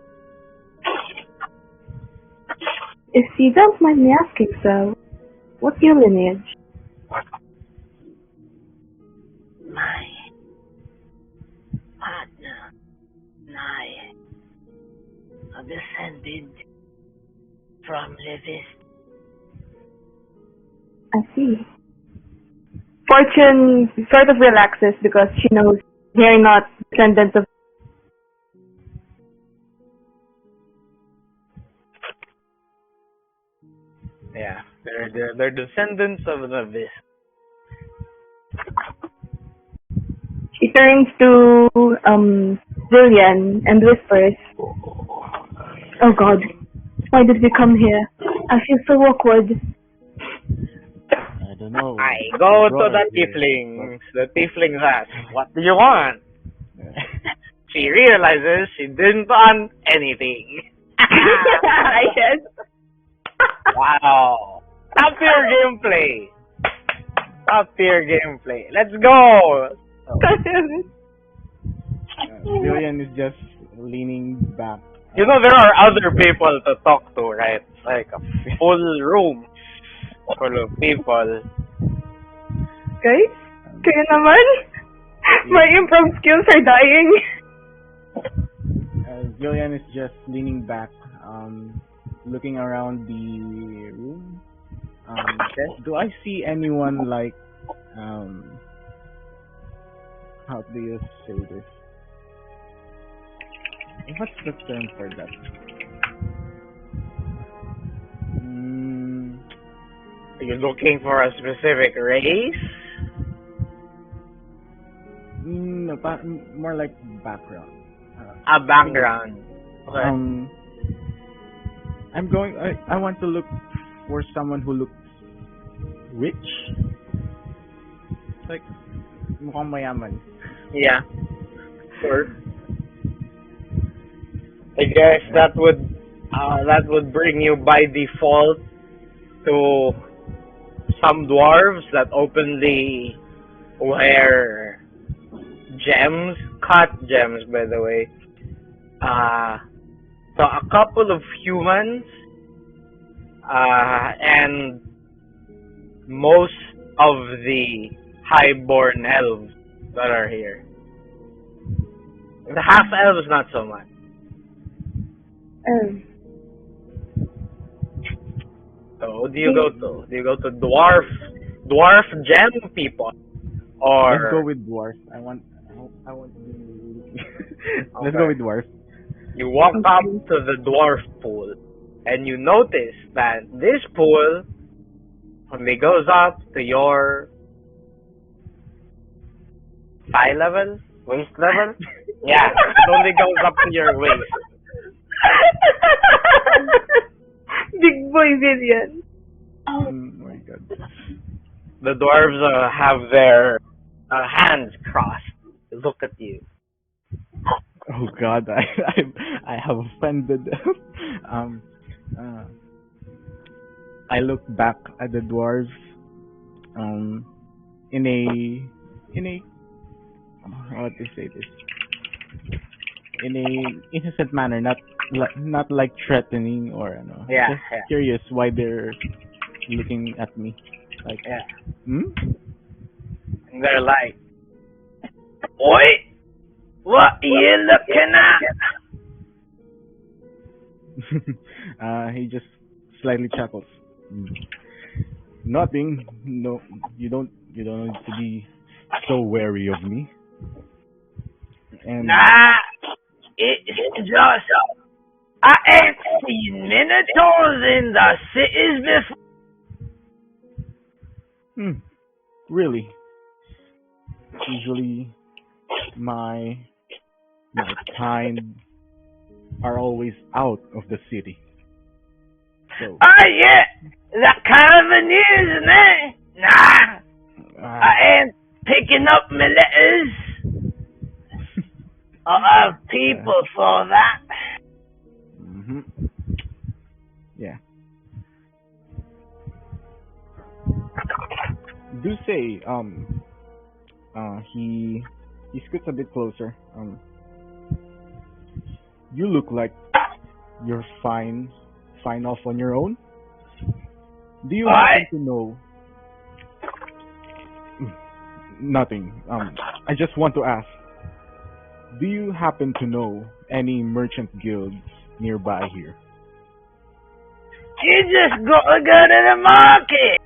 If you don't mind me asking, sir, what's your lineage? My partner and I are descended from Levis. I see. Fortune sort of relaxes because she knows they're not descendants of. Yeah, they're descendants of Levis. She turns to Zillian and whispers, "Oh God, why did we come here? I feel so awkward." I don't know. I go to the tieflings. The tieflings ask, "What do you want?" She realizes she didn't want anything. Yes. Wow. Top tier gameplay. Top tier gameplay. Let's go. Julian is just leaning back. You know there are other people to talk to, right? Like a full room full of people. Guys, kayo naman? My improv skills are dying. Julian is just leaning back, looking around the room. Do I see anyone like, how do you say this? What's the term for that? Are you looking for a specific race? No, more like background. A background. Okay. I want to look for someone who looks rich. Like, mukhang mayaman. Yeah. Sure. I guess that would bring you by default to some dwarves that openly wear gems, cut gems, by the way. So a couple of humans, and most of the highborn elves that are here. The half elves, not so much. So who do you go to? Do you go to dwarf gem people, or let's go with dwarf. I want to be. Let's go with dwarf. You walk up to the dwarf pool. and you notice that this pool only goes up to your thigh level, waist level. Yeah, it only goes up to your waist. Big boy Vivian. Oh my god. The dwarves have their hands crossed. Look at you. Oh god, I have offended them. I look back at the dwarves in a how to say this, in a innocent manner, not like threatening or Yeah, just yeah. curious why they're looking at me like Yeah. hmm? And they're like, "Oi, what are you looking at?" He just slightly chuckles. Nothing. No, you don't need to be so wary of me. And Nah, it's just I ain't seen minotaurs in the cities before. really, usually my kind are always out of the city. So Oh yeah, that kind of news, man. Nah, I ain't picking up my letters. I'll have people for that. hmm yeah. Do say he scoots a bit closer. You look like you're fine off on your own. Do you happen to know? Nothing. I just want to ask. Do you happen to know any merchant guilds nearby here? You just gotta go to the market.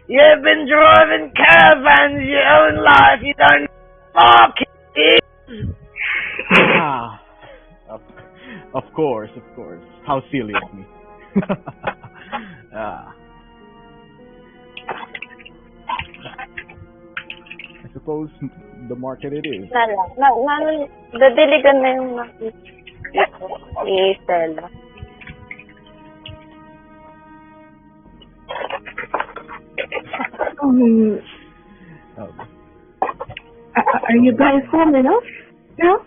You've been driving caravans your own life. You don't know market. Of course. How silly of me. I suppose the market it is. Dadiligan na yung ni Stella. Are you guys home enough? No?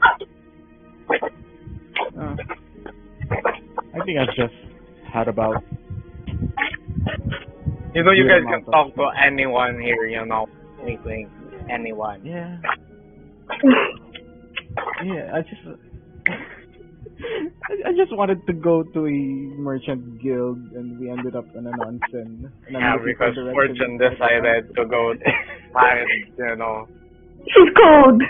I think I've just had about. You know, you guys can talk to anyone here. Anything, anyone. Yeah. Yeah, I just wanted to go to a merchant guild, and we ended up in a nonsense. Yeah, because Fortune decided to go find, She's cold.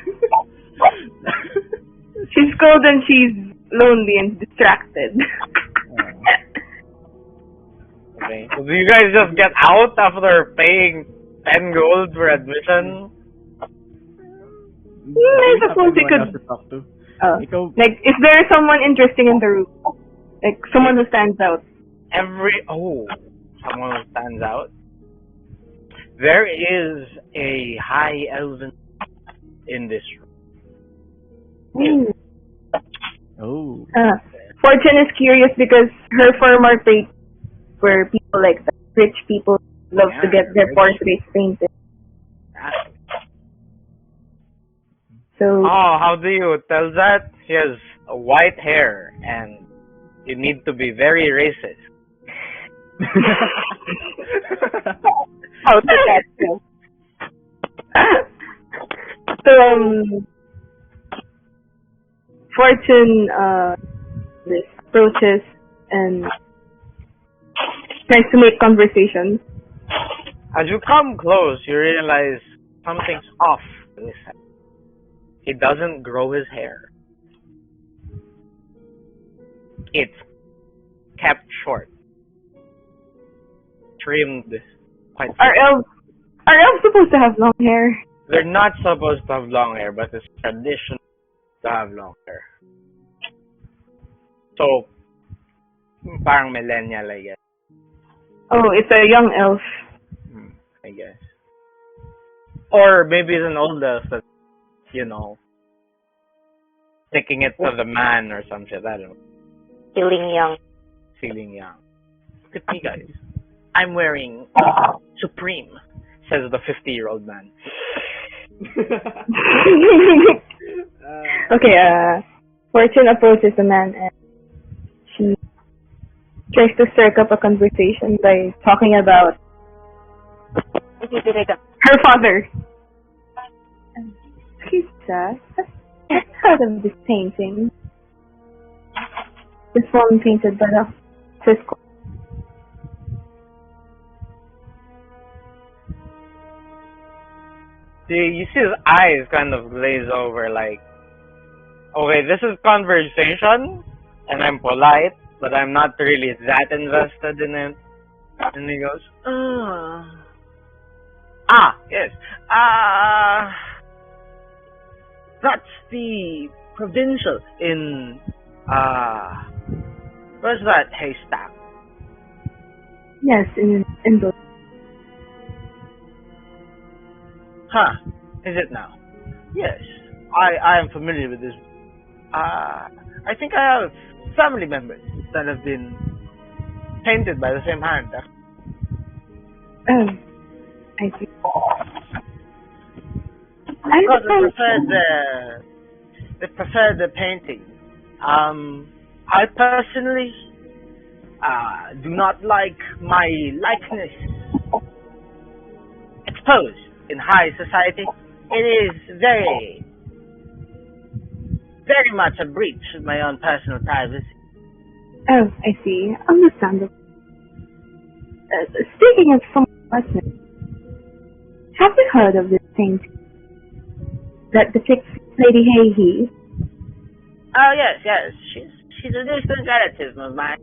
She's cold and she's lonely and distracted. Okay. So do you guys just get out after paying 10 gold for admission? I suppose we could. Like, is there someone interesting in the room? Like, someone who stands out? Someone who stands out? There is a high elven in this room. Oh. Fortune is curious because her former fate were people like that. Rich people love to get their portraits painted. So. Oh, how do you tell that? She has white hair, and you need to be very racist. How to get you? So, Fortune approaches and tries to make conversation. As you come close, you realize something's off with his head. He doesn't grow his hair. It's kept short. Trimmed quite Are elves supposed to have long hair? They're not supposed to have long hair, but it's traditional to have long hair. So, Parang millennial, I guess. Oh, it's a young elf. I guess. Or maybe it's an old elf that's, taking it to the man or some shit. I don't know. Feeling young. Feeling young. Look at me, guys. I'm wearing Supreme, says the 50-year-old man. Okay, Fortune approaches the man and she tries to stir up a conversation by talking about her father. Excuse me, I've heard of this painting. This one painted by the Cisco. You see his eyes kind of glaze over like, okay, this is conversation, and I'm polite, but I'm not really that invested in it. And he goes, yes. That's the provincial in, where's that haystack? Yes, in the... Huh, is it now? Yes, I am familiar with this. I think I have family members that have been painted by the same hand. I see. Because they prefer the painting. I personally do not like my likeness exposed in high society. It is very, very much a breach of my own personal privacy. Oh, I see. Understandable. Speaking of someone likeness, have you heard of this painting that depicts Lady Hei? Oh yes. She's a distant relative of mine.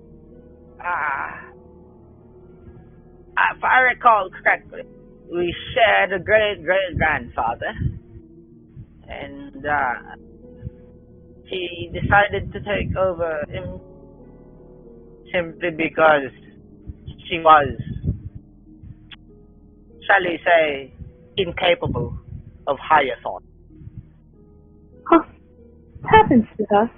If I recall correctly, we shared a great-great-grandfather, and she decided to take over him simply because she was, shall we say, incapable of higher thought. Huh. Happens to us.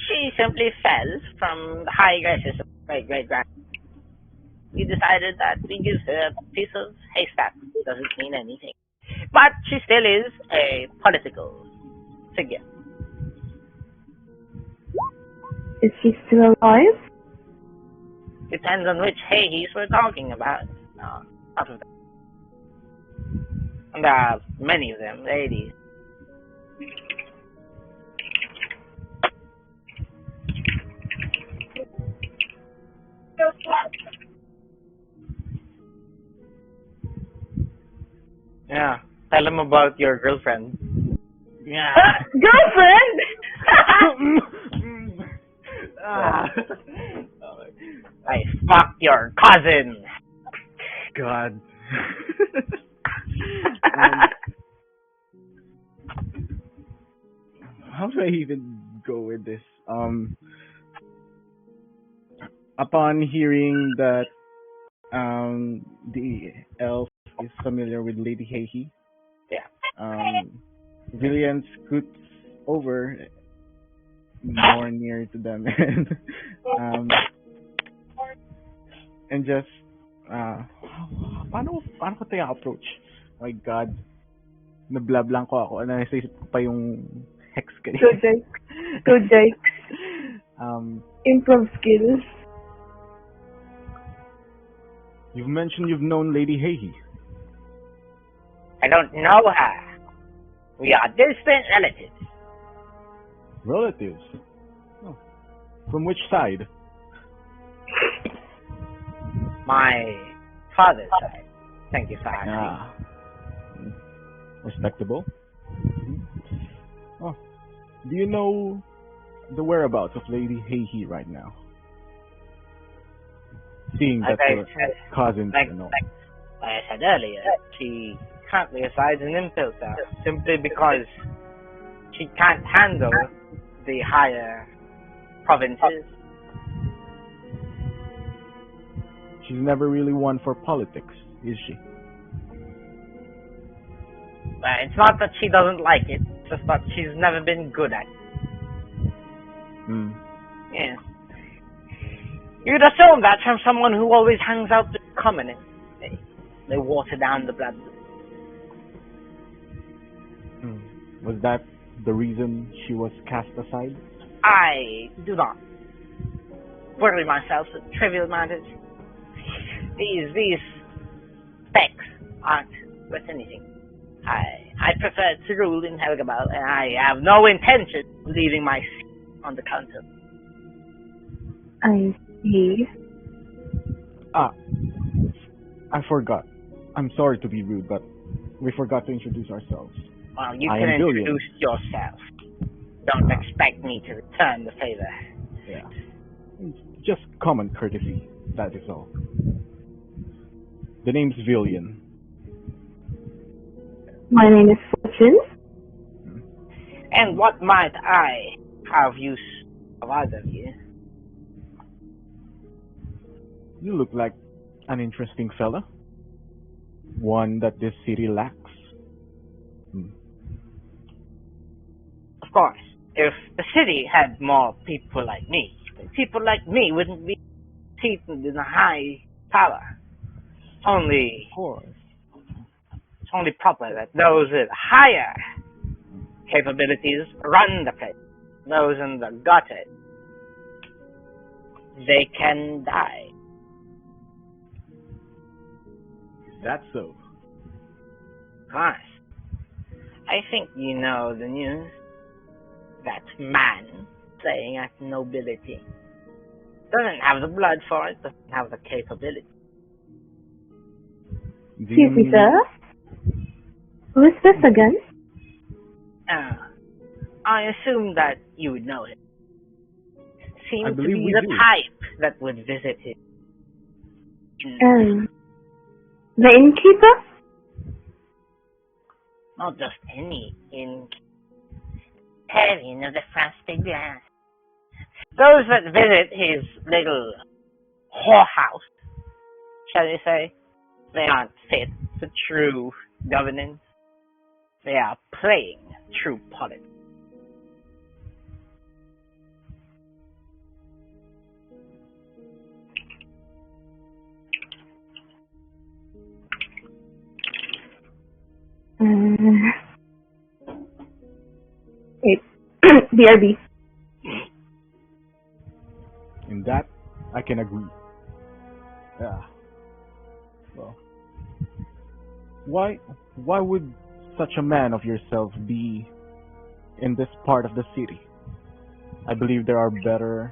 She simply fell from the high graces of great-great-grandfather. We decided that we give her a piece of haystack. It doesn't mean anything. But she still is a political figure. Is she still alive? Depends on which Hades we're talking about. Out of them. And there are many of them, ladies. Yeah, tell him about your girlfriend. Yeah. Girlfriend? I fucked your cousin. God. How do I even go with this? Upon hearing that the elf is familiar with Lady Hei, Villian scoots over more near to them and just paano ko tayo approach? My God, nablab lang ko ako. Nasa isip ko pa yung hex kayo. Go Jake. Improv skills. You've mentioned you've known Lady Hei. I don't know her. We are distant relatives. Relatives? Oh. From which side? My father's side. Thank you for asking. Respectable. Oh. Do you know the whereabouts of Lady Hei right now? Seeing that your cousins and all. Like I said earlier, she currently resides in Impel Town simply because she can't handle the higher provinces. She's never really one for politics, is she? It's not that she doesn't like it, it's just that she's never been good at it. Yeah. You'd assume that from someone who always hangs out with communists. They water down the blood. Was that the reason she was cast aside? I do not worry myself with trivial matters. These specks aren't worth anything. I prefer to rule in Helgabal, and I have no intention of leaving my seat on the council. I see. I forgot. I'm sorry to be rude, but we forgot to introduce ourselves. Well, you can introduce yourself. Don't expect me to return the favor. Yeah. It's just common courtesy, that is all. The name's Villian. My name is Fortune. And what might I have use of either of you? You look like an interesting fella. One that this city lacks. Of course, if the city had more people like me wouldn't be seated in a high power. Only, Of course. it's only proper that those with higher capabilities run the place. Those in the gutter, they can die. That's so. Of course. I think you know the news. That man playing at nobility doesn't have the blood for it, doesn't have the capability. Excuse me, sir. Who is this again? I assume that you would know him. Seems to believe be we the do. type that would visit him. The innkeeper? Not just any innkeeper. Heaven of the frosted glass. Those that visit his little whorehouse, shall we say, they aren't fit for true governance. They are playing true politics. BRB. In that, I can agree. Yeah. Well, why would such a man of yourself be in this part of the city? I believe there are better,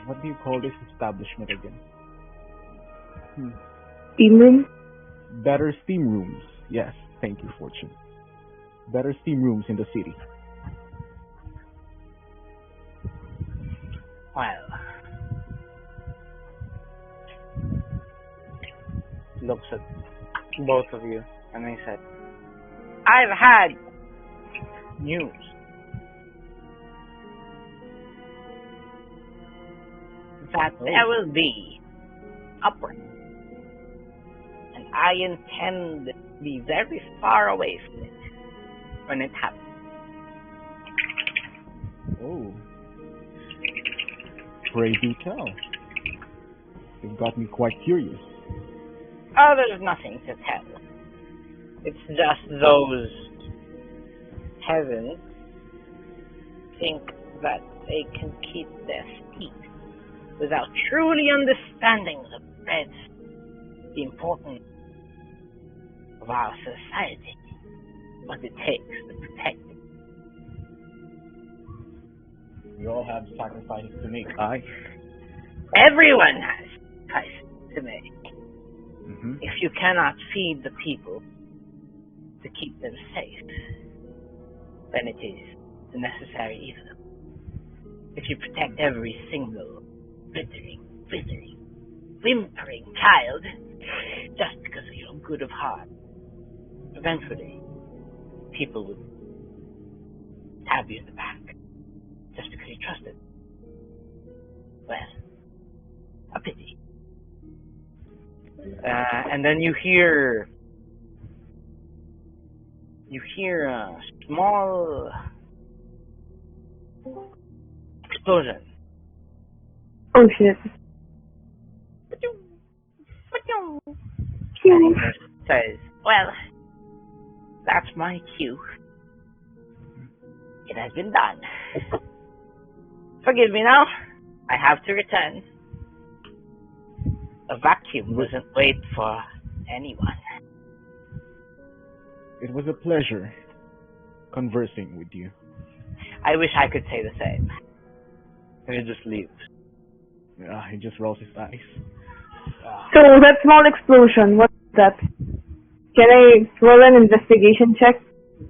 what do you call this establishment again? Steam room? Better steam rooms. Yes, thank you, Fortune. Better steam rooms in the city. Well, looks at both of you and he said, I've had news. That there will be upward. And I intend to be very far away from it when it happens. Oh. Pray do tell. You've got me quite curious. Oh, there's nothing to tell. It's just those heavens think that they can keep their feet without truly understanding the importance of our society, what it takes to protect it. We all have sacrifices to make, aye? Everyone has sacrifices to make. Mm-hmm. If you cannot feed the people to keep them safe, then it is the necessary evil. If you protect every single glittering, whimpering child just because of your good of heart, eventually people would stab you in the back just because you trusted. Well, a pity. And then you hear a small explosion. Oh shit. And he just says, well, that's my cue. It has been done. Forgive me now. I have to return. A vacuum doesn't wait for anyone. It was a pleasure conversing with you. I wish I could say the same. And he just leaves. He just rolls his eyes. So that small explosion, what's that? Can I roll an investigation check?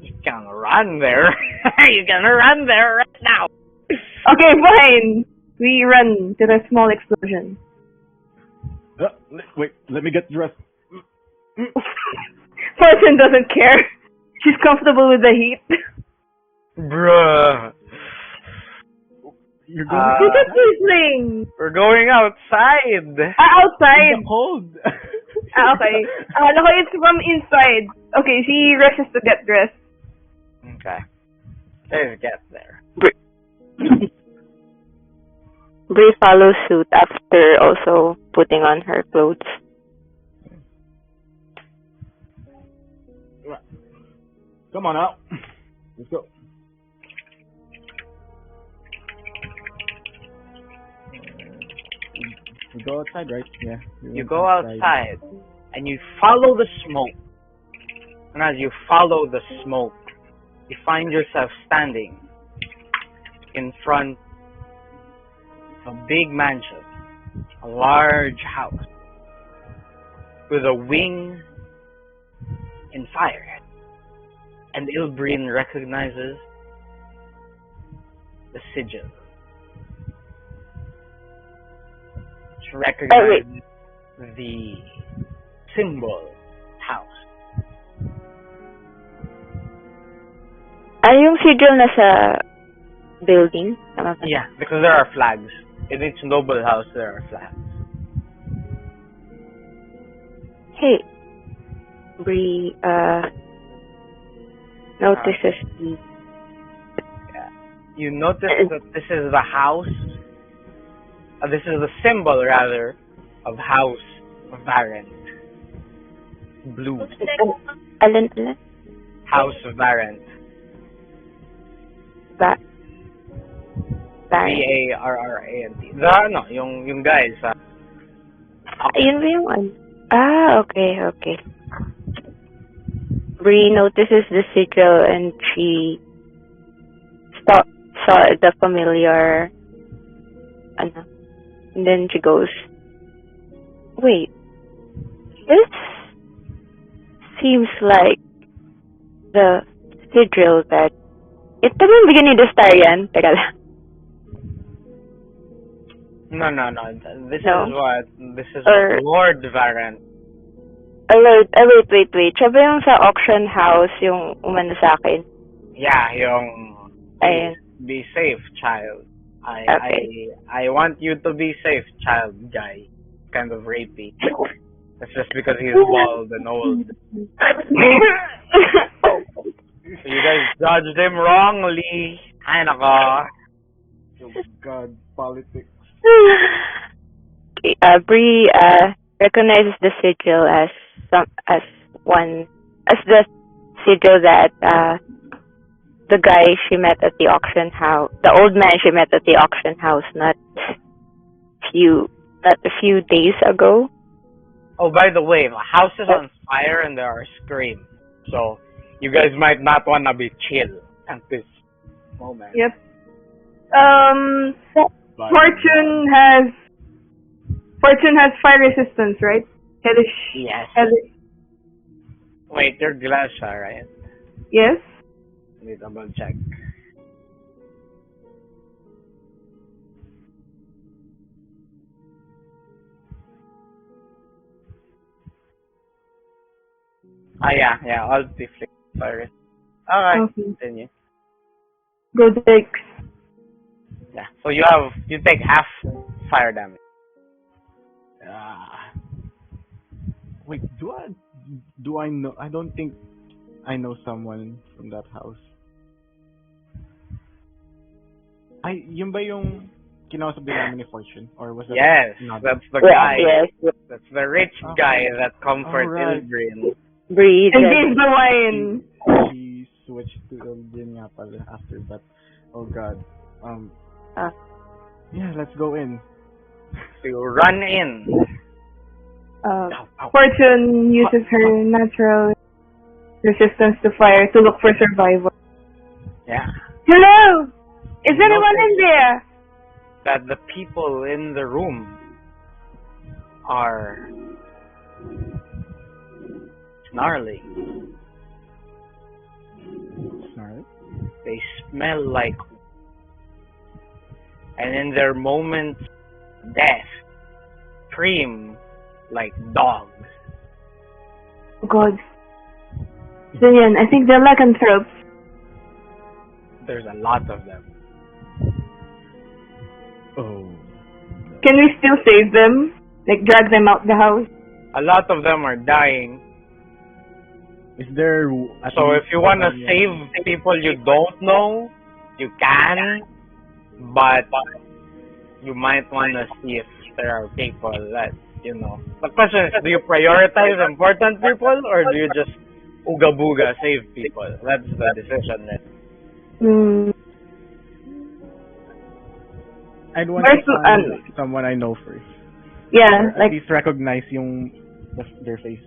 You can run there. You're gonna run there right now. Okay, fine. We run to the small explosion. Wait, let me get dressed. Fortune doesn't care. She's comfortable with the heat. Bruh. You're going Look at this thing. We're going outside. Outside. in the cold. Okay. No, it's from inside. Okay, she rushes to get dressed. Okay. Let's get there. Bree follows suit after also putting on her clothes. Come on out. Let's go. We go outside, right? Yeah. You go outside and you follow the smoke. And as you follow the smoke, you find yourself standing in front of a big mansion, a large house with a wing in fire. And Ilbreen recognizes the sigil. She recognizes the symbol house. Yung sigil nasa building? Tama ba? Yeah, because there are flags. In each noble house, there are flags. Hey, Bree, notices the... You notice that this is the house, this is the symbol, rather, of House Varent. Blue. Alin? House Varent. Varent. V-A-R-R-A-N-T. Yung guys. Yun ba yung ano? Okay. Bree notices the sigil and she saw the familiar, and then she goes, wait, this seems like the sigil that, ito ba yung beginning of the star yan? Teka lang. No. This No? is what Lord Varent. Wait. Siya ba yung sa auction house yung umano sa akin? Yeah, yung Ayun. be safe, child. Okay. I want you to be safe, child guy. Kind of rapey. That's just because he's bald and old. So you guys judged him wrongly. Ay nako. Oh God, politics. Bree recognizes the sigil as the sigil that the guy she met at the auction house, the old man she met at the auction house, not a few days ago. Oh, by the way, the house is on fire and there are screams. So you guys might not want to be chill at this moment. Yep. Fortune has fire resistance, right? Yes. Hellish. Wait, you're Glacia, right? Yes. Let me double check. Yeah, all deflect virus. Alright, Okay. continue. Go Dix. Yeah. So you take half fire damage. Wait, do I know? I don't think I know someone from that house. Yun ba yung kinausap din namin ni Fortune? Or was that Yes, not? that's the guy. Yes. That's the rich guy that comforts Alright. Ilbrin. Breed. And gave the wine. She switched to Elgin nga pala after, but oh god. Yeah, let's go in. So you run in. Fortune uses her natural resistance to fire to look for survival. Yeah. Hello! Is You anyone notice in there? that the people in the room are snarling. Snarl. They smell like, and in their moments of death, scream like dogs. Oh god. Zillion, I think they're lycanthropes. There's a lot of them. Oh. Can we still save them? Like drag them out the house? A lot of them are dying. Is there? So if you want to save people you don't know, you can, but you might want to see if there are people that, you know. The question is, do you prioritize important people or do you just ooga booga save people? That's the decision then. I'd want to find someone I know first. Yeah, Or like at least recognize their face.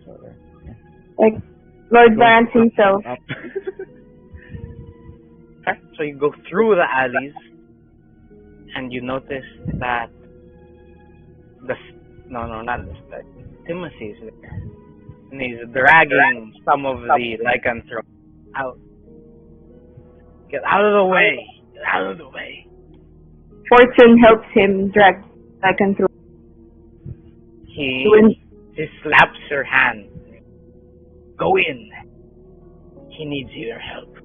like Lord Barnes himself. Okay, so you go through the alleys and you notice that Timothy is there. And he's dragging some of the lycanthropes out. Get out of the way! Get out of the way! Fortune helps him drag lycanthrope. He slaps her hand. Go in. He needs your help.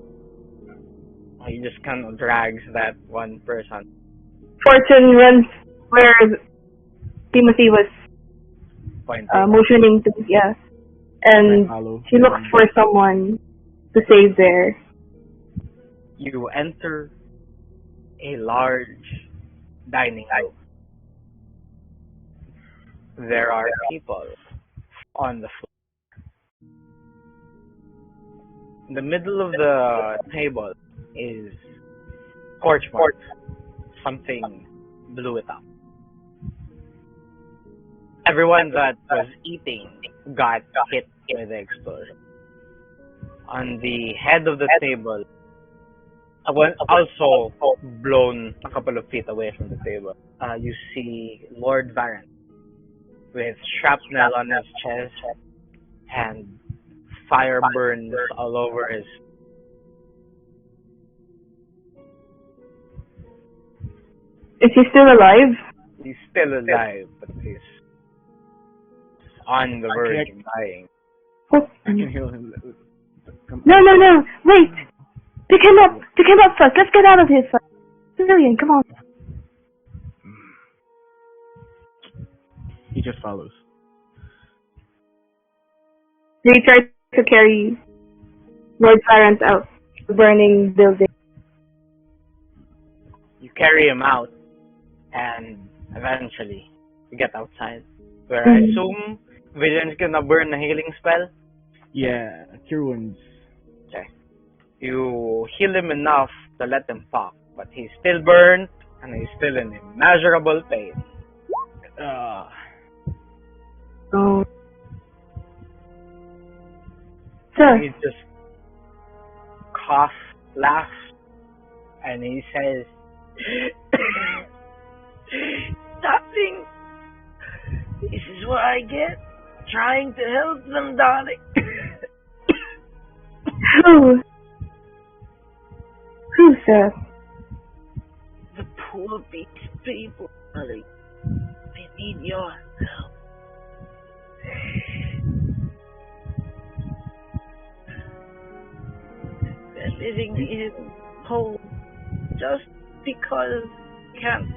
He just kind of drags that one person. Fortune runs where Timothy was motioning to, yeah. And she looks for someone to save there. You enter a large dining room. There are people on the floor. In the middle of the table is scorch mark. Something blew it up. Everyone that was eating got hit by the explosion. On the head of the table, also blown a couple of feet away from the table, you see Lord Varen with shrapnel on his chest and fire burns all over his. Is he still alive? He's still alive, but he's on the verge of dying. I can heal him. No, wait! Pick him up first, let's get out of here first. Civilian, come on. He just follows. They try to carry Lord Clarence out the burning building. You carry him out, and eventually you get outside. Where I assume Vision's gonna burn a healing spell. Yeah, cure wounds. Okay. You heal him enough to let him talk, but he's still burned and he's still in immeasurable pain. Oh. Sir. He just coughs, laughs, and he says, "Nothing. This is what I get trying to help them, darling." Who, sir? The poor people, darling. They need your help. They're living in holes just because they can't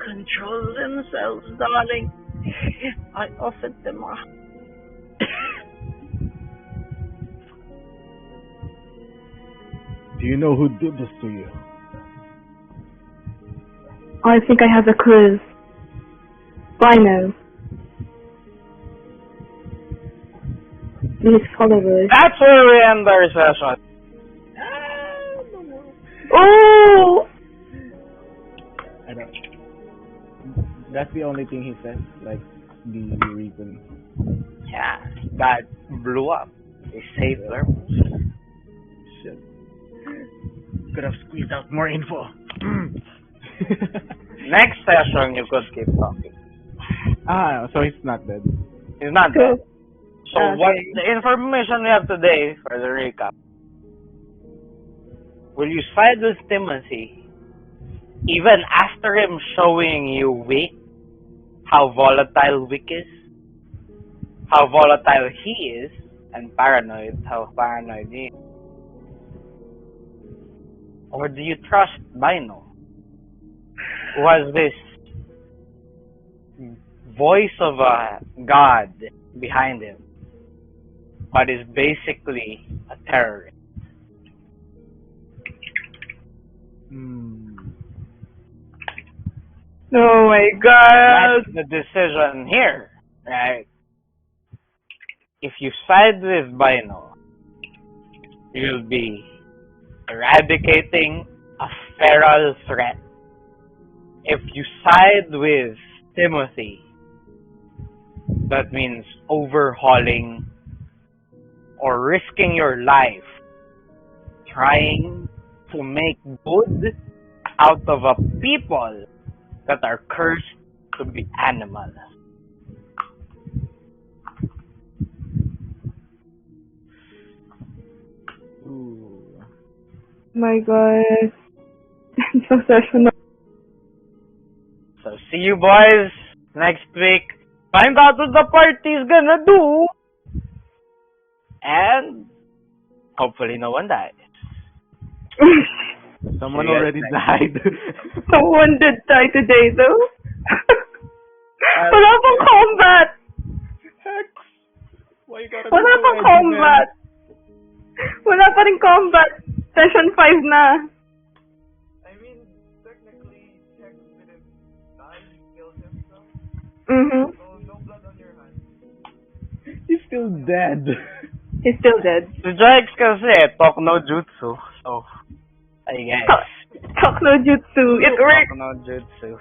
control themselves, darling. I offered them a... Do you know who did this to you? I think I have a clue. Rhino. Please follow us. That's where we end our session. Oh! I don't. That's the only thing he says. Like the reason. Yeah, that blew up. They saved their Shit. could have squeezed out more info. Next session, you could keep talking. So he's not dead. He's not dead. So Okay. what the information we have today for the recap? Will you side with Timothy even after him showing you Wick, how volatile Wick is, how volatile he is, and paranoid, how paranoid he is? Or do you trust Bino, who has this voice of a god behind him, but is basically a terrorist? Oh my god. That's the decision here, right? If you side with Bino, you'll be eradicating a feral threat. If you side with Timothy, that means overhauling or risking your life trying to make good out of a people that are cursed to be animals. Ooh. My god. I'm so sessional. So see you boys next week. Find out what the party's gonna do. And hopefully no one dies. Someone See you guys already next died. Someone did die today though. Wala pang combat! Hex! Why you gotta Wala be so pang edgy, combat! Wala pa rin combat! Session 5 na. I mean, technically, Hex didn't die, you killed him, so Mm-hmm. no blood on your hands. man? He's still dead. He's still dead. Si Jax kasi talk no jutsu. So, I guess. Talk no jutsu. It Talk worked. no jutsu.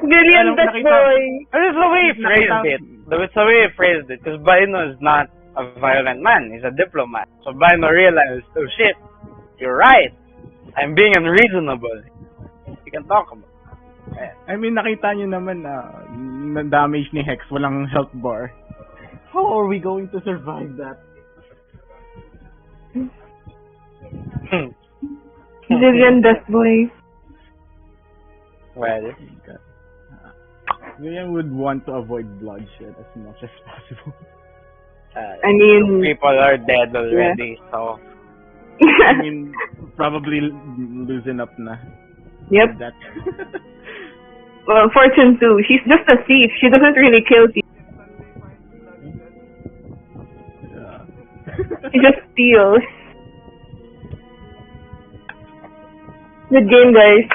Billion Anong that nakita? boy. It's the way he phrased it. It's the way he phrased it. Because Bino is not a violent man. He's a diplomat. So Bino realized, oh shit, you're right. I'm being unreasonable. You can talk about it. I mean, nakita nyo naman na damage ni Hex, walang health bar. How are we going to survive that? Billion death boy. Well, William would want to avoid bloodshed as much as possible. I mean, people are dead already, so I mean, probably losing up na. yep. That. Well, Fortune too. She's just a thief. She doesn't really kill people. She just steals. Good game, guys.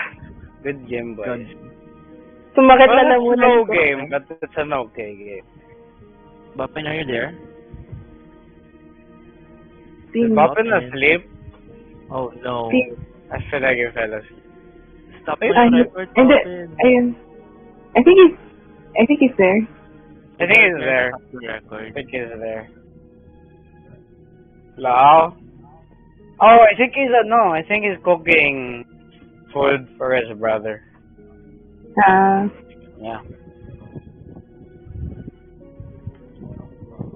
good game, boys. Sumakit Well, na lang it's muna. no ito. game, but it's an okay game. Bapin, are you there? Is Ping. Boppin asleep? Oh no. Ping. I feel like he fell asleep. Stop I it, know. Robert, And Bapin. I think he's there. I think he's there. Stop the I record. think he's there. Hello? Oh, I think he's cooking food for his brother. Yeah.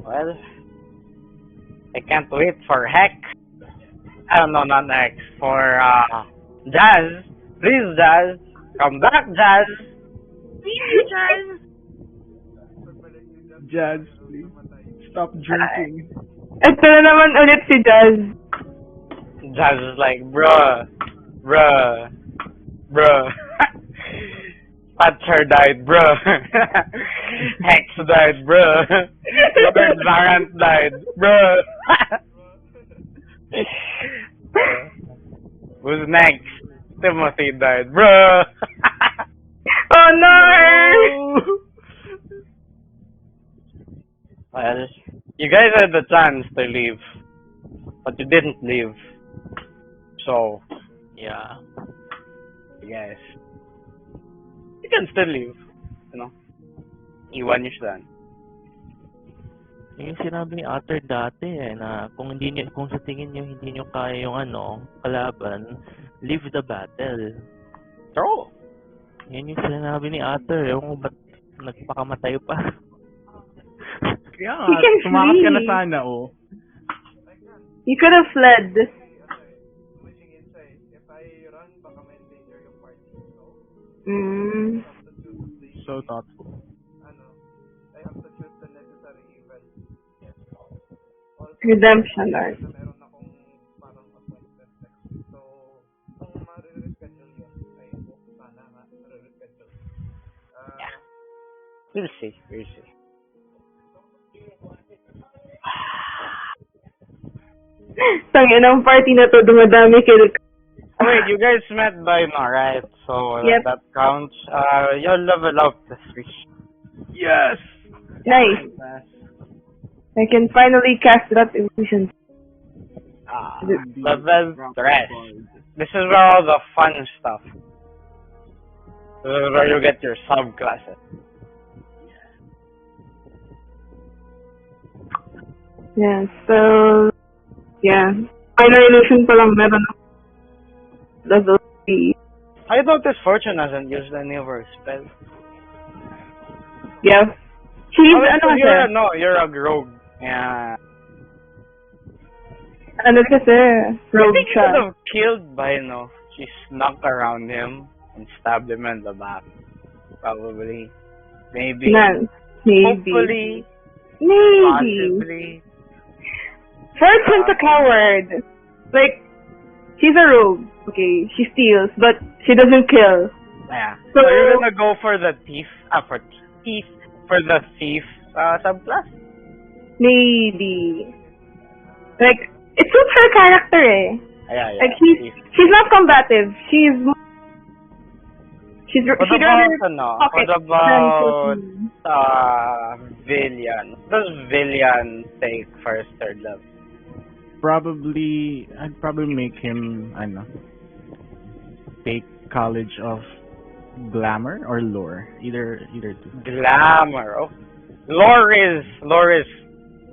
Well, I can't wait for Hex. No, not Hex. For Jazz. Please, Jazz. Come back, Jazz. Jazz, please. Stop drinking. Ito na naman ulit si Jazz. Jazz is like, bruh. Bruh. Patcher died, bruh. Hex died, bruh. Lord Varant died, bruh. Who's next? Timothy died, bruh. Oh no! Well, you guys had the chance to leave, but you didn't leave. So, Yeah. yes. You can still leave. You know? Iwan nyo siya. Yung sinabi ni Arthur dati na kung sa tingin niyo hindi niyo kaya yung kalaban, leave the battle. True. Yan yung sinabi ni Arthur, yung ba't nagpakamatay pa. Kaya He nga, can tumakas ka na flee. sana, oh. You could have fled. Mm. So thoughtful. Redemption arc. We'll see. We'll see. Tangin ng party na to, dumadami kill. Wait, you guys met by now, right? So Yep. that counts. You'll level up the 3. Yes! Nice. I can finally cast that illusion. Level 3. This is where all the fun stuff. This is where you get your subclasses. Yeah, so... Yeah. Minor illusion pa lang meron ako. Level 3. I noticed Fortune hasn't used any of her spells. Yeah. She's, you're a rogue. Yeah. Ano kasi, I rogue think you siya. could have killed by now. She snuck around him and stabbed him in the back. Probably. Maybe. Nan, maybe. Hopefully. Maybe. Possibly. Fortune's a coward. Like, she's a rogue. Okay, she steals, but she doesn't kill. Yeah. So, So you're gonna go for the thief. For the thief subclass? maybe. Like, it suits her character eh. Yeah. Like, Thief. she's not combative. She's What she'd rather pocket What about than Villian? What does Villian take first, third level? I'd probably make him, I don't know, take College of Glamour or Lore. Either two. Glamour. Oh. Lore is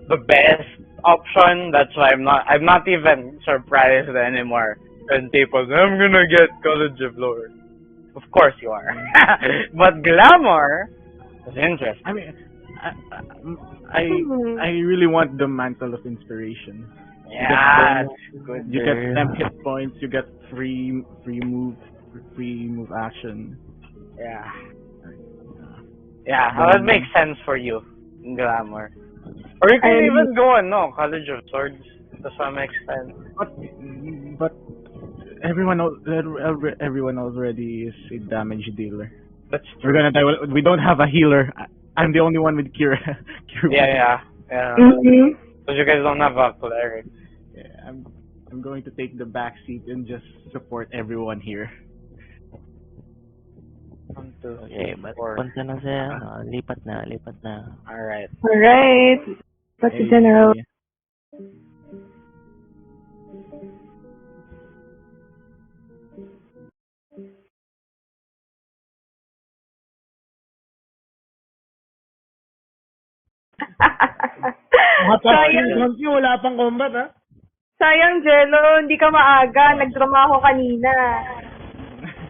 the best option. That's why I'm not even surprised anymore when people say, I'm gonna get College of Lore. Of course you are. But Glamour is interesting. I mean, I really want the Mantle of Inspiration. Yeah, good. You get 10 hit points. You get free move action. Yeah. Yeah, that makes sense for you in Glamour. Or you can even go on College of Swords to some extent. But everyone already is a damage dealer. That's We're true. gonna die. We don't have a healer. I'm the only one with cure. Yeah. Mm-hmm. So you guys don't have a cleric. Yeah, I'm going to take the back seat and just support everyone here. 1, 2, Okay, 3, but 4. punta na siya. Lipat na. Alright. Alright. What's the general? Sayang, Wala pang combat, ha? sayang, Jello. Hindi ka maaga. Nagdrama ako kanina.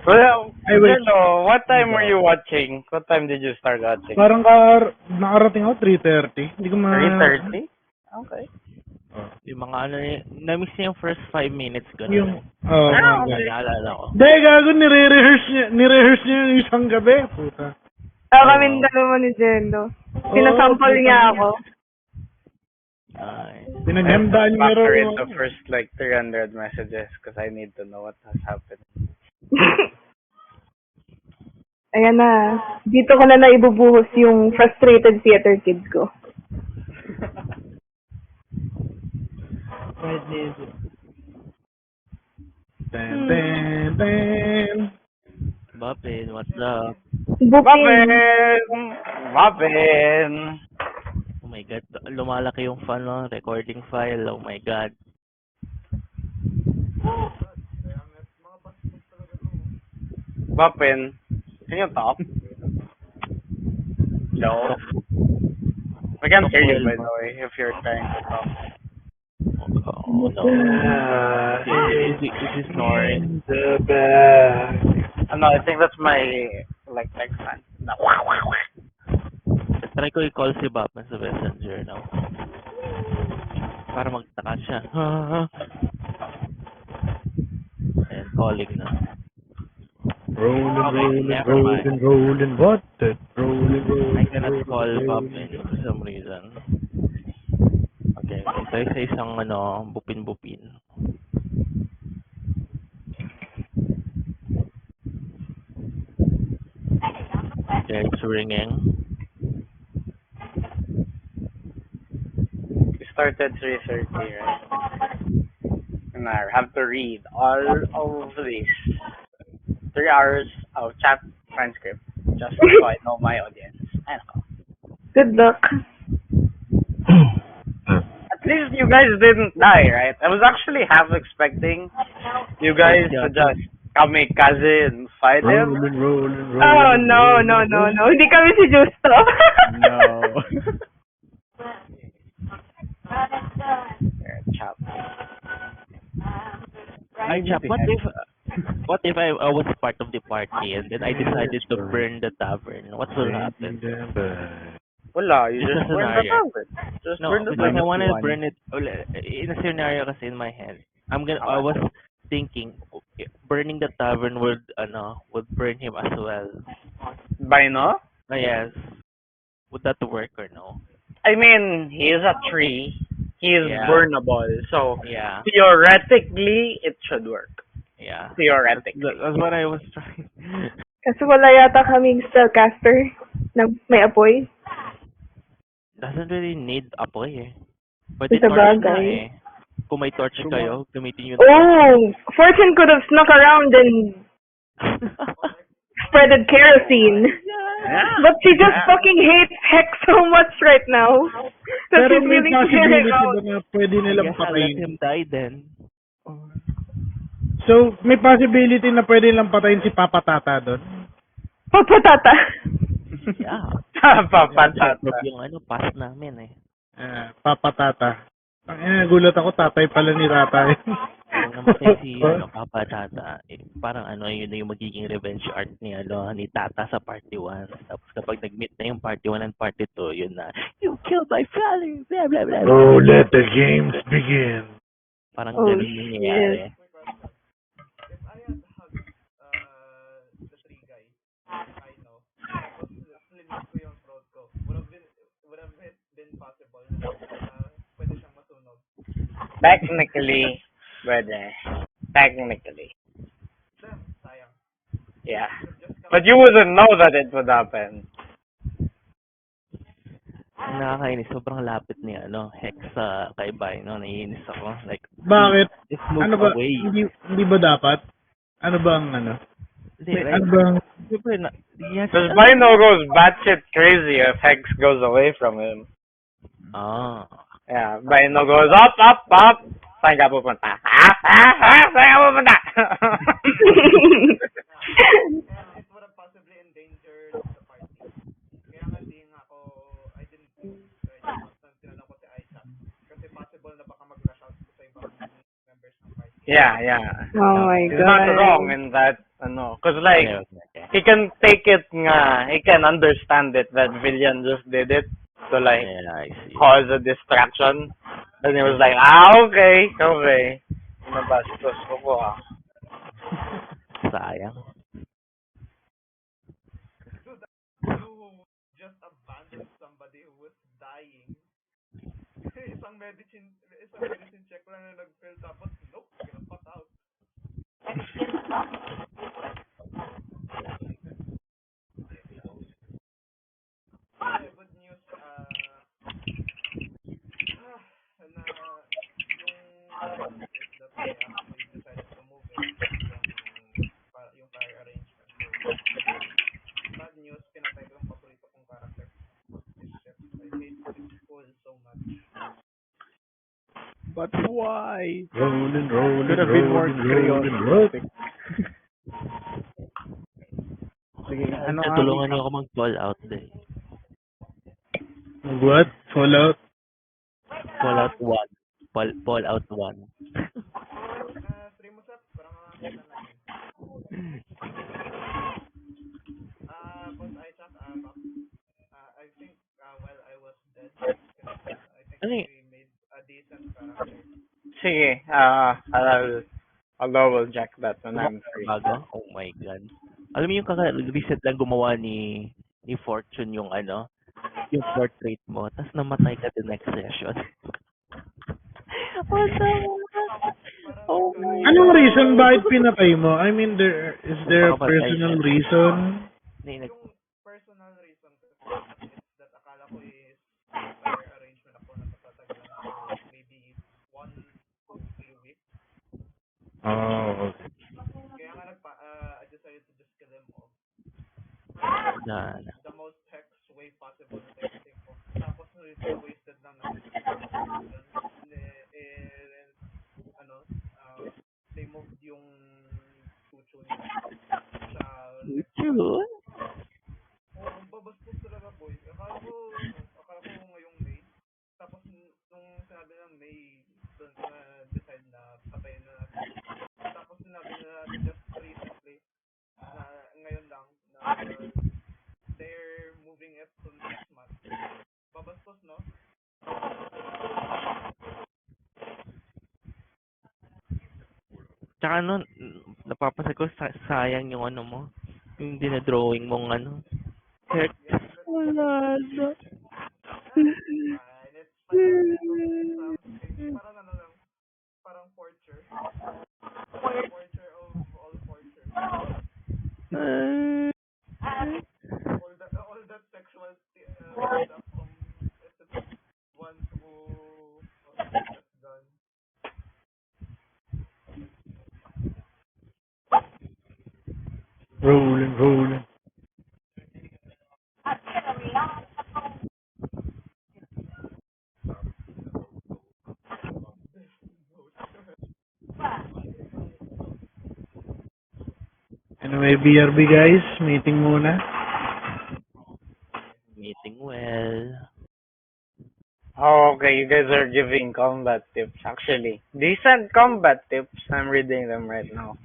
Well, wait. Jello, what time were you watching? What time did you start watching? Parang nakarating ako 3:30. Hindi ko 3:30? Okay. Yung mga na-miss niya yung first 5 minutes ko na. Yung, okay. Naalala ko. Hindi, gago, nire-rehearse niya yung isang gabi. Puta. Kami dalawa ni Jello. Pinasample niya ako. Pinaghandaan niya Factor rin. in the first 300 messages because I need to know what has happened. Ayan na. Dito ko na naibubuhos yung frustrated theater kid ko. Bapin, what's up? Booking. Robin! Oh my god, lumalaki yung fan ng recording file. Oh my god. Robin, can you talk? No. We can't hear you, by the way, if you're trying to talk. Oh no. Is he snoring? No, I think that's my, text fan. No. Try ko i-call si Bapin sa messenger now. Para magtaka siya. And calling na. Rolling, what the? Rolling. I cannot call Bapin for some reason. Okay, tayo sa isang bupin-bupin. Okay, it's ringing. We started 3:30, right? And I have to read all of this 3 hours of chat transcript just so I know my audience. I know. Good luck. At least you guys didn't die, right? I was actually half expecting you guys to just kamikaze and fight him. Rolling. Oh, no. Hindi kami si Justo. No. Chop. Chap, what if I was part of the party and then I decided to burn the tavern? What will happen? Wala, you just burn the scenario. tavern. Just No, burn the because I tavern. want to burn it in a scenario kasi in my head. I was thinking burning the tavern would burn him as well. By no? Yes. Would that work or no? I mean, he is a tree. He is burnable. So, Yeah. theoretically, it should work. Yeah. Theoretically. That's what I was trying. Kasi wala yata kaming spellcaster na may apoy. Doesn't really need apoy eh. Pwede Sa torch na bagay. eh. Kung may torch kayo, gamitin yun. Oh! Fortune could have snuck around and spreaded kerosene. Yeah. But she just fucking hates Hex so much right now. That Pero she's may willing to get it possibility out. ba na pwede nilang Yes, I'll let patayin? him die then. So, may possibility na pwede nilang patayin si Papa Tata doon? Papatata. Yeah. Papatata. Yung pass namin eh. Papa Tata. Gulat ako, tatay pala ni Tatay. Kung namatay si Papa Tata, parang yun na yung magiging revenge art ni Tata sa party 1. Tapos kapag nag-meet na yung party 1 and party 2, yun na, you killed my family, blah blah blah. Oh, let the games begin. Parang ganun yung nangyayari. Technically, technically. Yeah. But you wouldn't know that it would happen. Nakakainis, sobrang lapit ni Hex sa kay Bay, naiinis ako. Like, Bakit? just move Ano ba? away. Hindi ba dapat? Ano bang Hindi, ano bang siyempre yes. Because Bino goes batshit crazy if Hex goes away from him. Yeah, Bino goes up. Saan ka pupunta? Saan ka pupunta? Yeah. Oh my He's not god. wrong in that, because Okay. he can take it he can understand it that Villian just did it to Yeah, I see. cause a distraction. Then he was like, okay. Nabastos ko po Sayang. I actually decided to move it yung fire arrangement for one. Bad news, pinatay ko yung paborito kong character. This ship. I hate this pool so much. But why? Rolling, Could have been more chaotic. Sige, ano nga? Tulungan niyo ako mag-call out din. What? Fallout? Fallout 1. Fallout 1. Stream mo sa parang nakakita na yun. But I thought, I think while I was dead, I think we made a decent character. Sige, I'll double check that when I'm free. Bago? Oh my god. Alam mo yung kaka-reset lang gumawa ni Fortune yung yung portrait mo, tapos namatay ka the next session. Oh my god. Anong reason bakit pinatay mo? I mean, is there a personal reason? Yung personal reason kasi is that akala ko is fire arrangement ako na tatagalan for maybe 1 to 3 weeks. Oh, okay. Kaya nga I decided to just kill them all. Na. The most hex way possible na think ko. Tapos wasted lang they moved yung chuchu niya sa babastos talaga boy. Akala ko ngayong May. Tapos nung sinabi ng May, doon ko na decide na patayin na natin. Tapos sinabi na natin just recently na ngayon lang na they're moving it to next month. Babastos, no? Tsaka napapasa ko sayang yung mo, yung dinadrawing mong heck. Wala na. It's parang lang, parang portrait. Portrait of all portraits. All that sexual stuff from episode 1 to that's done. Rolling. Anyway, BRB guys, meeting muna. Meeting well. Oh, okay, you guys are giving combat tips, actually. Decent combat tips. I'm reading them right now.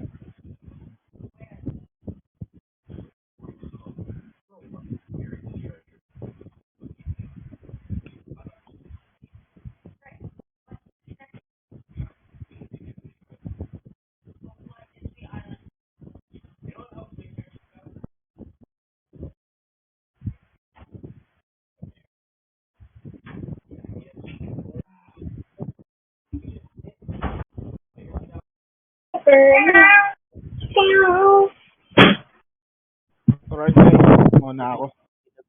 Alright guys, muna ako.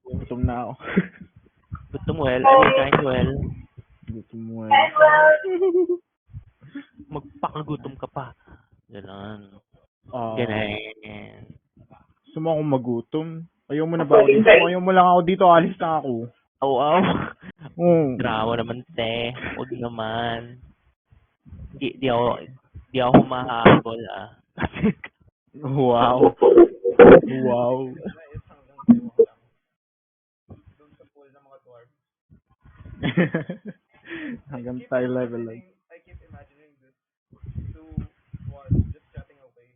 Gutom na ako. Gutom well, kain well. Gutom well. Magpakagutom ka pa. Ganon. Ganon. Gusto mo akong magutom? Ayaw mo na ba ako dito? Ayaw mo lang ako dito, alis na ako. Aw. Drama naman, te. Huwag naman. Di ako humahabol, Wow. Doon sa pool ng mga dwarves. Hanggang tayo level lang. I keep imagining this. Two dwarves just chatting away.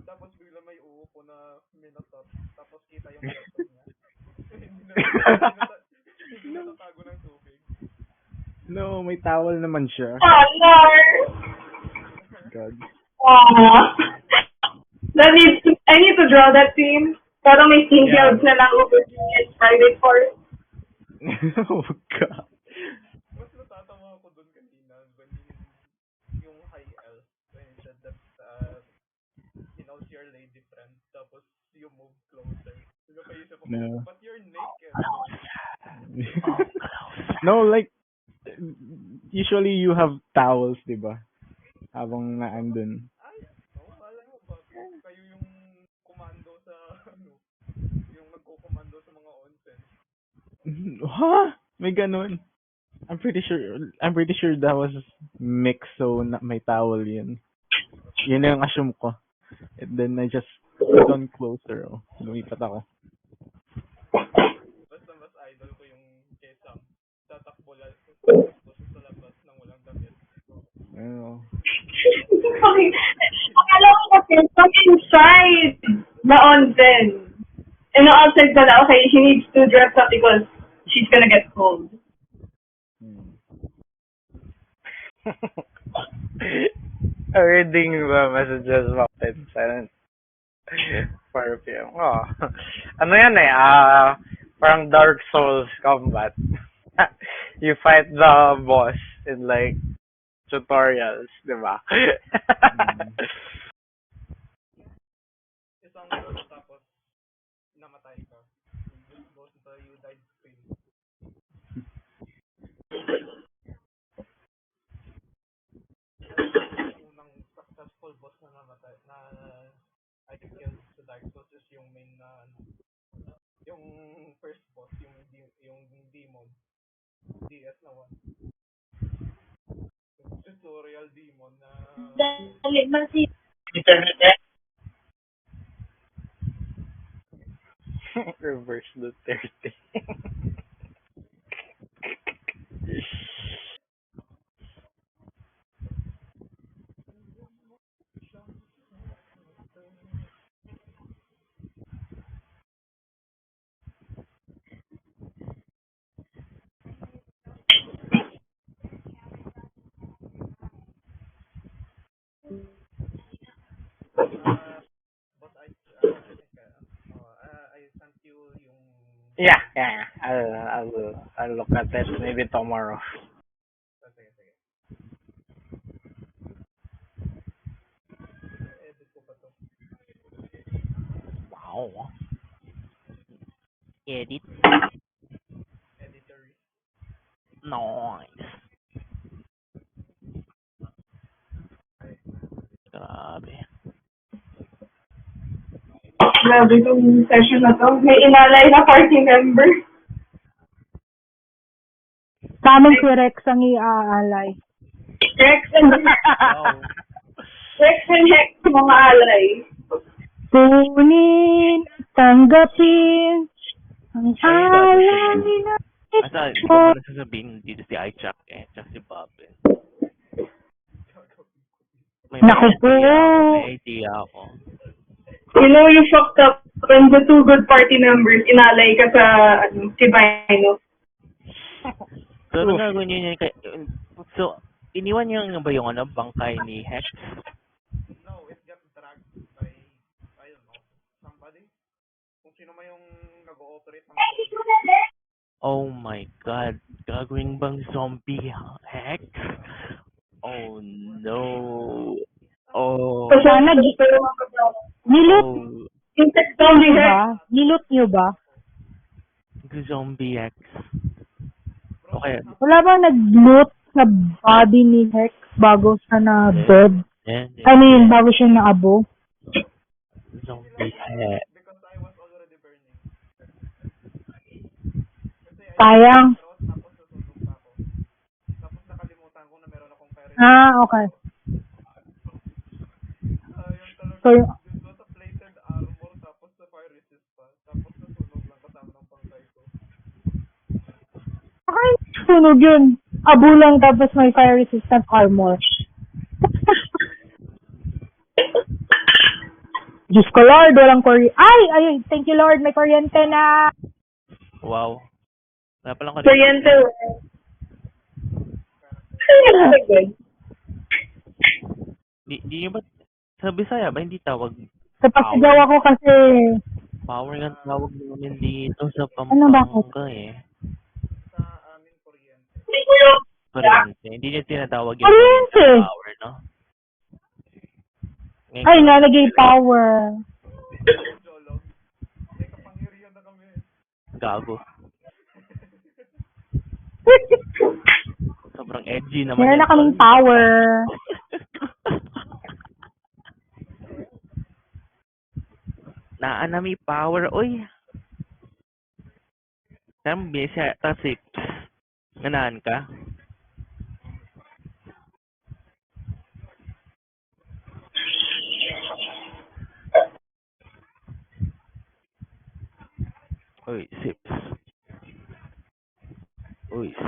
Tapos bigla may uupo na minotaur. Tapos kita yung bottom niya. Hindi na tatago ng tubig. No, may towel naman siya. God. I need to draw that scene. Pero may scene guilds na lang over in private court. Oh God. Mas natatawa ako dun kanina when yung high elf when he said that he knows your lady friend tapos you move closer. Napaisip ako, No. but you're naked. No, like usually you have towels, diba? habang naandun. Kala mo ba, kayo yung komando sa, yung nagko-komando sa mga onsen. Ha? May ganun. I'm pretty sure that was mixed, so may towel yun. Yun yung assume ko. And then I just got on closer. Oh. Lumipat ako. Basta mas idol ko yung Kesam. Tatakbo sa labas nang walang damit. Ano? Akala ko kasi from inside the onsen. And no, outside pala, okay, she needs to dress up because she's gonna get cold. Reading the messages about silent 4 p.m. Oh. Ano yan eh, parang Dark Souls combat. You fight the boss in like tutorials, di ba? Isang boss tapos namatay ka. Boss you died screen. Unang successful boss na namatay na I killed sa Dark Souls is yung main na yung first boss, yung demon. DS na one. Yung tutorial demon na Reverse the 30. but I sent you yung Yeah. I'll look at it maybe tomorrow. sige. Edit ko pa to. Wow. Edit. Editory. Nice. Grabe. Grabe itong session na to. May inalay na party member. Tamang si Rex ang iaalay. Rex and Hex, mga alay. Kunin, tanggapin, ang alay na Asa, di ko muna sasabihin dito si Ichak tsaka si Bob Naku po. May idea ako. You know, you fucked up when the two good party members inalay ka sa si Bino. So, ano gagawin yun so, iniwan niyo ba yung bangkay ni Hex? No, it got dragged by, I don't know, somebody. Kung sino man yung nag-ooperate ng Oh my God. Gagawin bang zombie Hex? Oh no. Oh. Sana nilot Zombie niyo Hex. ba? Nilot niyo ba? Zombie Hex. Okay. Wala bang nag-loot sa body ni Hex bago siya na dead? I mean, bago siya na abo? Zombie Hex. because I was already burning. Sayang. Tapos nasunog pa ako. Tapos nakalimutan ko na meron akong fire. Okay. Sayang talaga. So, Dito sa plated armor tapos sa fire resist pa. Tapos nasunog lang kasama ng pangkay ko. sunog yun. Abo lang tapos may fire resistant armor. Diyos ko Lord, walang kuryente. Ay, thank you Lord, may kuryente na. Wow. Wala palang Kuryente. Di nyo ba, sa Bisaya ba hindi tawag Kapasigaw ako kasi, power nga tawag namin dito sa Ano bakit? Pampanga eh. Sa amin kuryente. Kuryente. Hindi niya tinatawag yung Kuryente. power, no? Ngayon, ay, nalagay power. Jolog. May kapangyarihan na kami. gago. Sobrang edgy naman Meron yan, na kaming tol. power. Biglaan na may power. Uy. Tambi siya Sips. Ganahan ka? Uy, Sips. Uy, Sips.